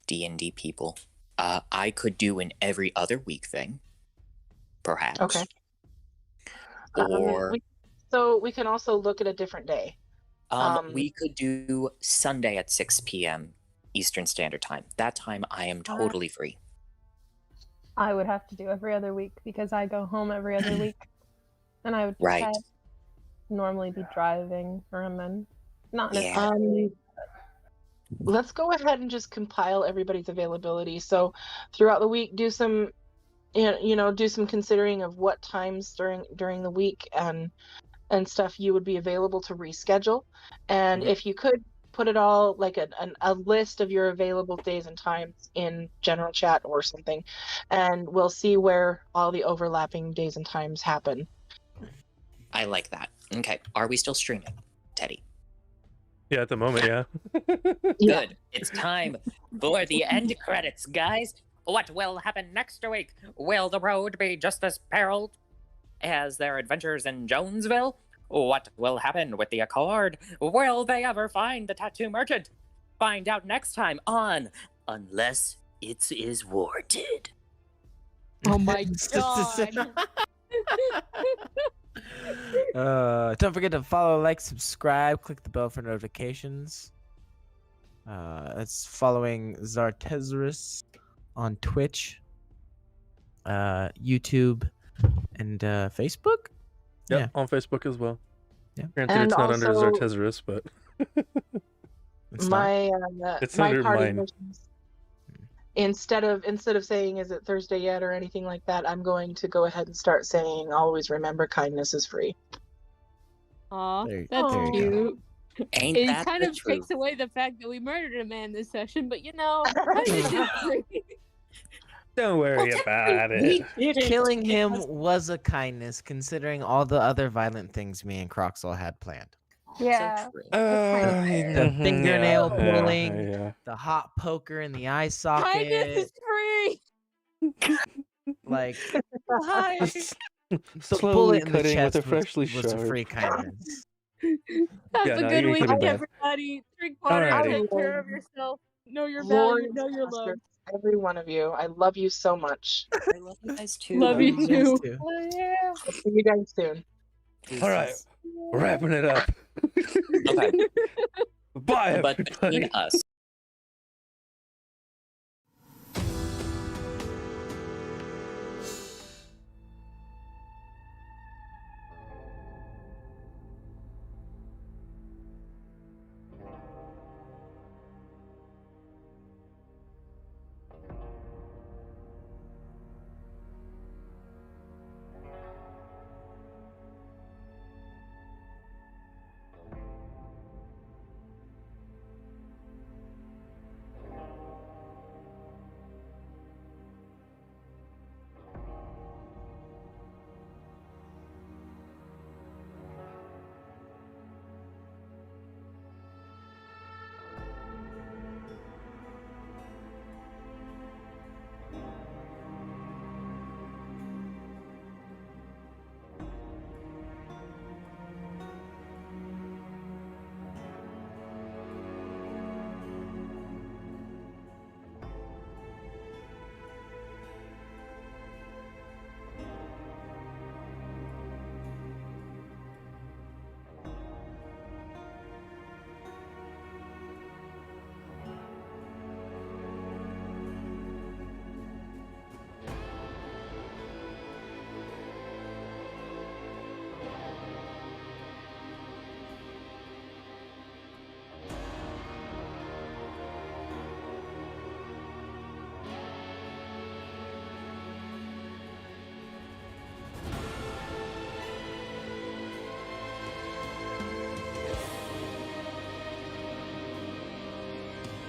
D&D people. I could do an every other week thing, perhaps. Okay. Or So we can also look at a different day. we could do Sunday at 6 p.m. Eastern Standard Time. That time I am totally free. I would have to do every other week because I go home every other week, and I would Right. normally be driving from and not Yeah. necessarily. Let's go ahead and just compile everybody's availability. So throughout the week, do some, do some considering of what times during the week and stuff you would be available to reschedule. And Mhm. if you could put it all like a list of your available days and times in general chat or something, and we'll see where all the overlapping days and times happen. I like that. Okay. Are we still streaming, Teddy? Yeah, at the moment, yeah. Yeah. Good. It's time for the end credits, guys. What will happen next week? Will the road be just as periled as their adventures in Jonesville? What will happen with the Accord? Will they ever find the tattoo merchant? Find out next time on Unless It Is Warded. Oh my god. Don't forget to follow, like, subscribe, click the bell for notifications. That's following Zartezrus on Twitch, YouTube, and Facebook. Yep, Yeah. on Facebook as well. Yeah. Granted, And it's not under also- Zartezrus, but It's not. My It's my under party mine. missions, instead of saying is it Thursday yet or anything like that, I'm going to go ahead and start saying always remember kindness is free. Aw, There- that's there you go. cute. Ain't It that kind the of truth? takes away the fact that we murdered a man this session, but kindness is free. don't worry about it. Killing him was a kindness, considering all the other violent things me and Croxall had planned. Yeah. So true. The fingernail pulling. Yeah. The hot poker in the eye Kindness socket. is free. Like, Why? the Slowly bullet in the cutting with chest a freshly was a sharp. free kindness. Have Yeah, a no, good you're week, getting bad. everybody. Drink water. Alrighty. Take care of yourself. Know your Lord, value. Know your love. every one of you. I love you so much. I love you guys too. Love you guys too. too. Oh, yeah. I'll see you guys soon. All right, wrapping it up. Okay. Bye, But everybody. between us,